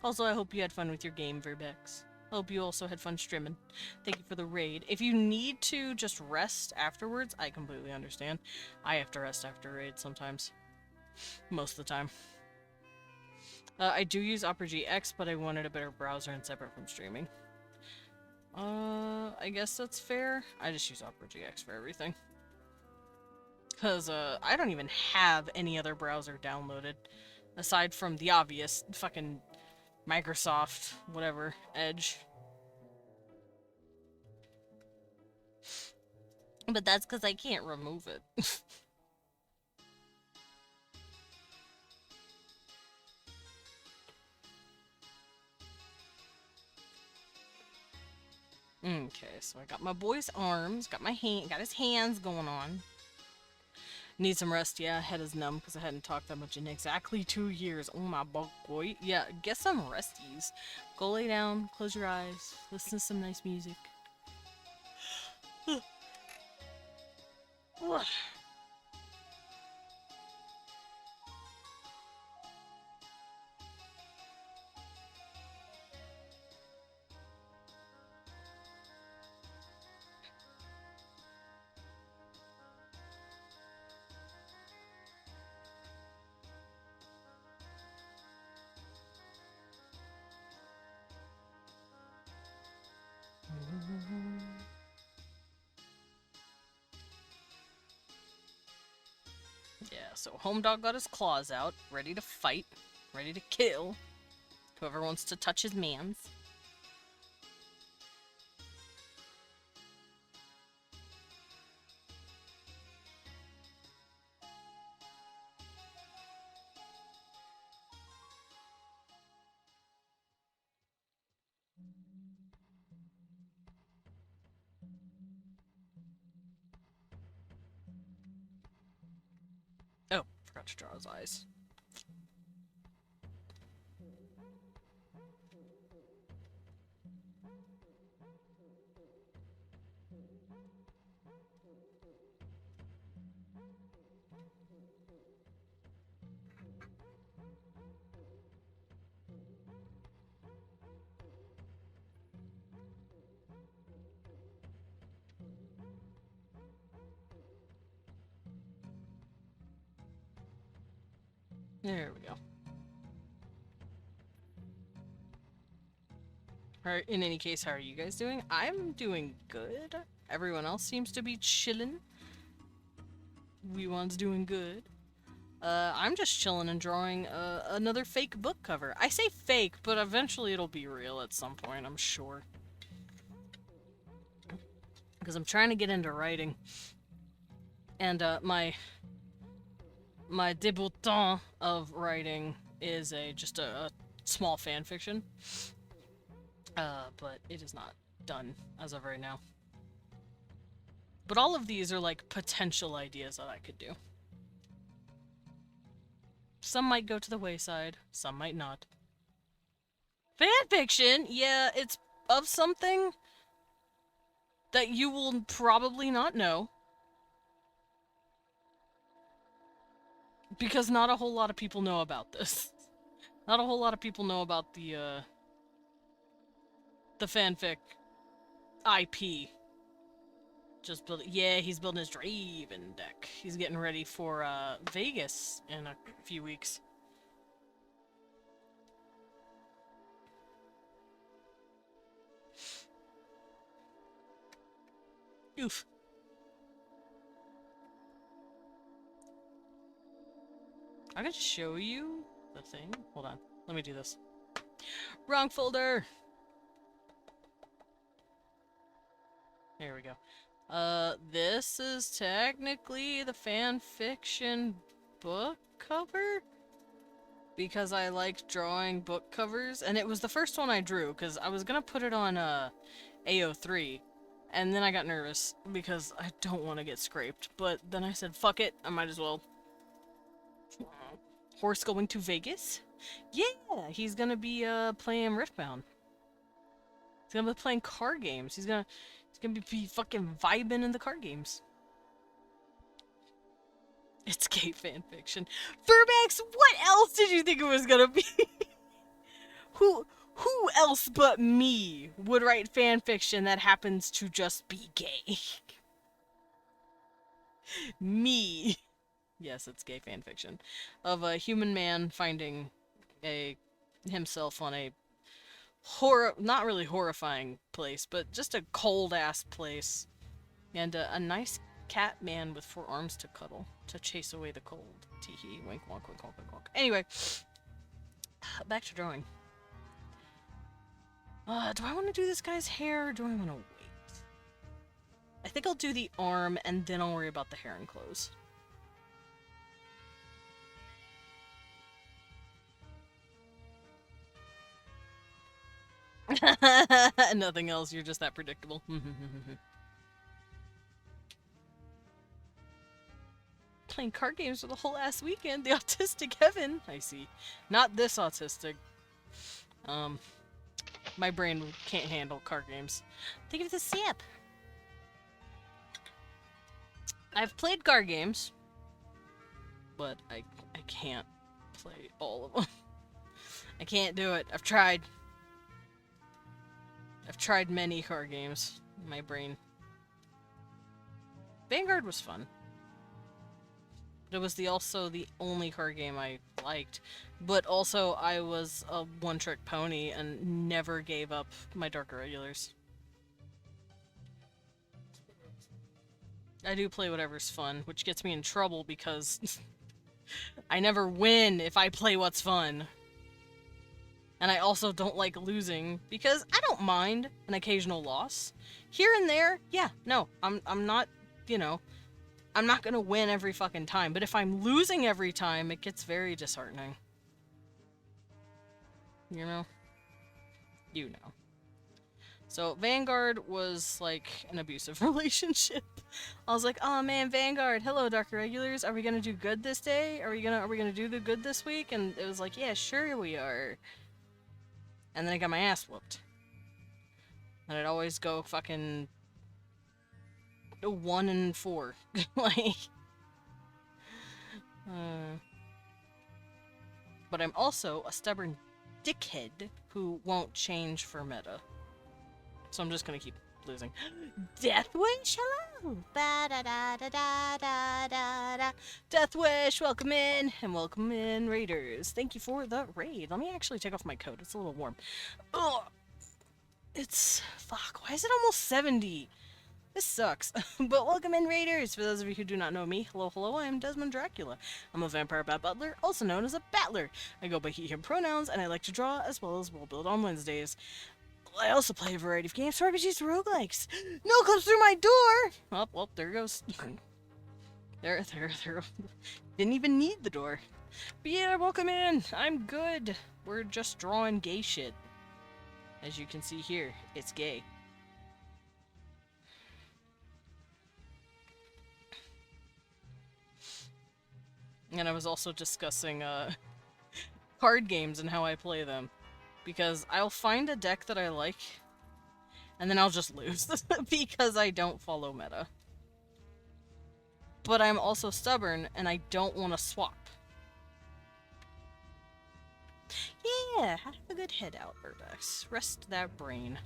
Also, I hope you had fun with your game, Verbex. Hope you also had fun streaming. Thank you for the raid. If you need to just rest afterwards, I completely understand. I have to rest after raid sometimes. Most of the time. I do use Opera GX, but I wanted a better browser and separate from streaming. I guess that's fair. I just use Opera GX for everything. Because, I don't even have any other browser downloaded. Aside from the obvious, fucking Microsoft, whatever, Edge. But that's because I can't remove it. Okay, so I got my boy's arms, got his hands going on. Need some rest, yeah, head is numb because I hadn't talked that much in exactly 2 years. Oh my boy. Yeah, get some resties. Go lay down, close your eyes, listen to some nice music. Yeah, so Home Dog got his claws out, ready to fight, ready to kill whoever wants to touch his mans. Oh, forgot to draw his eyes. There we go. Alright, in any case, how are you guys doing? I'm doing good. Everyone else seems to be chilling. Weewan's doing good. I'm just chilling and drawing another fake book cover. I say fake, but eventually it'll be real at some point, I'm sure. Because I'm trying to get into writing. And my débutant of writing is just a small fan fiction. But it is not done as of right now. But all of these are like potential ideas that I could do. Some might go to the wayside, some might not. Fanfiction? Yeah, it's of something that you will probably not know. Because not a whole lot of people know about this. Not a whole lot of people know about the fanfic IP. Yeah, he's building his Draven deck. He's getting ready for Vegas in a few weeks. Oof. I can show you the thing. Hold on. Let me do this. Wrong folder! There we go. This is technically the fanfiction book cover? Because I like drawing book covers, and it was the first one I drew, because I was gonna put it on, AO3, and then I got nervous, because I don't want to get scraped, but then I said, fuck it, I might as well. Horse going to Vegas? Yeah, he's gonna be, playing Riftbound. He's gonna be playing card games. He's gonna be fucking vibing in the card games. It's gay fanfiction. Furmax, what else did you think it was gonna be? Who else but me would write fanfiction that happens to just be gay? Me. Yes, it's gay fanfiction. Of a human man finding himself on a not really horrifying place, but just a cold-ass place. And a nice cat man with 4 arms to cuddle, to chase away the cold. Tee-hee, wink, wonk, wink, wonk, wink, wonk. Anyway, back to drawing. Do I want to do this guy's hair, or do I want to wait? I think I'll do the arm, and then I'll worry about the hair and clothes. Nothing else, you're just that predictable. Playing card games for the whole ass weekend. The autistic heaven. I see. Not this autistic. My brain can't handle card games. Think of the sip. I've played card games, but I can't play all of them. I can't do it. I've tried. I've tried many card games. My brain. Vanguard was fun. But it was also the only card game I liked. But also, I was a one-trick pony and never gave up my Dark Irregulars. I do play whatever's fun, which gets me in trouble because I never win if I play what's fun. And I also don't like losing because I don't mind an occasional loss. Here and there, yeah, no, I'm not, you know, I'm not gonna win every fucking time, but if I'm losing every time, it gets very disheartening. You know? You know. So, Vanguard was, like, an abusive relationship. I was like, oh man, Vanguard, hello, Dark Irregulars, are we gonna do good this day? Are we gonna do the good this week? And it was like, yeah, sure we are. And then I got my ass whooped. And I'd always go fucking 1 and 4. Like, but I'm also a stubborn dickhead who won't change for meta. So I'm just gonna keep losing. Deathwish, hello! Ba-da-da-da-da-da-da-da. Deathwish, welcome in! And welcome in, Raiders. Thank you for the raid. Let me actually take off my coat. It's a little warm. Ugh! It's... fuck, why is it almost 70? This sucks. But welcome in, Raiders! For those of you who do not know me, hello, hello, I am Desmond Dracula. I'm a vampire bat butler, also known as a battler. I go by he, him pronouns, and I like to draw as well as world build on Wednesdays. I also play a variety of games for RPGs and roguelikes. No comes through my door! Oh, well, there goes. There. Didn't even need the door. But yeah, welcome in. I'm good. We're just drawing gay shit. As you can see here, it's gay. And I was also discussing card games and how I play them. Because I'll find a deck that I like, and then I'll just lose because I don't follow meta. But I'm also stubborn, and I don't want to swap. Yeah, have a good head out, Urbex. Rest that brain.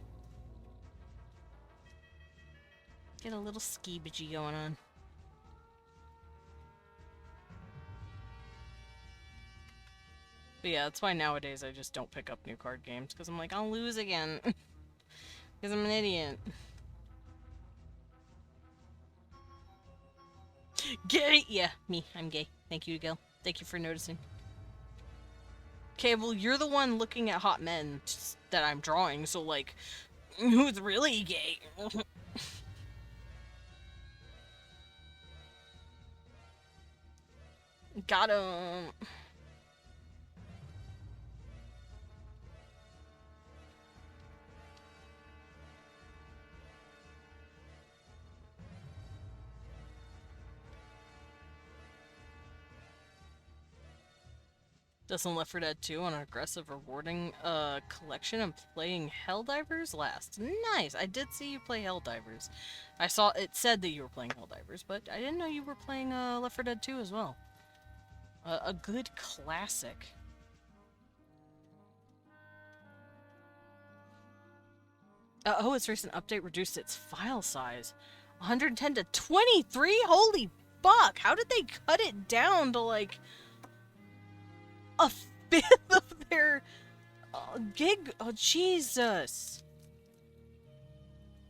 Get a little ski-bidgy going on. But yeah, that's why nowadays I just don't pick up new card games, because I'm like, I'll lose again. Because I'm an idiot. Gay! Yeah, me. I'm gay. Thank you, Gil. Thank you for noticing. Okay, well, you're the one looking at hot men that I'm drawing, so, like, who's really gay? Got him. Doesn't Left 4 Dead 2 on an aggressive, rewarding collection and playing Helldivers last. Nice! I did see you play Helldivers. I saw it said that you were playing Helldivers, but I didn't know you were playing Left 4 Dead 2 as well. A good classic. Oh, its recent update reduced its file size. 110 to 23? Holy fuck! How did they cut it down to like a fifth of their gig? Oh, Jesus.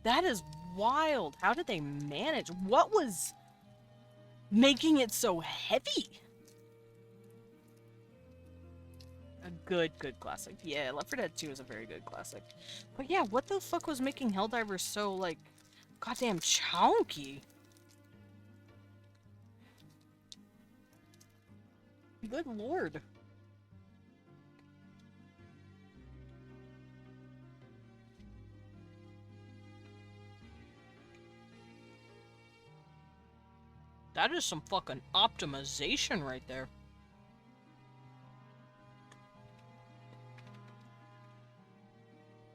That is wild. How did they manage? What was making it so heavy? A good classic. Yeah, Left 4 Dead 2 is a very good classic. But yeah, what the fuck was making Helldivers so, like, goddamn chunky? Good lord. That is some fucking optimization right there.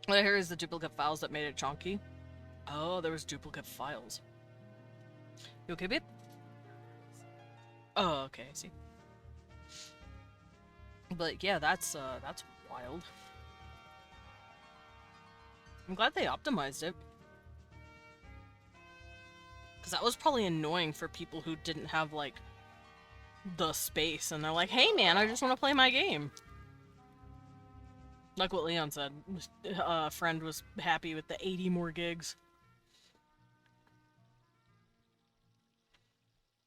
What I hear is the duplicate files that made it chunky. Oh, there was duplicate files. You okay, babe? Oh, okay, I see. But yeah, that's wild. I'm glad they optimized it. Because that was probably annoying for people who didn't have, like, the space. And they're like, hey man, I just want to play my game. Like what Leon said, a friend was happy with the 80 more gigs.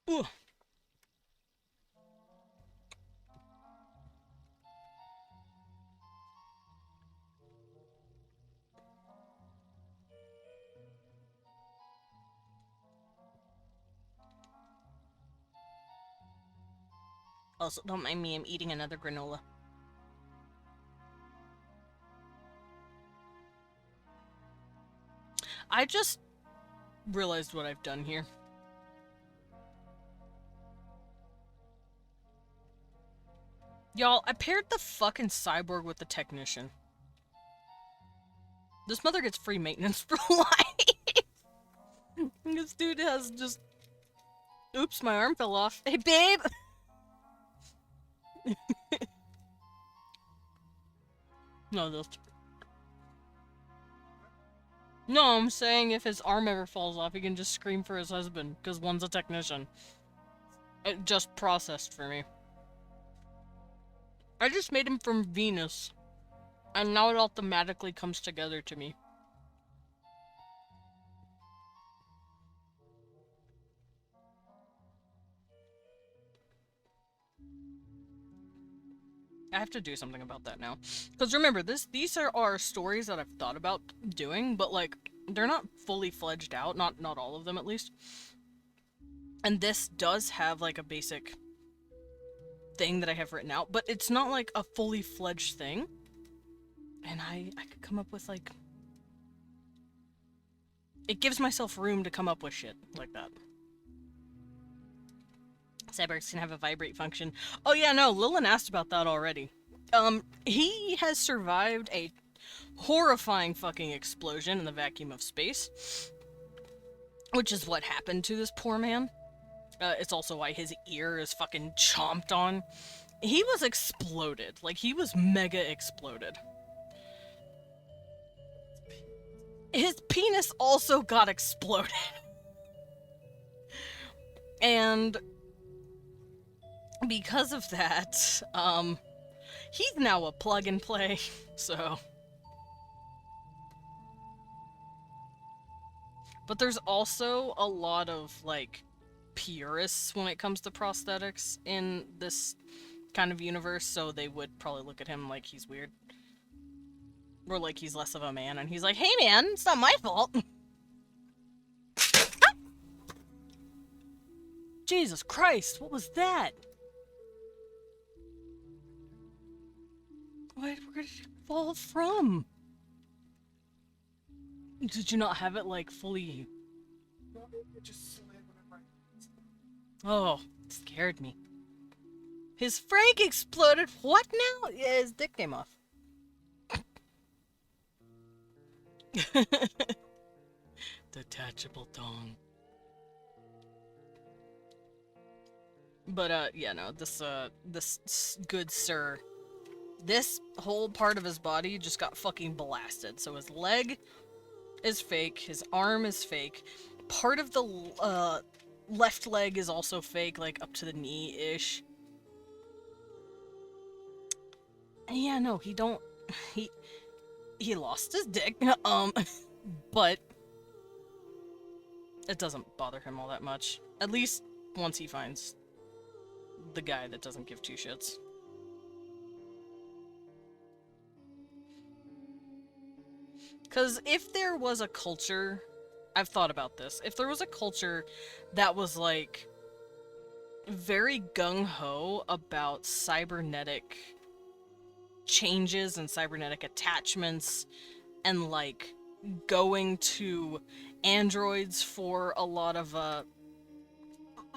Ooh. Also, don't mind me, I'm eating another granola. I just realized what I've done here. Y'all, I paired the fucking cyborg with the technician. This mother gets free maintenance for life. This dude has just... Oops, my arm fell off. Hey, babe! No, those... No, I'm saying if his arm ever falls off, he can just scream for his husband, because one's a technician. It just processed for me. I just made him from Venus, and now it automatically comes together to me. I have to do something about that now. Because remember, these are stories that I've thought about doing, but like, they're not fully fledged out, not all of them at least. And this does have like a basic thing that I have written out, but it's not like a fully fledged thing. And I could come up with like... It gives myself room to come up with shit like that. Cyborgs can have a vibrate function. Oh yeah, no, Lillian asked about that already. He has survived a horrifying fucking explosion in the vacuum of space. Which is what happened to this poor man. It's also why his ear is fucking chomped on. He was exploded. Like, he was mega exploded. His penis also got exploded. And... because of that, he's now a plug and play, so. But there's also a lot of, like, purists when it comes to prosthetics in this kind of universe, so they would probably look at him like he's weird. Or like he's less of a man, and he's like, hey man, it's not my fault! Ah! Jesus Christ, what was that? Where did it fall from? Did you not have it, like, fully... No, it just slid whenever I... Oh, it scared me. His Frank exploded. What now? Yeah, his dick came off. Detachable dong. But yeah, no, this good sir, this whole part of his body just got fucking blasted. So his leg is fake, his arm is fake, part of the left leg is also fake, like up to the knee-ish. And yeah, no, he he lost his dick, but it doesn't bother him all that much. At least once he finds the guy that doesn't give two shits. Because if there was a culture, I've thought about this, if there was a culture that was like very gung-ho about cybernetic changes and cybernetic attachments and like going to androids for a lot of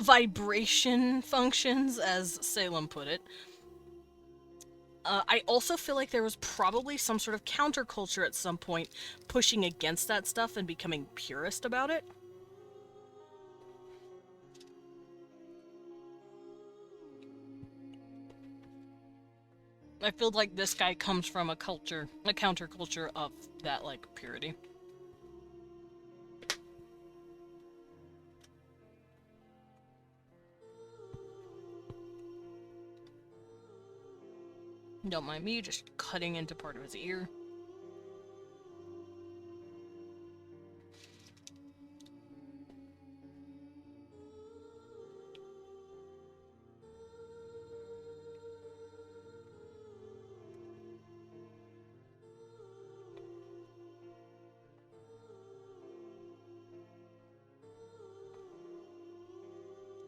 vibration functions, as Salem put it. I also feel like there was probably some sort of counterculture at some point pushing against that stuff and becoming purist about it. I feel like this guy comes from a counterculture of that, like, purity. Don't mind me just cutting into part of his ear.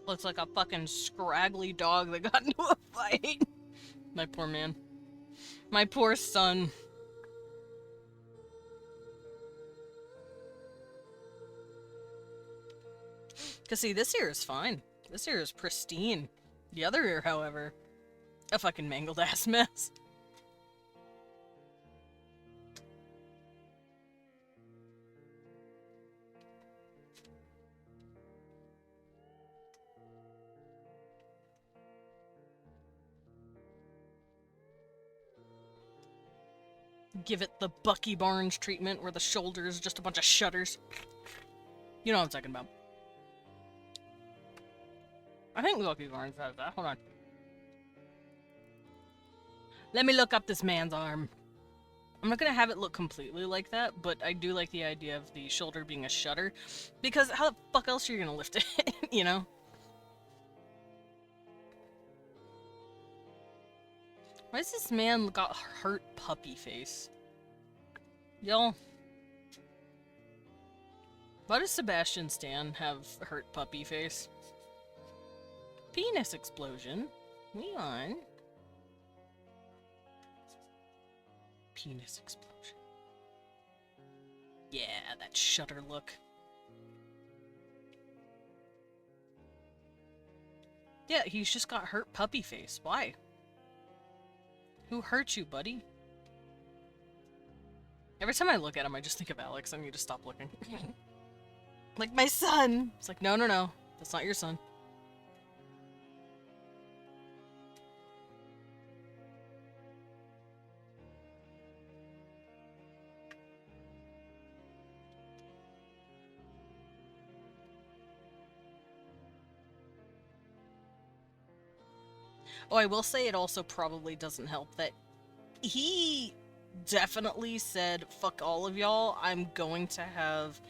Looks like a fucking scraggly dog that got into a fight. My poor man. My poor son. Cause see, this ear is fine. This ear is pristine. The other ear, however, a fucking mangled ass mess. Give it the Bucky Barnes treatment where the shoulder is just a bunch of shutters. You know what I'm talking about. I think Bucky Barnes has that. Hold on. Let me look up this man's arm. I'm not gonna have it look completely like that, but I do like the idea of the shoulder being a shutter. Because how the fuck else are you gonna lift it, you know? Why does this man got hurt puppy face? Y'all. Why does Sebastian Stan have hurt puppy face? Penis explosion? We on. Penis explosion. Yeah, that shutter look. Yeah, he's just got hurt puppy face. Why? Who hurt you, buddy? Every time I look at him, I just think of Alex. I need to stop looking. Like, my son! It's like, no, no, no. That's not your son. Oh, I will say it also probably doesn't help that he definitely said, fuck all of y'all, I'm going to have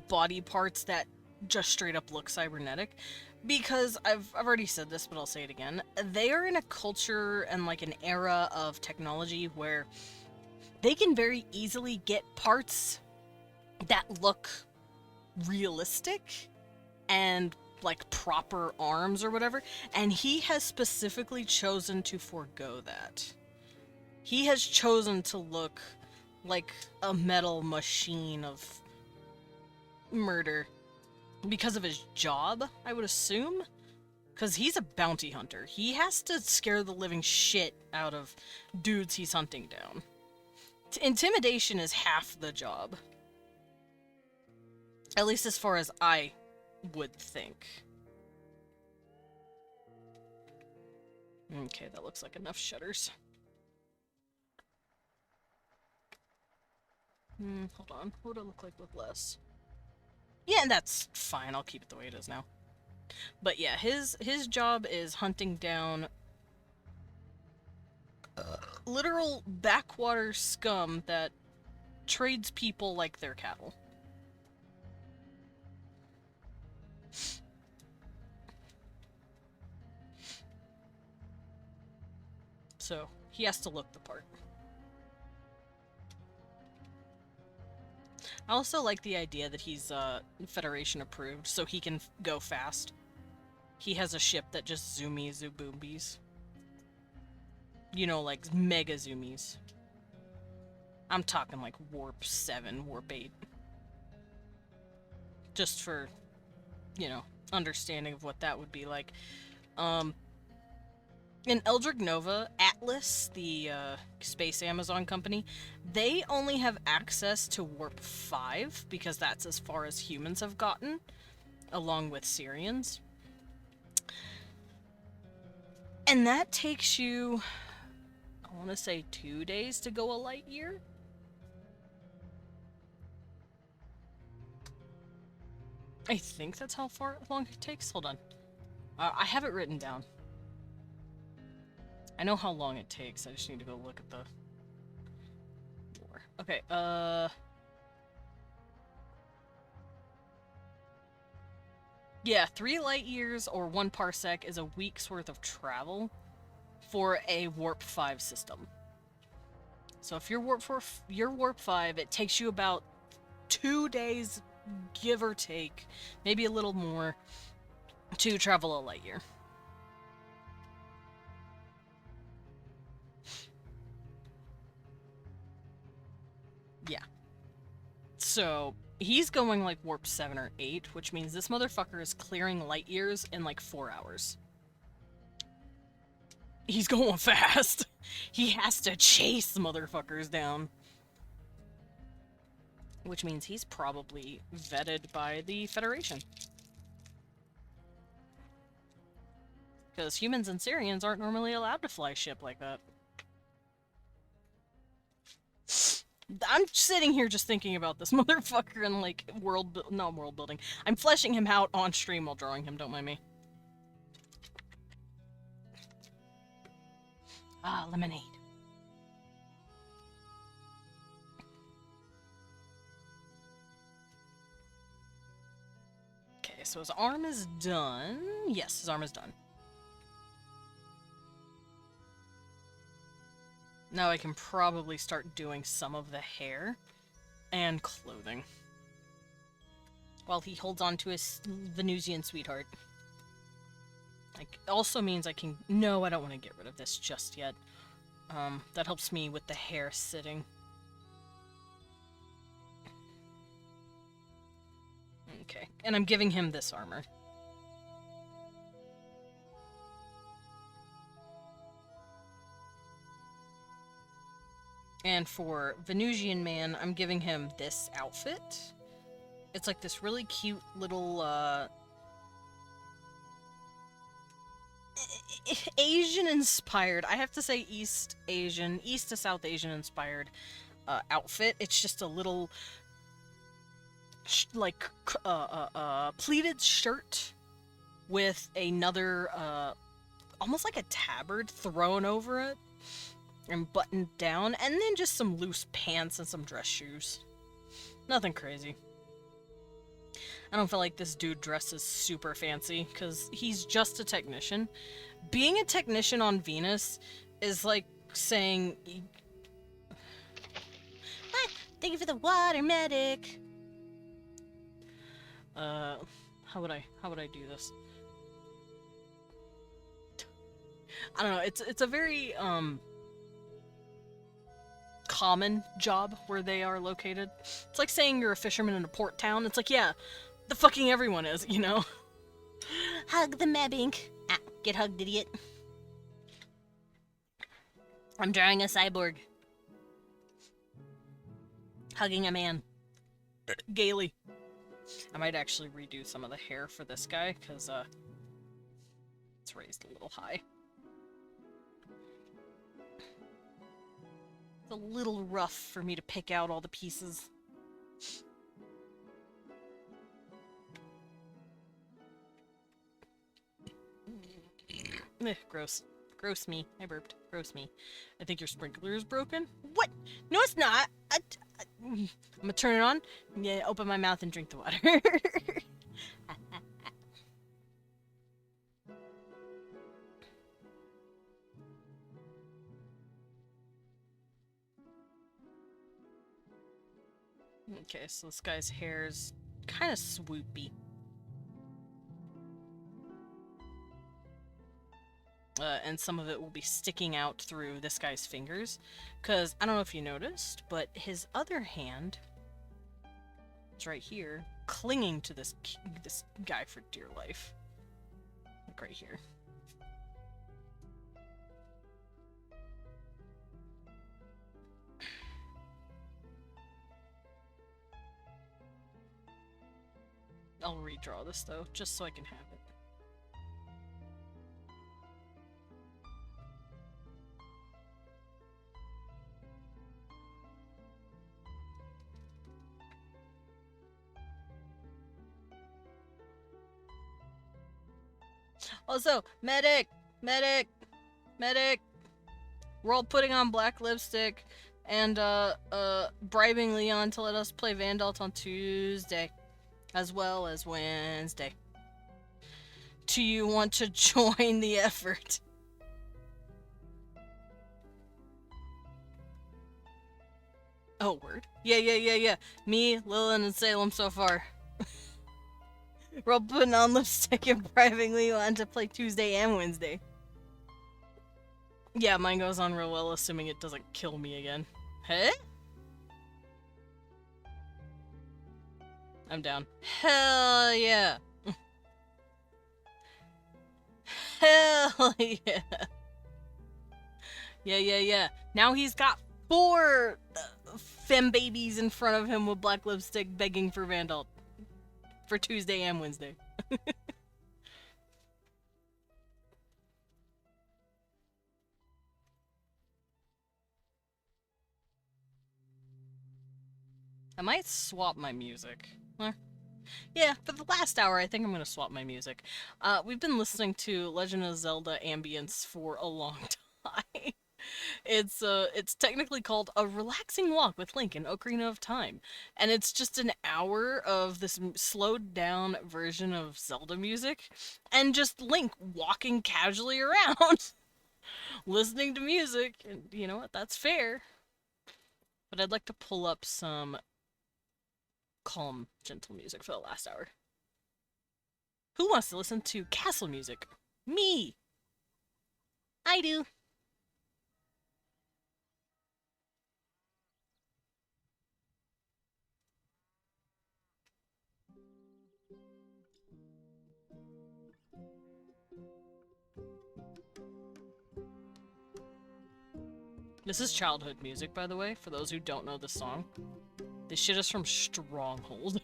body parts that just straight up look cybernetic. Because I've already said this, but I'll say it again. They are in a culture and like an era of technology where they can very easily get parts that look realistic and like proper arms or whatever, and he has specifically chosen to forego that. He has chosen to look like a metal machine of murder because of his job, I would assume. Because he's a bounty hunter. He has to scare the living shit out of dudes he's hunting down. Intimidation is half the job. At least as far as I would think. Okay, that looks like enough shutters. Hold on. What would it look like with less? Yeah, that's fine. I'll keep it the way it is now. But yeah, his job is hunting down literal backwater scum that trades people like they're cattle. So, he has to look the part. I also like the idea that he's Federation approved, so he can go fast. He has a ship that just zoomies zooboobies. You know, like mega zoomies. I'm talking like warp 7, warp 8. Just for, you know, understanding of what that would be like. In Eldritch Nova, Atlas, the space Amazon company, they only have access to warp 5 because that's as far as humans have gotten, along with Syrians. And that takes you, I want to say 2 days to go a light year? I think that's how long it takes. Hold on. I have it written down. I know how long it takes. I just need to go look at the lore. Okay, yeah, 3 light years or 1 parsec is a week's worth of travel for a warp 5 system. So if you're warp 5, it takes you about 2 days, give or take, maybe a little more, to travel a light year. Yeah. So, he's going like warp 7 or 8, which means this motherfucker is clearing light years in like 4 hours. He's going fast. He has to chase motherfuckers down. Which means he's probably vetted by the Federation. Because humans and Syrians aren't normally allowed to fly ship like that. I'm sitting here just thinking about this motherfucker and like not world building. I'm fleshing him out on stream while drawing him, don't mind me. Ah, lemonade. Okay, so his arm is done. Yes, his arm is done. Now I can probably start doing some of the hair and clothing. While he holds on to his Venusian sweetheart. Like, also means I can... No, I don't want to get rid of this just yet. That helps me with the hair sitting. Okay, and I'm giving him this armor. And for Venusian Man, I'm giving him this outfit. It's like this really cute little, Asian-inspired, I have to say East to South Asian-inspired outfit. It's just a little, pleated shirt with another, almost like a tabard thrown over it. And buttoned down, and then just some loose pants and some dress shoes. Nothing crazy. I don't feel like this dude dresses super fancy, because he's just a technician. Being a technician on Venus is like saying... Thank you for the water, medic. How would I do this? I don't know, it's a very, common job where they are located. It's like saying you're a fisherman in a port town. It's like, yeah, the fucking everyone is, you know? Hug the mebbing. Get hugged, idiot. I'm drawing a cyborg. Hugging a man. Gaily. I might actually redo some of the hair for this guy, because, it's raised a little high. It's a little rough for me to pick out all the pieces. Gross. Gross me. I burped. Gross me. I think your sprinkler is broken. What? No, it's not. I'm gonna turn it on. Yeah, open my mouth and drink the water. Okay, so this guy's hair's kind of swoopy. And some of it will be sticking out through this guy's fingers. Because, I don't know if you noticed, but his other hand is right here, clinging to this guy for dear life. Like right here. I'll redraw this, though, just so I can have it. Also, medic! Medic! Medic! We're all putting on black lipstick and, bribing Leon to let us play Vandalt on Tuesday, as well as Wednesday. Do you want to join the effort? Oh, word. Yeah. Me, Lillian, and Salem so far. We're all putting on lipstick and bribing Leon to play Tuesday and Wednesday. Yeah, mine goes on real well, assuming it doesn't kill me again. Huh? I'm down. Hell yeah! Hell yeah! Yeah. Now he's got 4 femme babies in front of him with black lipstick begging for Vandalt. For Tuesday and Wednesday. I might swap my music. Yeah, for the last hour, I think I'm gonna swap my music. We've been listening to Legend of Zelda ambience for a long time. It's technically called A Relaxing Walk with Link in Ocarina of Time. And it's just an hour of this slowed down version of Zelda music, and just Link walking casually around, listening to music, and you know what, that's fair. But I'd like to pull up some calm, gentle music for the last hour. Who wants to listen to castle music? Me! I do. This is childhood music, by the way, for those who don't know the song. This shit is from Stronghold.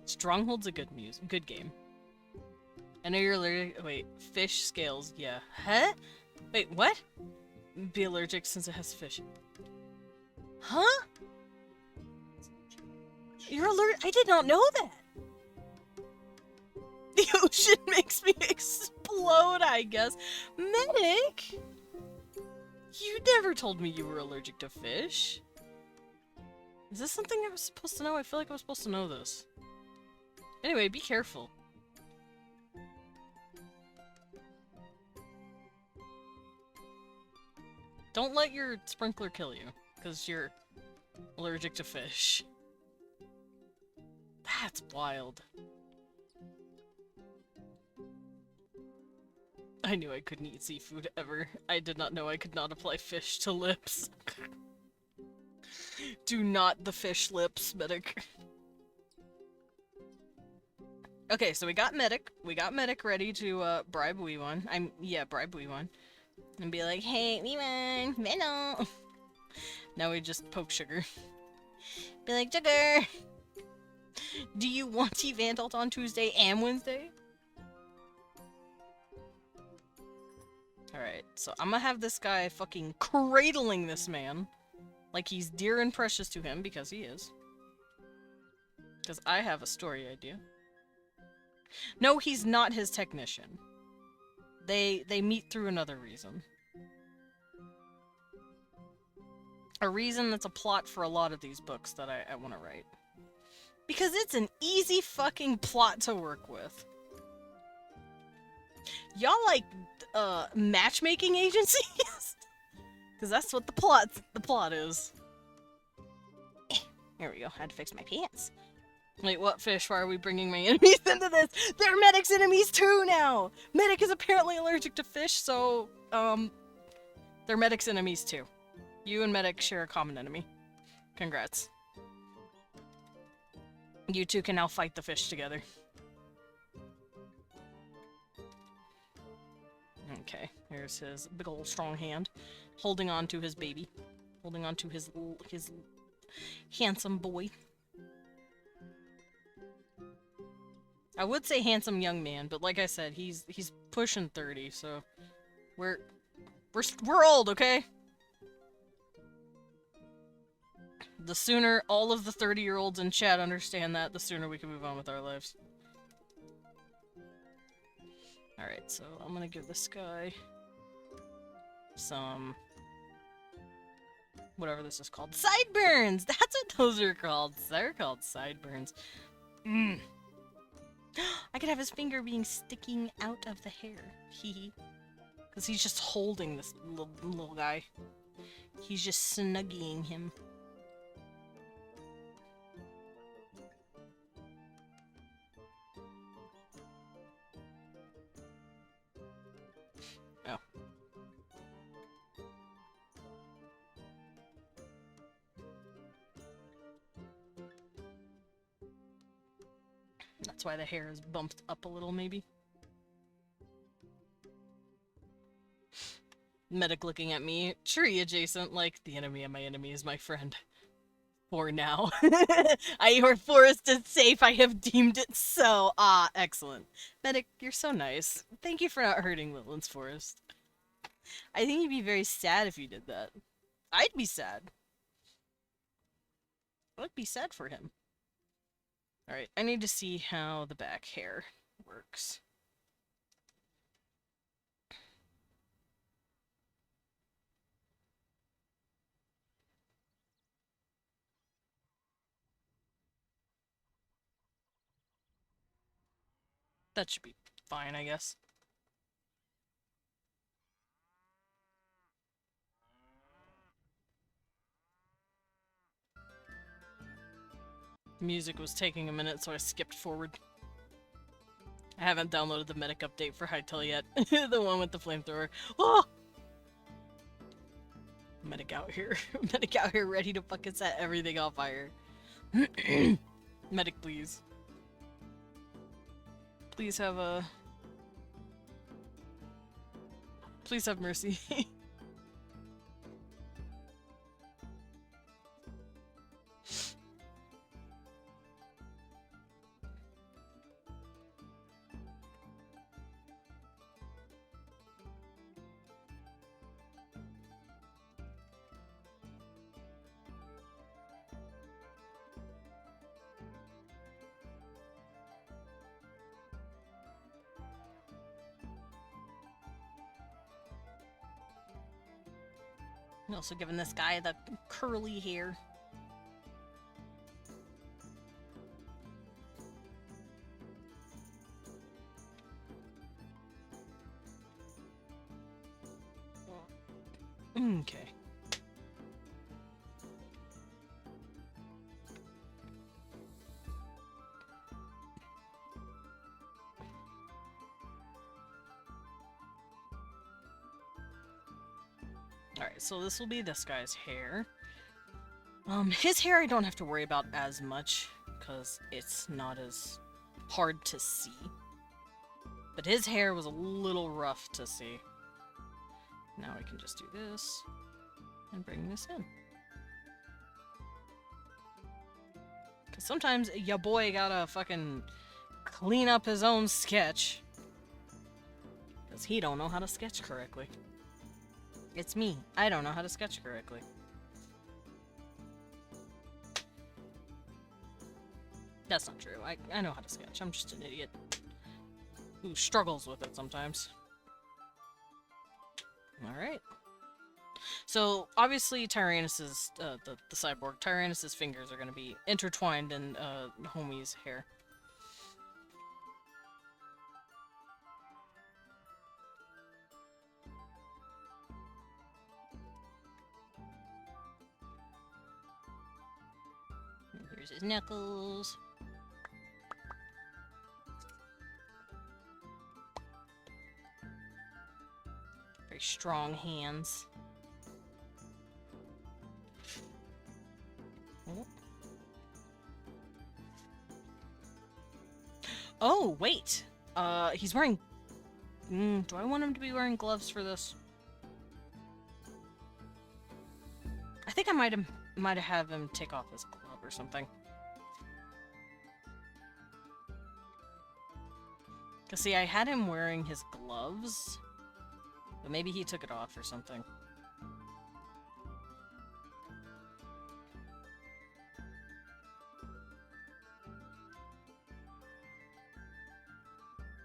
Stronghold's a good game. I know you're allergic. Wait, fish scales, yeah. Huh? Wait, what? Be allergic since it has fish. Huh? You're allergic? I did not know that! The ocean makes me explode, I guess. Medic! You never told me you were allergic to fish. Is this something I was supposed to know? I feel like I was supposed to know this. Anyway, be careful. Don't let your sprinkler kill you, because you're allergic to fish. That's wild. I knew I couldn't eat seafood ever. I did not know I could not apply fish to lips. Do not the fish lips, medic. Okay, so we got medic. We got medic ready to bribe Wee One. Bribe Wee One. And be like, hey, Wee One, Venom. Now we just poke Sugar. Be like, Sugar, do you want T-Vandalt on Tuesday and Wednesday? Alright, so I'm gonna have this guy fucking cradling this man. Like he's dear and precious to him, because he is. Because I have a story idea. No, he's not his technician. They meet through another reason. A reason that's a plot for a lot of these books that I want to write. Because it's an easy fucking plot to work with. Y'all like, matchmaking agencies? Because that's what the plot is. There we go. Had to fix my pants. Wait, what fish? Why are we bringing my enemies into this? They're Medic's enemies too now! Medic is apparently allergic to fish, so, they're Medic's enemies too. You and Medic share a common enemy. Congrats. You two can now fight the fish together. Okay, here's his big ol' strong hand, holding on to his baby. Holding on to his handsome boy. I would say handsome young man, but like I said, he's pushing 30, so we're old, okay? The sooner all of the 30-year-olds in chat understand that, the sooner we can move on with our lives. Alright, so I'm gonna give this guy some... whatever this is called. Sideburns! That's what those are called. They're called sideburns. Mmm. I could have his finger being sticking out of the hair. Hee. Because he's just holding this little guy. He's just snugging him. Oh. That's why the hair is bumped up a little, maybe. Medic looking at me. Tree adjacent, like, the enemy of my enemy is my friend. For now. Your forest is safe, I have deemed it so. Ah, excellent. Medic, you're so nice. Thank you for not hurting Littland's forest. I think you'd be very sad if you did that. I'd be sad. I'd be sad for him. Alright, I need to see how the back hair works. That should be fine, I guess. Music was taking a minute, so I skipped forward. I haven't downloaded the medic update for Hytale yet. The one with the flamethrower. Oh! Medic out here. Medic out here ready to fucking set everything on fire. Medic, please. Please have a... Please have mercy. Also giving this guy the curly hair. Okay. Alright, so this will be this guy's hair. His hair I don't have to worry about as much, because it's not as hard to see. But his hair was a little rough to see. Now I can just do this and bring this in. Because sometimes ya boy gotta fucking clean up his own sketch. Because he don't know how to sketch correctly. It's me. I don't know how to sketch correctly. That's not true. I know how to sketch. I'm just an idiot who struggles with it sometimes. Alright. So, obviously, Tyrannus's, the cyborg, Tyrannus's fingers are going to be intertwined in, Homie's hair. And here's his knuckles. Very strong hands. Oh, wait! He's wearing... do I want him to be wearing gloves for this? I think I might have him take off his glove or something. Cause see, I had him wearing his gloves, but maybe he took it off or something.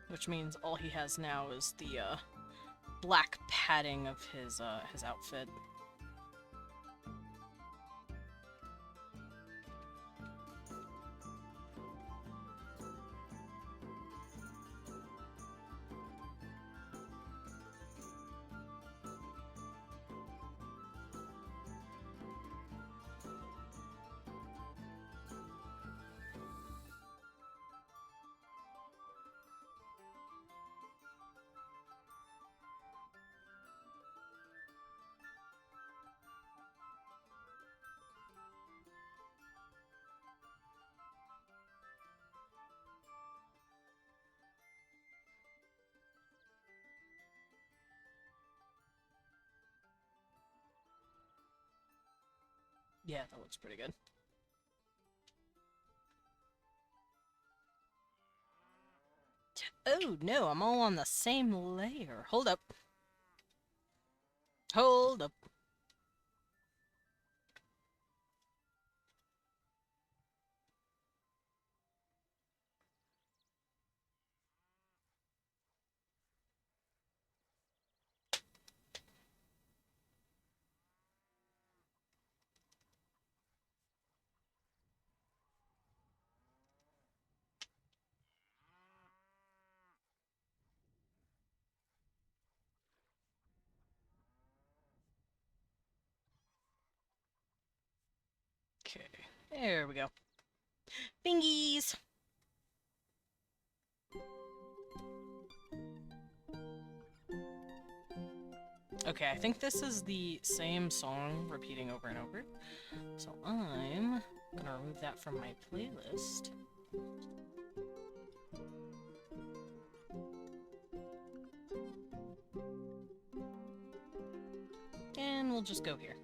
Which means all he has now is the, black padding of his outfit. Yeah, that looks pretty good. Oh, no, I'm all on the same layer. Hold up. Hold up. Okay, there we go. Bingies! Okay, I think this is the same song repeating over and over. So I'm gonna remove that from my playlist. And we'll just go here.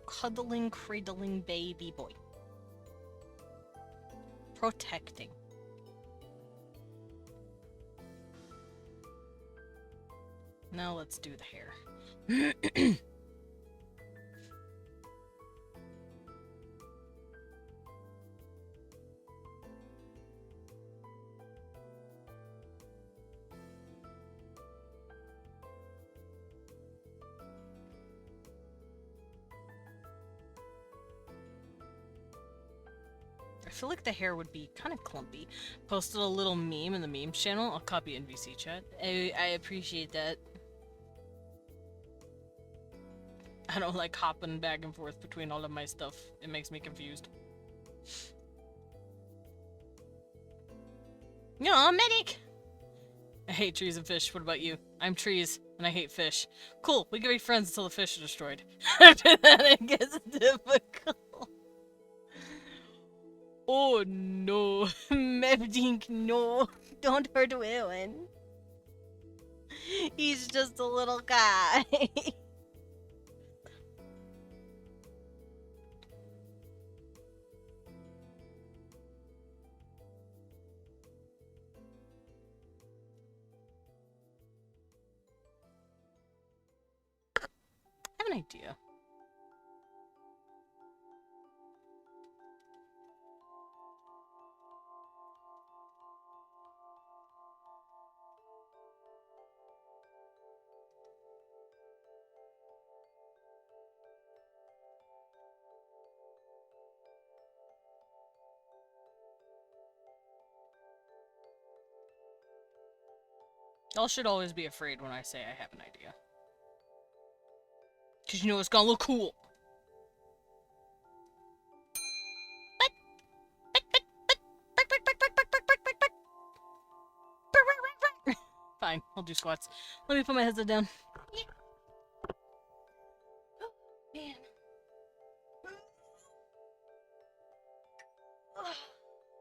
Cuddling, cradling baby boy. Protecting. Now let's do the hair. I feel like the hair would be kind of clumpy. Posted a little meme in the meme channel. I'll copy it in VC chat. I appreciate that. I don't like hopping back and forth between all of my stuff. It makes me confused. No, medic! I hate trees and fish. What about you? I'm trees, and I hate fish. Cool, we can be friends until the fish are destroyed. After that, it gets difficult. Oh no. Mevdink, no. Don't hurt Owen. He's just a little guy. I have an idea. Y'all should always be afraid when I say I have an idea. Because you know it's gonna look cool. Fine, I'll do squats. Let me put my headset down. Man.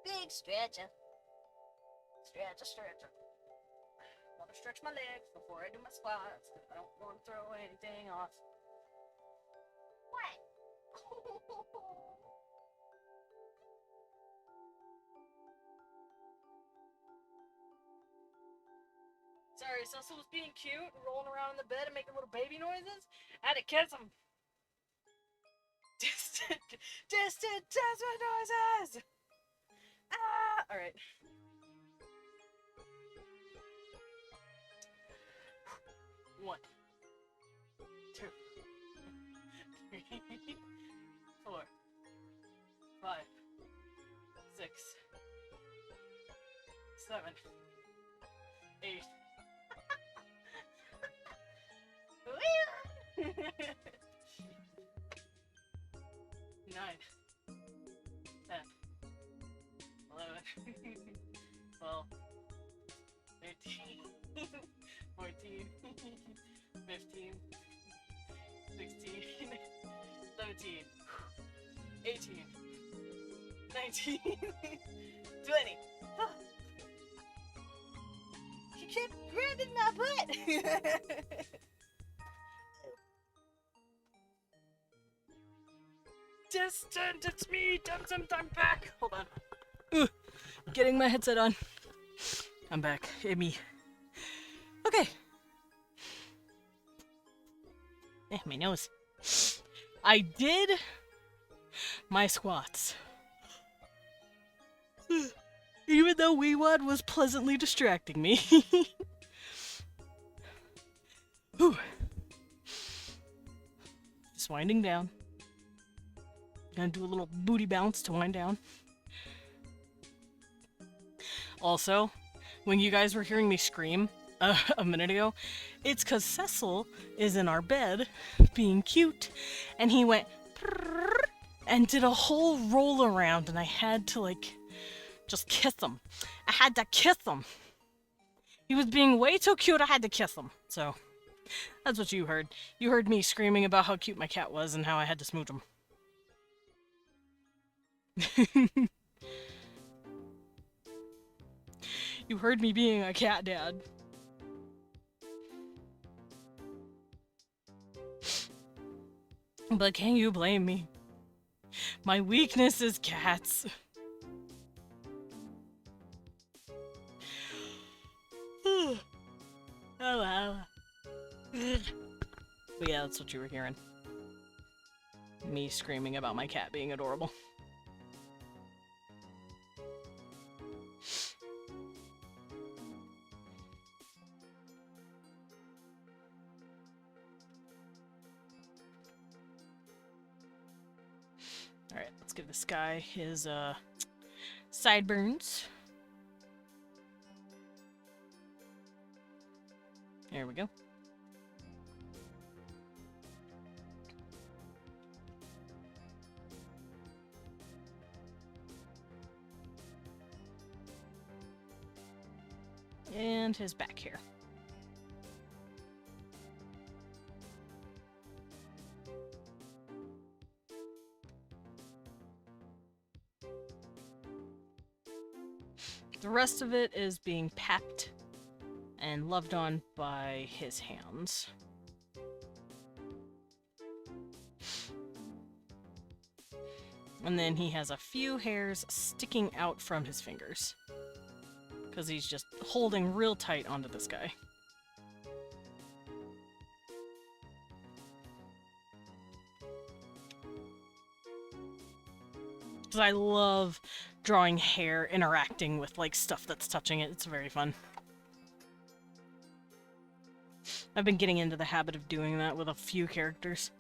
Big stretcher. Stretcher. Want to stretch my legs before I do my squats because I don't want to throw anything off. What? Sorry, Cecil was being cute and rolling around in the bed and making little baby noises. I had to kiss him. Distant noises! Ah! Alright. One, 2, 3, 4, 5, 6, 7, 8. 9, 10, 11, 12, 13, 14, 15, 16, 17, 18, 19, 20. She kept grabbing my butt. Distant, it's me, I'm back. Hold on. Getting my headset on. I'm back. Hey, me. Okay. My nose. I did my squats. Even though Weewad was pleasantly distracting me. Whew. Just winding down. Gonna do a little booty bounce to wind down. Also, when you guys were hearing me scream a minute ago, it's because Cecil is in our bed being cute, and he went and did a whole roll around, and I had to, like, just kiss him. I had to kiss him. He was being way too cute, I had to kiss him. So, that's what you heard. You heard me screaming about how cute my cat was and how I had to smooch him. You heard me being a cat dad. But can you blame me? My weakness is cats. Oh wow. But yeah, that's what you were hearing. Me screaming about my cat being adorable. Alright, let's give this guy his sideburns. There we go. and his back hair. The rest of it is being papped and loved on by his hands. And then he has a few hairs sticking out from his fingers, because he's just holding real tight onto this guy. Because I love drawing hair interacting with like stuff that's touching it. It's very fun. I've been getting into the habit of doing that with a few characters.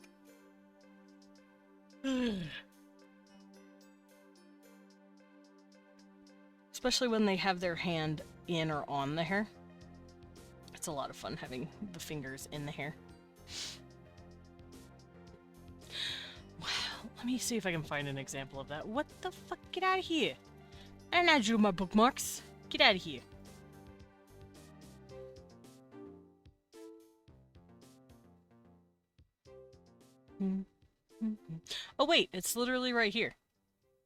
Especially when they have their hand in or on the hair. It's a lot of fun having the fingers in the hair. Wow, let me see if I can find an example of that. What the fuck? Get out of here! I didn't add you to my bookmarks. Get out of here. Oh wait, it's literally right here.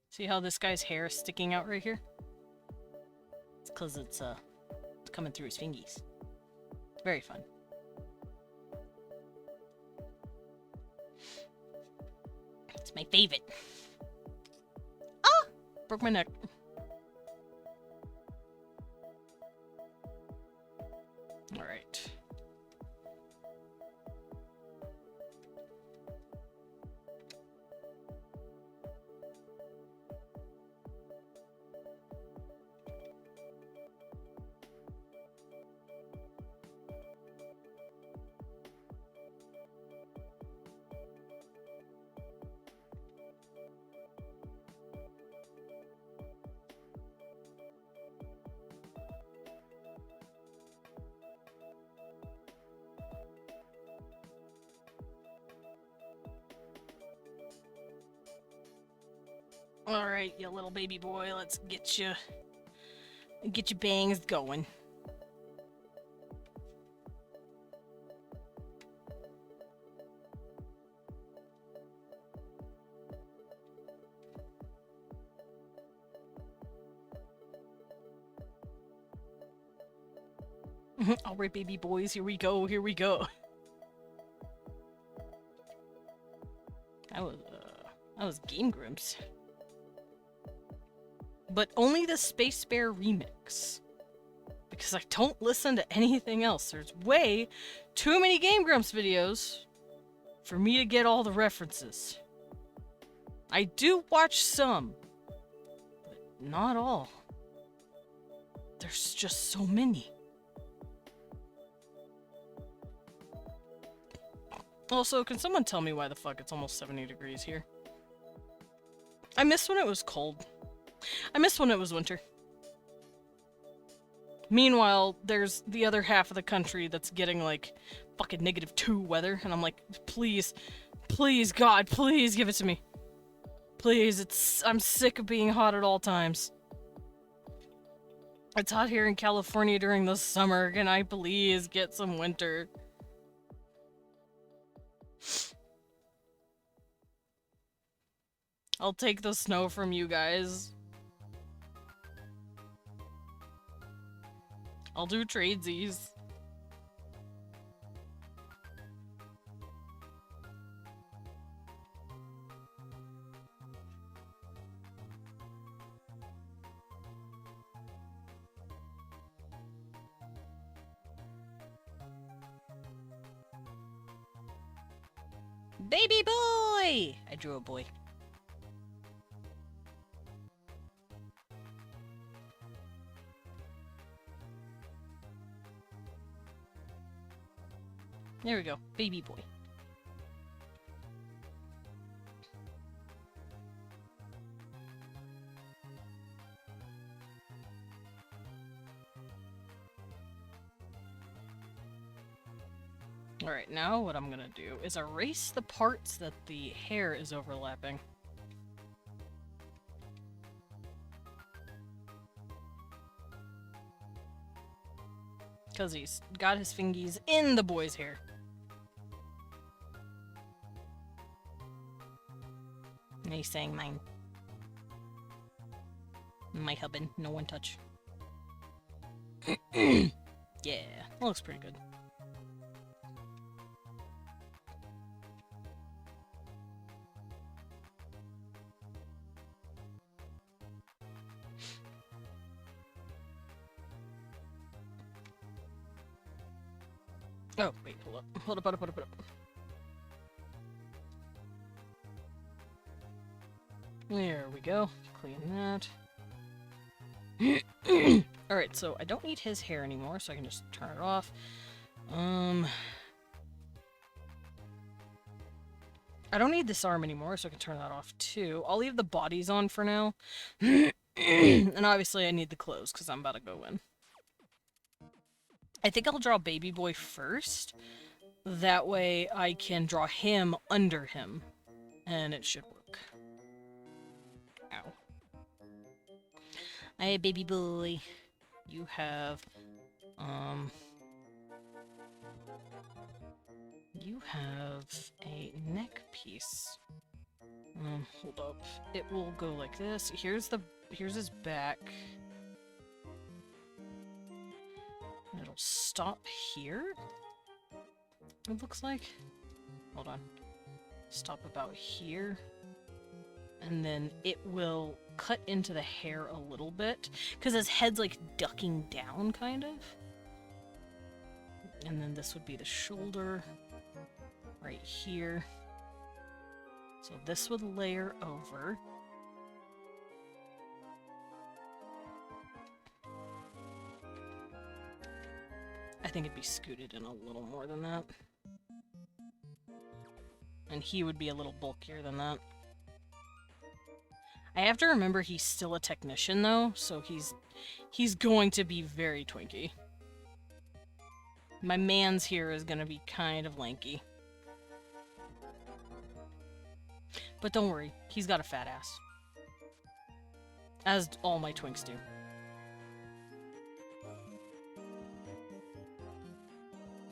See how this guy's hair is sticking out right here? It's because it's coming through his fingies. It's very fun. It's my favorite. Ah! Broke my neck. Alright. Alright, you little baby boy, let's get your bangs going. Alright, baby boys, here we go, here we go. That was Game Grumps. But only the Space Bear remix. Because I don't listen to anything else. There's way too many Game Grumps videos for me to get all the references. I do watch some, but not all. There's just so many. Also, can someone tell me why the fuck it's almost 70 degrees here? I miss when it was cold. I miss when it was winter. Meanwhile, there's the other half of the country that's getting like fucking -2 weather, and I'm like, please, please, God, please give it to me. Please, I'm sick of being hot at all times. It's hot here in California during the summer. Can I please get some winter? I'll take the snow from you guys. I'll do tradesies. Baby boy! I drew a boy. There we go. Baby boy. Alright, now what I'm gonna do is erase the parts that the hair is overlapping. Because he's got his fingies in the boy's hair. And he's saying mine. My hubbin, no one touch. Yeah, that looks pretty good. Oh, wait, hold up. Hold up, hold up, hold up, hold up. There we go. Clean that. Alright, so I don't need his hair anymore, so I can just turn it off. I don't need this arm anymore, so I can turn that off too. I'll leave the bodies on for now. And obviously I need the clothes, because I'm about to go in. I think I'll draw Baby Boy first. That way I can draw him under him. And it should work. Ow. Hey, baby boy. You have, you have a neck piece. Hold up. It will go like this. Here's his back. And it'll stop here. It looks like. Hold on. Stop about here. And then it will cut into the hair a little bit. Because his head's like ducking down, kind of. And then this would be the shoulder. Right here. So this would layer over. I think it'd be scooted in a little more than that. And he would be a little bulkier than that. I have to remember he's still a technician though, so he's going to be very twinky. My man's here is gonna be kind of lanky. But don't worry, he's got a fat ass. As all my twinks do.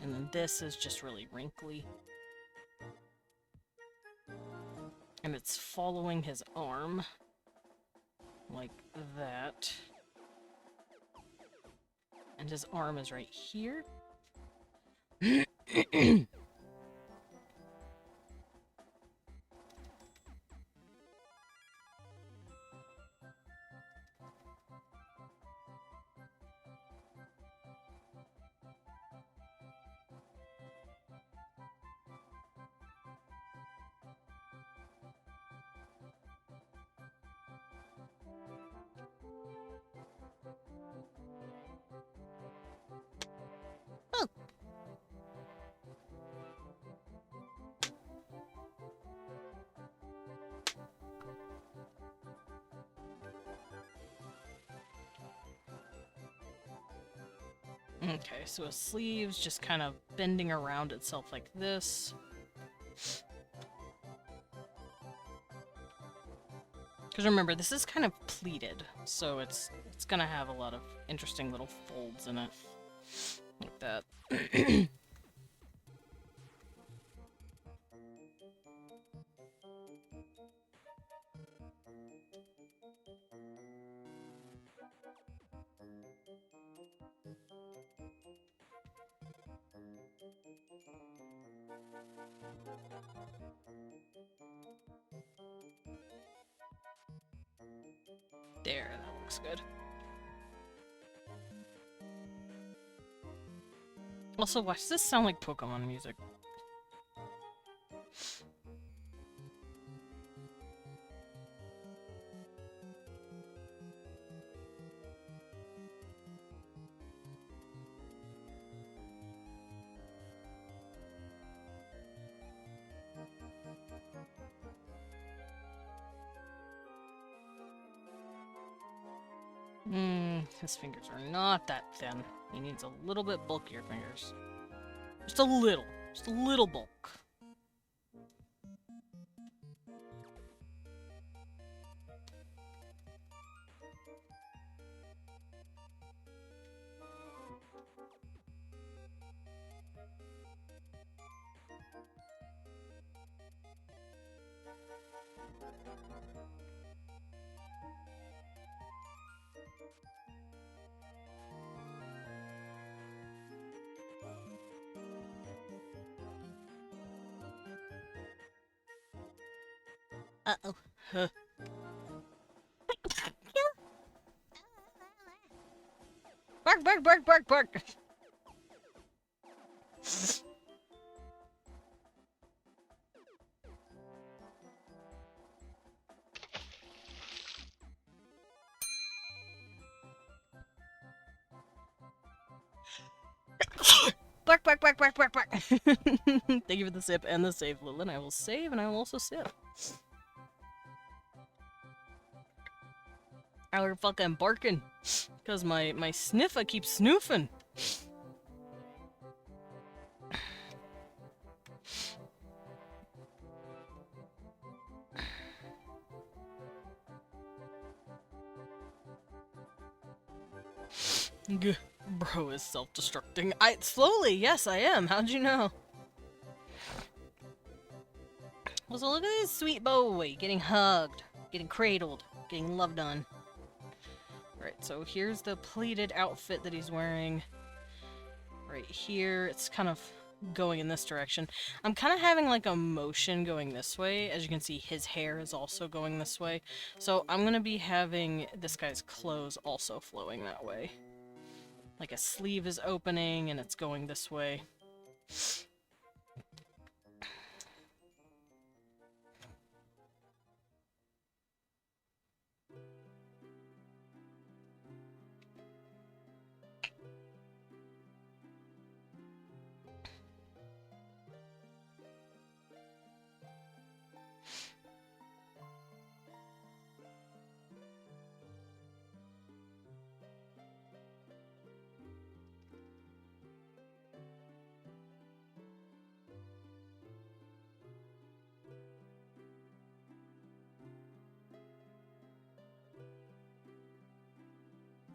And then this is just really wrinkly. And it's following his arm. Like that. And his arm is right here. Okay, so his sleeve's just kind of bending around itself like this. Because remember, this is kind of pleated, so it's gonna have a lot of interesting little folds in it. Like that. There, that looks good. Also, why does this sound like Pokemon music? His fingers are not that thin. He needs a little bit bulkier fingers. Just a little. Just a little bulk. Uh-oh. Huh. Bark, bark, bark, bark, bark! Bark, bark, bark, bark, bark, bark! Thank you for the sip and the save, Lilin. I will save and I will also sip. You're fucking barking. Because my sniffer keeps snoofing. Bro is self-destructing. Slowly, yes, I am. How'd you know? So look at this sweet boy getting hugged, getting cradled, getting loved on. Right, so here's the pleated outfit that he's wearing. Right here, it's kind of going in this direction. I'm kind of having like a motion going this way. As you can see, his hair is also going this way. So I'm gonna be having this guy's clothes also flowing that way. Like a sleeve is opening and it's going this way.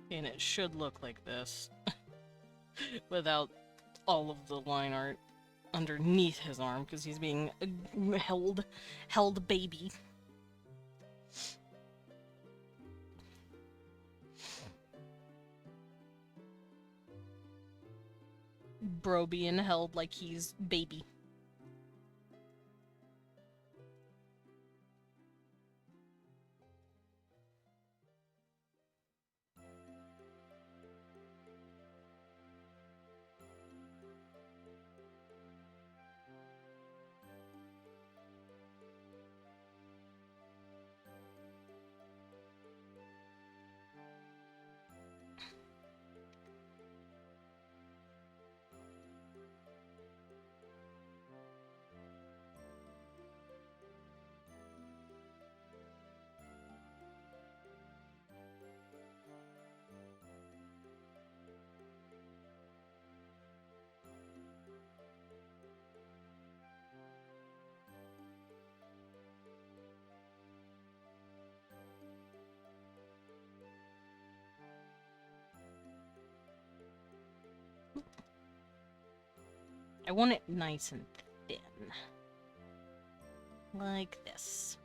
And it should look like this. Without all of the line art underneath his arm, because he's being held baby. Bro being held like he's baby. I want it nice and thin. Like this.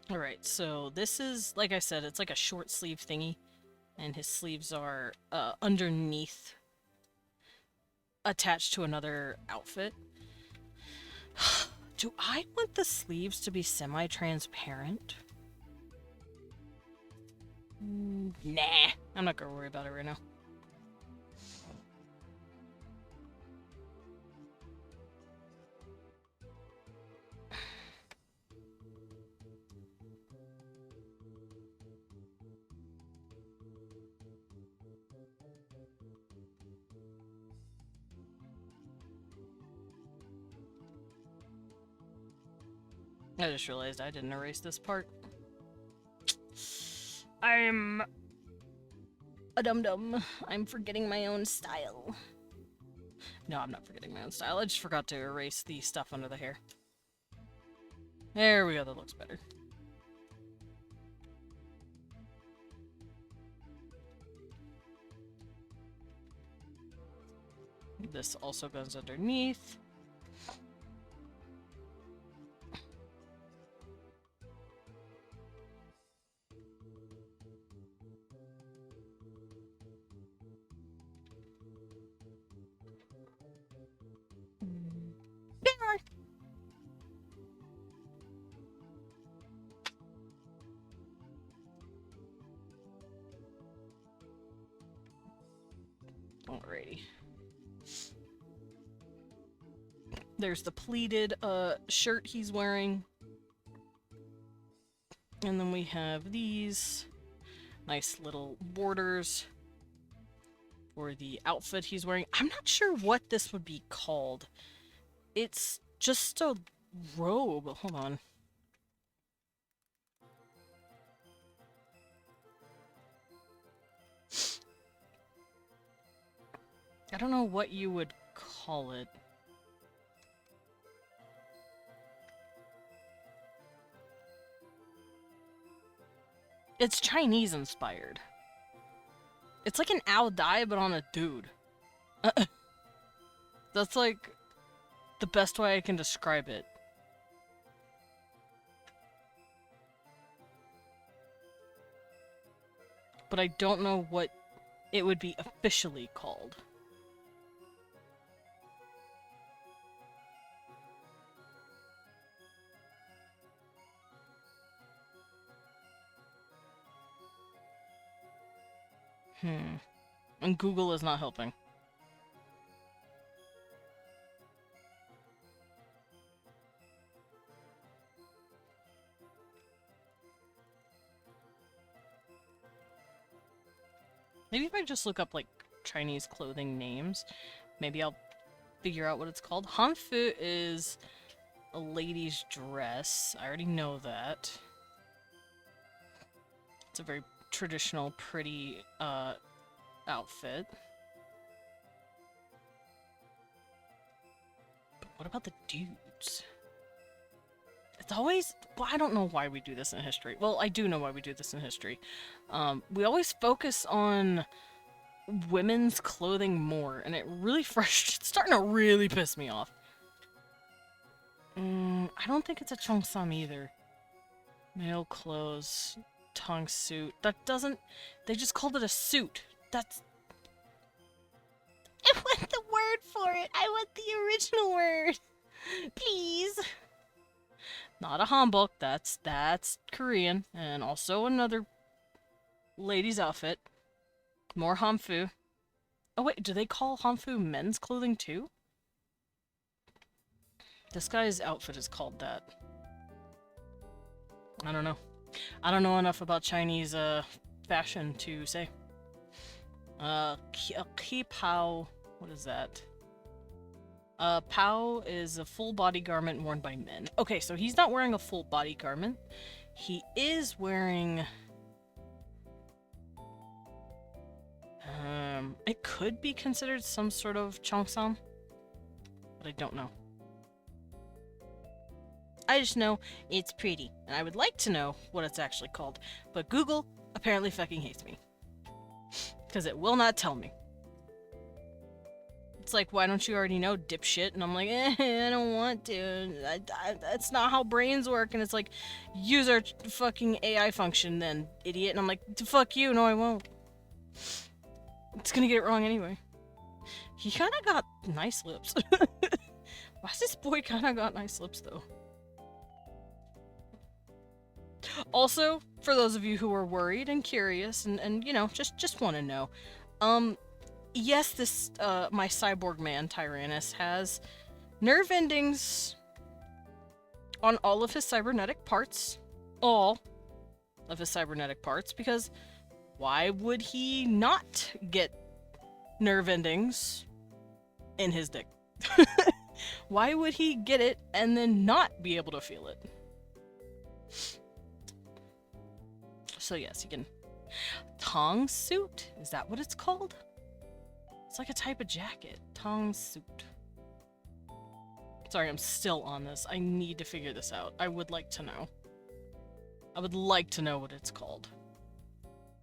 Alright, so this is, like I said, it's like a short sleeve thingy. And his sleeves are underneath, attached to another outfit. Do I want the sleeves to be semi-transparent? Nah, I'm not gonna worry about it right now. I just realized I didn't erase this part. I'm a dum-dum. I'm forgetting my own style. No, I'm not forgetting my own style. I just forgot to erase the stuff under the hair. There we go, that looks better. This also goes underneath. Alrighty. There's the pleated shirt he's wearing. And then we have these nice little borders for the outfit he's wearing. I'm not sure what this would be called. It's just a robe. Hold on. I don't know what you would call it. It's Chinese inspired. It's like an owl dye, but on a dude. That's like the best way I can describe it. But I don't know what it would be officially called. And Google is not helping. Maybe if I just look up, like, Chinese clothing names, maybe I'll figure out what it's called. Hanfu is a lady's dress. I already know that. It's a very traditional, pretty, outfit. But what about the dudes? It's always... Well, I don't know why we do this in history. Well, I do know why we do this in history. We always focus on women's clothing more, and it's starting to really piss me off. I don't think it's a cheongsam either. Male clothes, tongue suit. That doesn't... They just called it a suit. That's... I want the word for it. I want the original word. Please. Not a hanbok. That's Korean. And also another lady's outfit. More hanfu. Oh wait, do they call hanfu men's clothing too? This guy's outfit is called that. I don't know. I don't know enough about Chinese fashion to say. Qipao. What is that? Pao is a full body garment worn by men. Okay, so he's not wearing a full body garment. He is wearing... it could be considered some sort of cheongsam, but I don't know. I just know it's pretty, and I would like to know what it's actually called, but Google apparently fucking hates me. Because it will not tell me. It's like, why don't you already know, dipshit? And I'm like, I don't want to. That's not how brains work. And it's like, use our fucking AI function then, idiot. And I'm like, fuck you, no I won't. It's gonna get it wrong anyway. He kinda got nice lips. Why's this boy kinda got nice lips, though? Also, for those of you who are worried and curious and you know, just want to know, yes, this, my cyborg man, Tyrannus, has nerve endings on all of his cybernetic parts. All of his cybernetic parts, because why would he not get nerve endings in his dick? Why would he get it and then not be able to feel it? So yes, you can... Tong suit? Is that what it's called? It's like a type of jacket. Tong suit. Sorry, I'm still on this. I need to figure this out. I would like to know. I would like to know what it's called.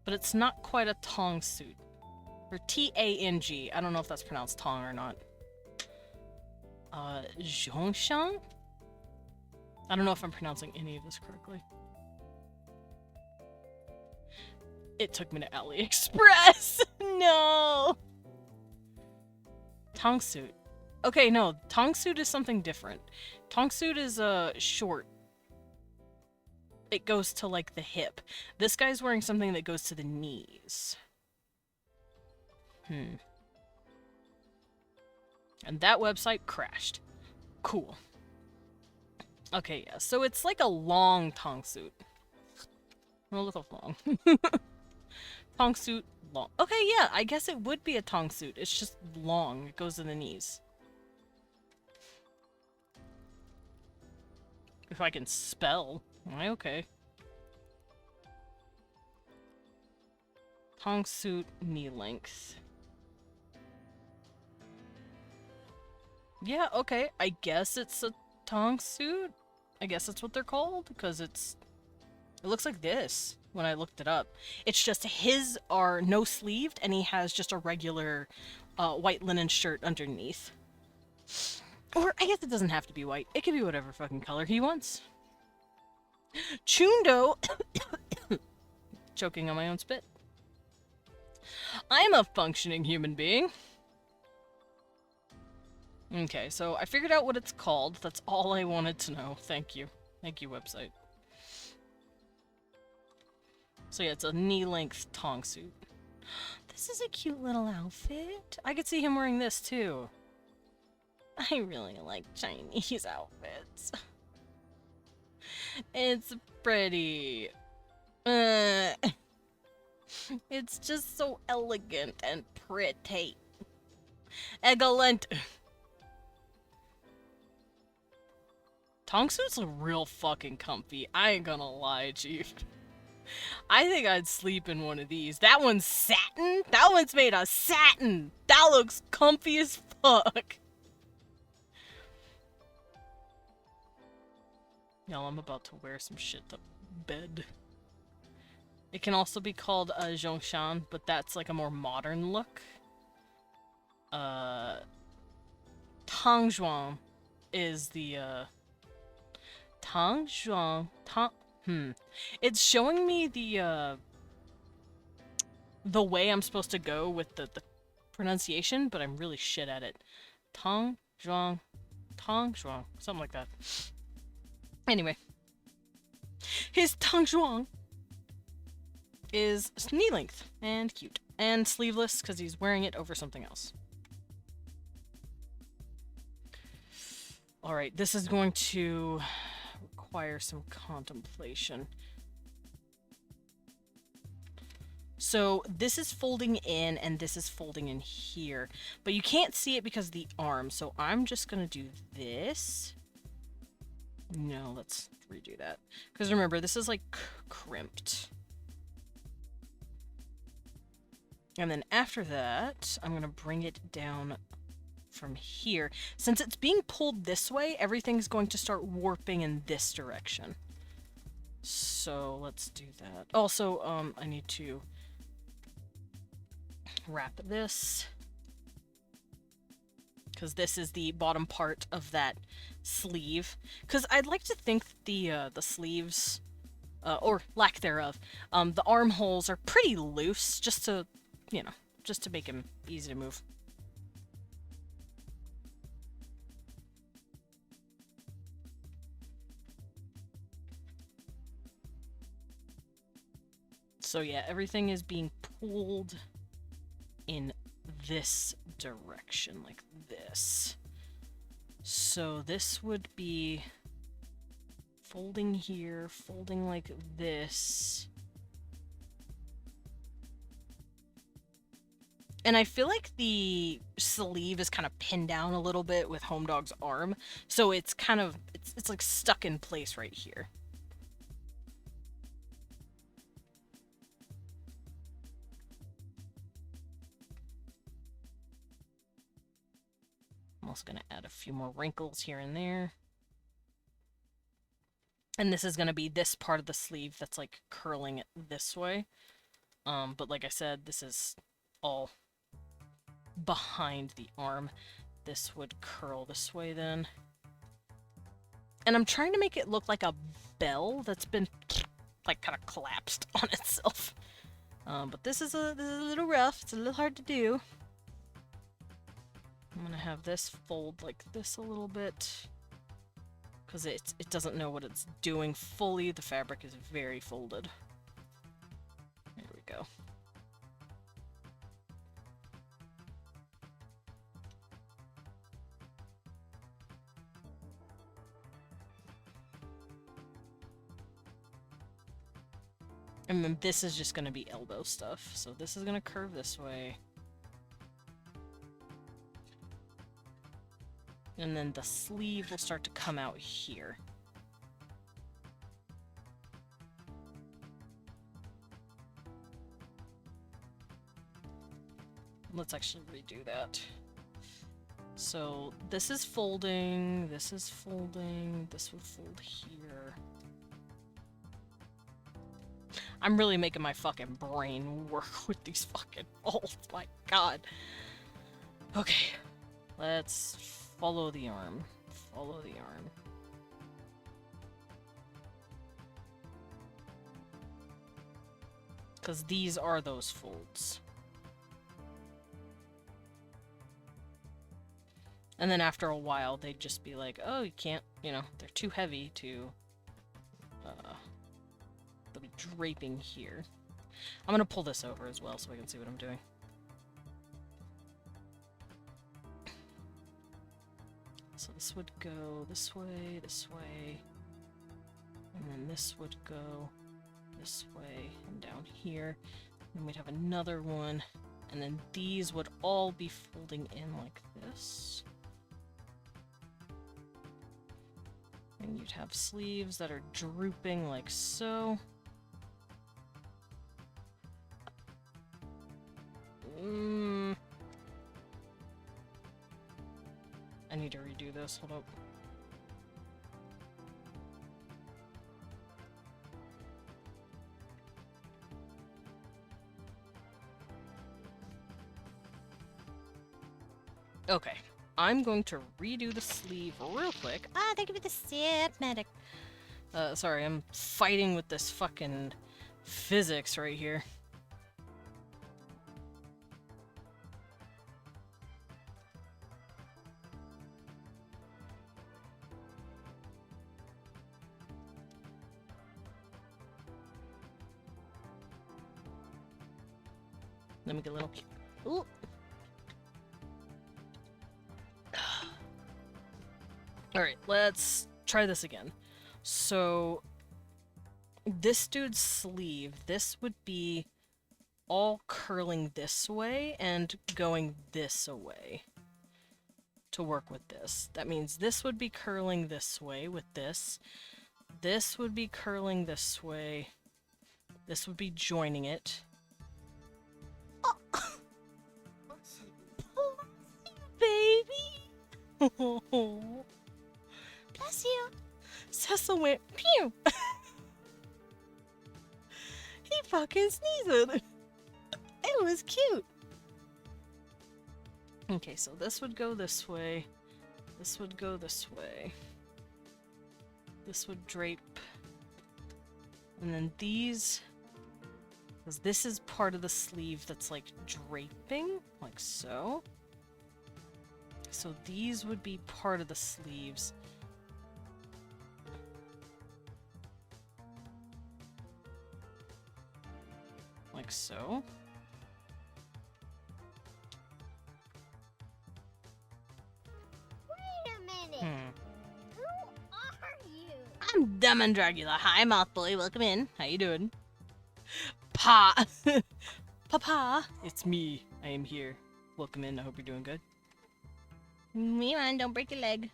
But it's not quite a tong suit. Or T-A-N-G. I don't know if that's pronounced tong or not. Zhongshan? I don't know if I'm pronouncing any of this correctly. It took me to AliExpress! No! Tong suit. Okay, no. Tong suit is something different. Tong suit is, short. It goes to, like, the hip. This guy's wearing something that goes to the knees. And that website crashed. Cool. Okay, yeah, so it's like a long tongue suit. A little long. Tongue suit, long. Okay, yeah, I guess it would be a tongue suit. It's just long. It goes to the knees. If I can spell. Am I okay? Tongue suit, knee length. Yeah, okay. I guess it's a tongue suit. I guess that's what they're called, because it looks like this when I looked it up. It's just his are no sleeved, and he has just a regular white linen shirt underneath. Or I guess it doesn't have to be white. It can be whatever fucking color he wants. Chundo! Choking on my own spit. I'm a functioning human being. Okay, so I figured out what it's called. That's all I wanted to know. Thank you. Thank you, website. So yeah, it's a knee-length tongue suit. This is a cute little outfit. I could see him wearing this, too. I really like Chinese outfits. It's pretty. It's just so elegant and pretty. Elegant. Tongue suits look real fucking comfy. I ain't gonna lie, Chief. I think I'd sleep in one of these. That one's satin? That one's made of satin! That looks comfy as fuck! Y'all, I'm about to wear some shit to bed. It can also be called a Zhongshan, but that's like a more modern look. Tangzhuang is the, Tangzhuang... It's showing me the way I'm supposed to go with the pronunciation, but I'm really shit at it. Tangzhuang... something like that. Anyway. His Tangzhuang is knee length and cute. And sleeveless, because he's wearing it over something else. Alright, this is going to require some contemplation. So this is folding in and this is folding in here. But you can't see it because of the arm, so I'm just going to do this. No, let's redo that. Because remember, this is like crimped. And then after that, I'm going to bring it down from here. Since it's being pulled this way, everything's going to start warping in this direction. So let's do that. Also, I need to wrap this, because this is the bottom part of that sleeve. Because I'd like to think the sleeves, or lack thereof, the armholes are pretty loose, just to, you know, just to make him easy to move. So yeah, everything is being pulled in this direction, like this. So this would be folding here, folding like this. And I feel like the sleeve is kind of pinned down a little bit with Home Dog's arm, so it's kind of, it's like stuck in place right here. I'm also going to add a few more wrinkles here and there. And this is going to be this part of the sleeve that's like curling it this way. But like I said, this is all behind the arm. This would curl this way then. And I'm trying to make it look like a bell that's been like kind of collapsed on itself. But this is a little rough. It's a little hard to do. I'm gonna have this fold like this a little bit, because it doesn't know what it's doing fully. The fabric is very folded. There we go. And then this is just gonna be elbow stuff. So this is gonna curve this way. And then the sleeve will start to come out here. Let's actually redo that. So this is folding, this is folding, this would fold here. I'm really making my fucking brain work with these fucking folds, my god. Okay, let's follow the arm. Follow the arm. Because these are those folds. And then after a while, they'd just be like, oh, you can't, you know, they're too heavy to, they'll be draping here. I'm gonna pull this over as well so I can see what I'm doing. So this would go this way, and then this would go this way and down here. Then we'd have another one, and then these would all be folding in like this. And you'd have sleeves that are drooping like so. I need to redo this, hold up. Okay, I'm going to redo the sleeve real quick. Ah, thank you for the sip, medic. Sorry, I'm fighting with this fucking physics right here. Let me get a little... Ooh! Alright, let's try this again. So, this dude's sleeve, this would be all curling this way and going this way to work with this. That means this would be curling this way with this. This would be curling this way. This would be joining it. Baby! Bless you. Cecil went pew! He fucking sneezed. It was cute. Okay, so this would go this way. This would go this way. This would drape. And then these... Because this is part of the sleeve that's like draping, like so. So these would be part of the sleeves. Like so. Wait a minute. Who are you? I'm Demon Dracula. Hi, Moth Boy. Welcome in. How you doing? Pa! Papa! It's me. I am here. Welcome in. I hope you're doing good. Me, man, don't break your leg.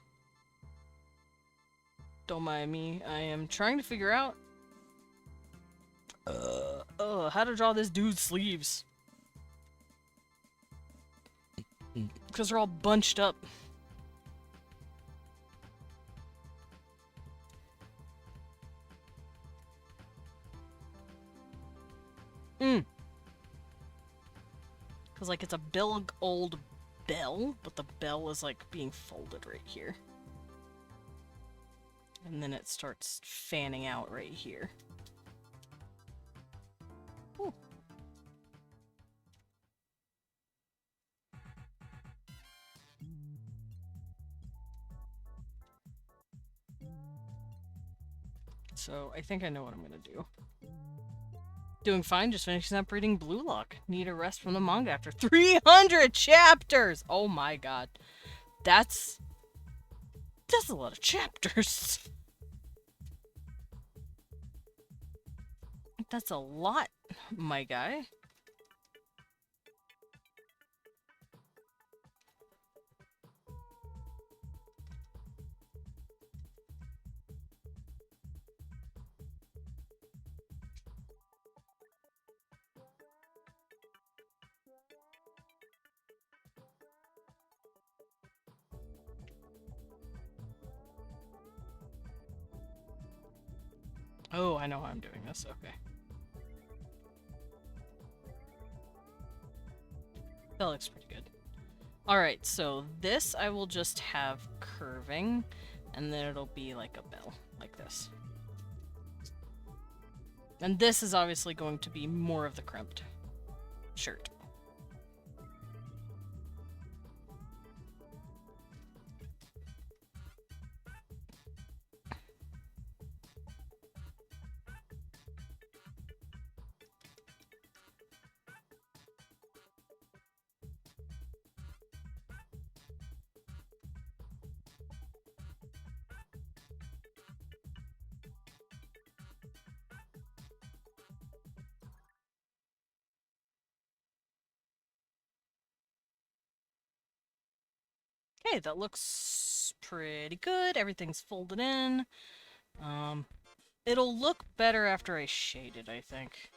Don't mind me. I am trying to figure out how to draw this dude's sleeves. Because they're all bunched up. Because, like, it's a big old bell, but the bell is, like, being folded right here. And then it starts fanning out right here. Ooh. So, I think I know what I'm gonna do. Doing fine, just finishing up reading Blue Lock. Need a rest from the manga after 300 chapters! Oh my god. That's a lot of chapters. That's a lot, my guy. Oh, I know how I'm doing this. Okay. That looks pretty good. Alright, so this I will just have curving, and then it'll be like a bell, like this. And this is obviously going to be more of the crimped shirt. Okay, that looks pretty good. Everything's folded in. It'll look better after I shade it, I think.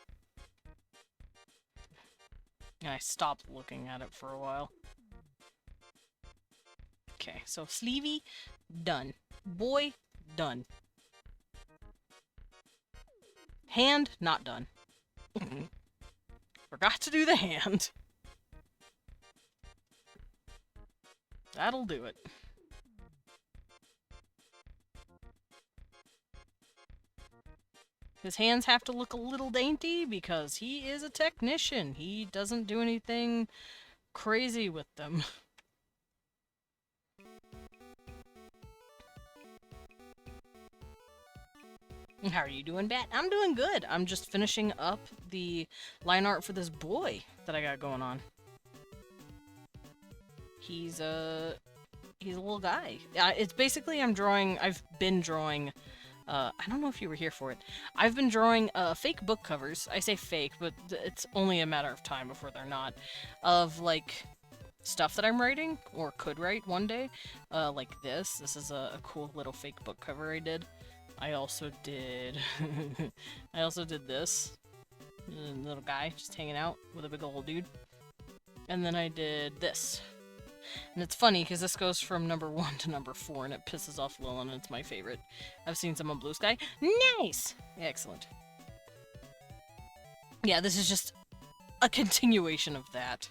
And I stopped looking at it for a while. Okay, so sleevey, done. Boy, done. Hand, not done. Forgot to do the hand. That'll do it. His hands have to look a little dainty because he is a technician. He doesn't do anything crazy with them. How are you doing, Bat? I'm doing good. I'm just finishing up the line art for this boy that I got going on. He's a little guy. It's basically I've been drawing, I don't know if you were here for it. I've been drawing fake book covers. I say fake, but it's only a matter of time before they're not. Of, like, stuff that I'm writing, or could write one day. Like this. This is a cool little fake book cover I did. I also did... I also did this. Little guy just hanging out with a big old dude. And then I did this. And it's funny, because this goes from number 1 to number 4, and it pisses off Lilin, and it's my favorite. I've seen some on Blue Sky. Nice! Excellent. Yeah, this is just a continuation of that.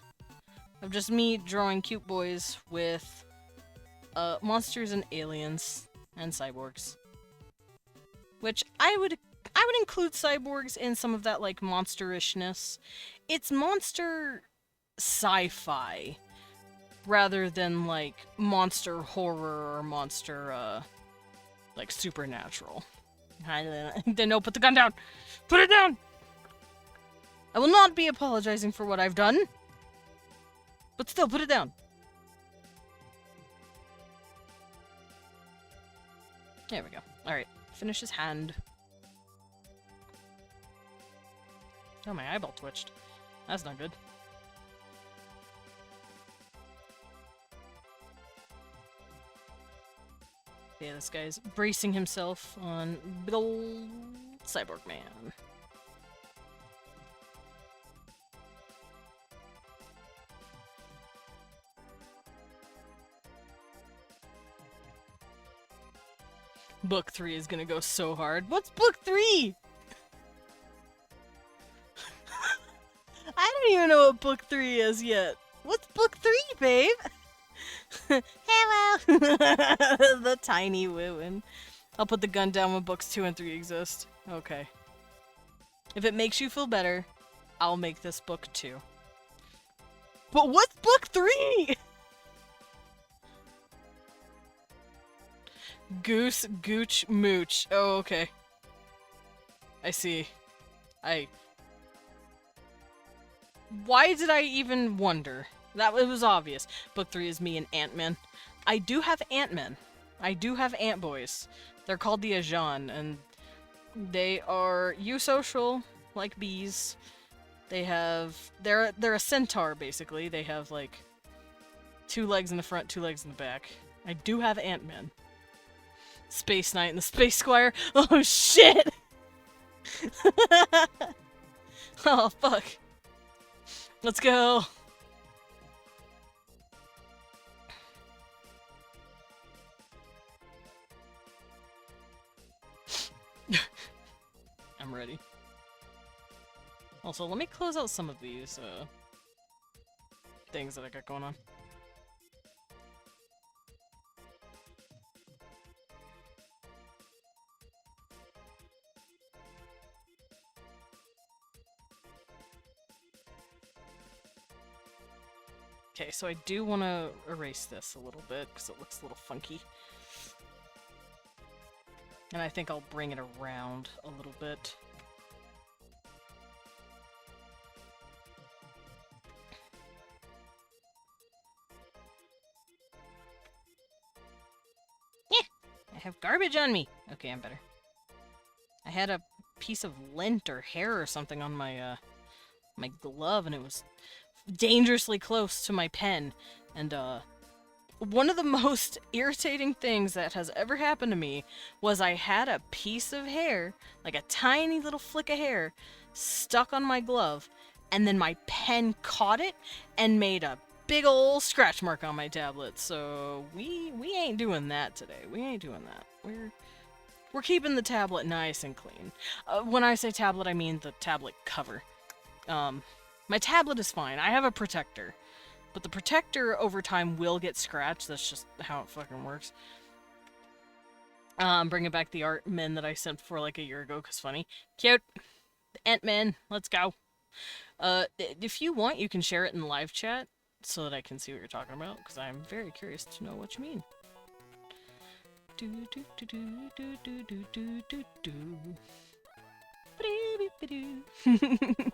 Of just me drawing cute boys with monsters and aliens and cyborgs. Which I would include cyborgs in some of that, like, monsterishness. It's monster sci-fi rather than, like, monster horror or monster, like, supernatural. Then no, put the gun down! Put it down! I will not be apologizing for what I've done. But still, put it down. There we go. Alright. Finish his hand. Oh, my eyeball twitched. That's not good. Yeah, this guy's bracing himself on big ol' Cyborg Man. Book 3 is gonna go so hard. What's book 3? I don't even know what book 3 is yet. What's book 3, babe? Hello. The tiny wooin'. I'll put the gun down when books 2 and 3 exist. Okay. If it makes you feel better, I'll make this book 2. But what's book 3? Goose, Gooch, Mooch. Oh, okay. I see. Why did I even wonder? It was obvious. Book 3 is me and Ant-Man. I do have Ant-Men. I do have Ant-Boys. They're called the Ajan, and they are eusocial, like bees. They're a centaur basically. They have like 2 legs in the front, 2 legs in the back. I do have Ant-Man. Space Knight and the Space Squire. Oh shit! Oh fuck. Let's go. I'm ready. Also, let me close out some of these things that I got going on. Okay, so I do want to erase this a little bit because it looks a little funky. And I think I'll bring it around a little bit. I have garbage on me! Okay, I'm better. I had a piece of lint or hair or something on my, my glove, and it was dangerously close to my pen. And, one of the most irritating things that has ever happened to me was I had a piece of hair, like a tiny little flick of hair, stuck on my glove, and then my pen caught it and made a big ol' scratch mark on my tablet. So we ain't doing that today. We ain't doing that. We're keeping the tablet nice and clean. When I say tablet, I mean the tablet cover. My tablet is fine. I have a protector. But the protector over time will get scratched. That's just how it fucking works. Bringing back the art men that I sent for like a year ago, cause funny. Cute. Ant-Man, let's go. If you want, you can share it in live chat so that I can see what you're talking about, because I'm very curious to know what you mean. Do do do do do do do do do do. Ba-dee-bee-ba-doo.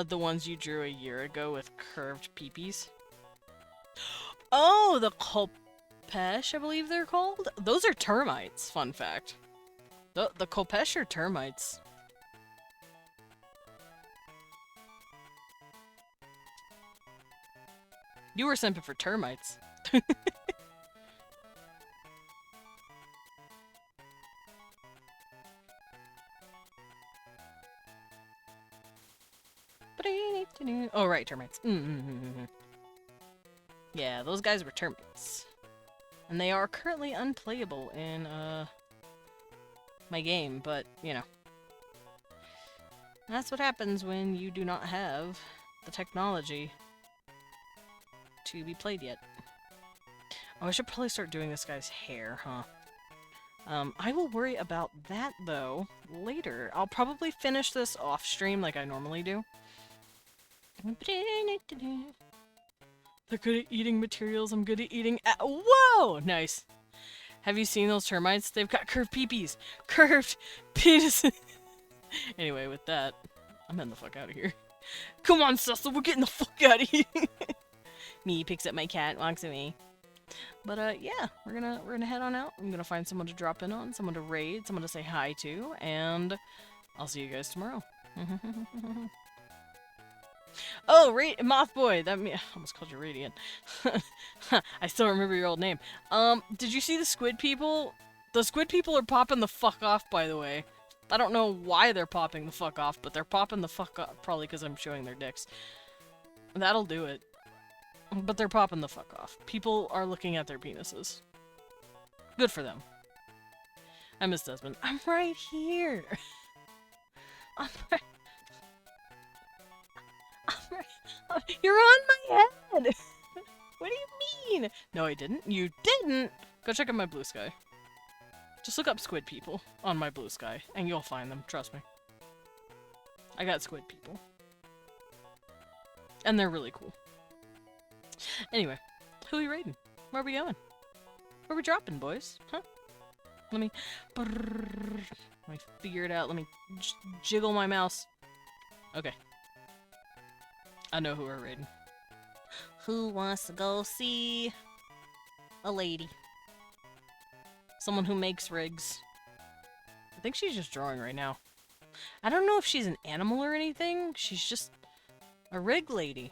The ones you drew a year ago with curved peepees. Oh, the Kolpesh, I believe they're called? Those are termites, fun fact. The Kolpesh are termites. You were simping for termites. Oh, right, termites. Yeah, those guys were termites. And they are currently unplayable in, my game, but, you know. That's what happens when you do not have the technology to be played yet. Oh, I should probably start doing this guy's hair, huh? I will worry about that, though, later. I'll probably finish this off-stream like I normally do. They're good at eating materials, I'm good at eating whoa! Nice. Have you seen those termites? They've got curved peepees. Curved penises. Anyway, with that, I'm getting the fuck out of here. Come on, Cecil, we're getting the fuck out of here. Me picks up my cat, walks away. But yeah, we're gonna head on out. I'm gonna find someone to drop in on, someone to raid, someone to say hi to, and I'll see you guys tomorrow. Oh, Moth Boy. That I almost called you Radiant. I still remember your old name. Did you see the squid people? The squid people are popping the fuck off, by the way. I don't know why they're popping the fuck off, but they're popping the fuck off. Probably because I'm showing their dicks. That'll do it. But they're popping the fuck off. People are looking at their penises. Good for them. I miss Desmond. I'm right here. I'm right. You're on my head! What do you mean? No, I didn't. You didn't! Go check out my blue sky. Just look up squid people on my blue sky, and you'll find them. Trust me. I got squid people. And they're really cool. Anyway, who are we raiding? Where are we going? Where are we dropping, boys? Huh? Let me figure it out. Let me jiggle my mouse. Okay. I know who we're raiding. Who wants to go see a lady? Someone who makes rigs. I think she's just drawing right now. I don't know if she's an animal or anything. She's just a rig lady.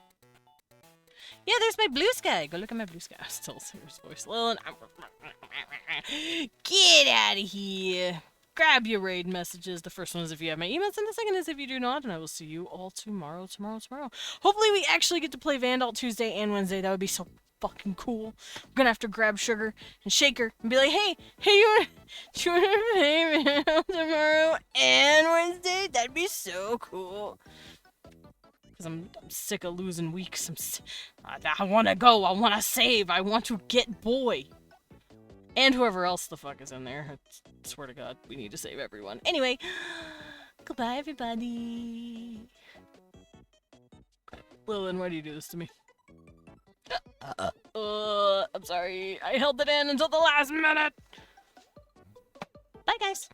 Yeah, there's my blue sky. Go look at my blue sky. I still Sarah's voice. Lilin. Get out of here. Grab your raid messages. The first one is if you have my emails, and the second is if you do not. And I will see you all tomorrow. Hopefully we actually get to play Vandal Tuesday and Wednesday. That would be so fucking cool. I'm gonna have to grab Sugar and shake her and be like, hey, you wanna play Vandal tomorrow and Wednesday? That'd be so cool. Because I'm sick of losing weeks. I want to go. I want to save. I want to get boy. And whoever else the fuck is in there. I swear to God, we need to save everyone. Anyway, goodbye, everybody. Lilin, why do you do this to me? I'm sorry. I held it in until the last minute. Bye, guys.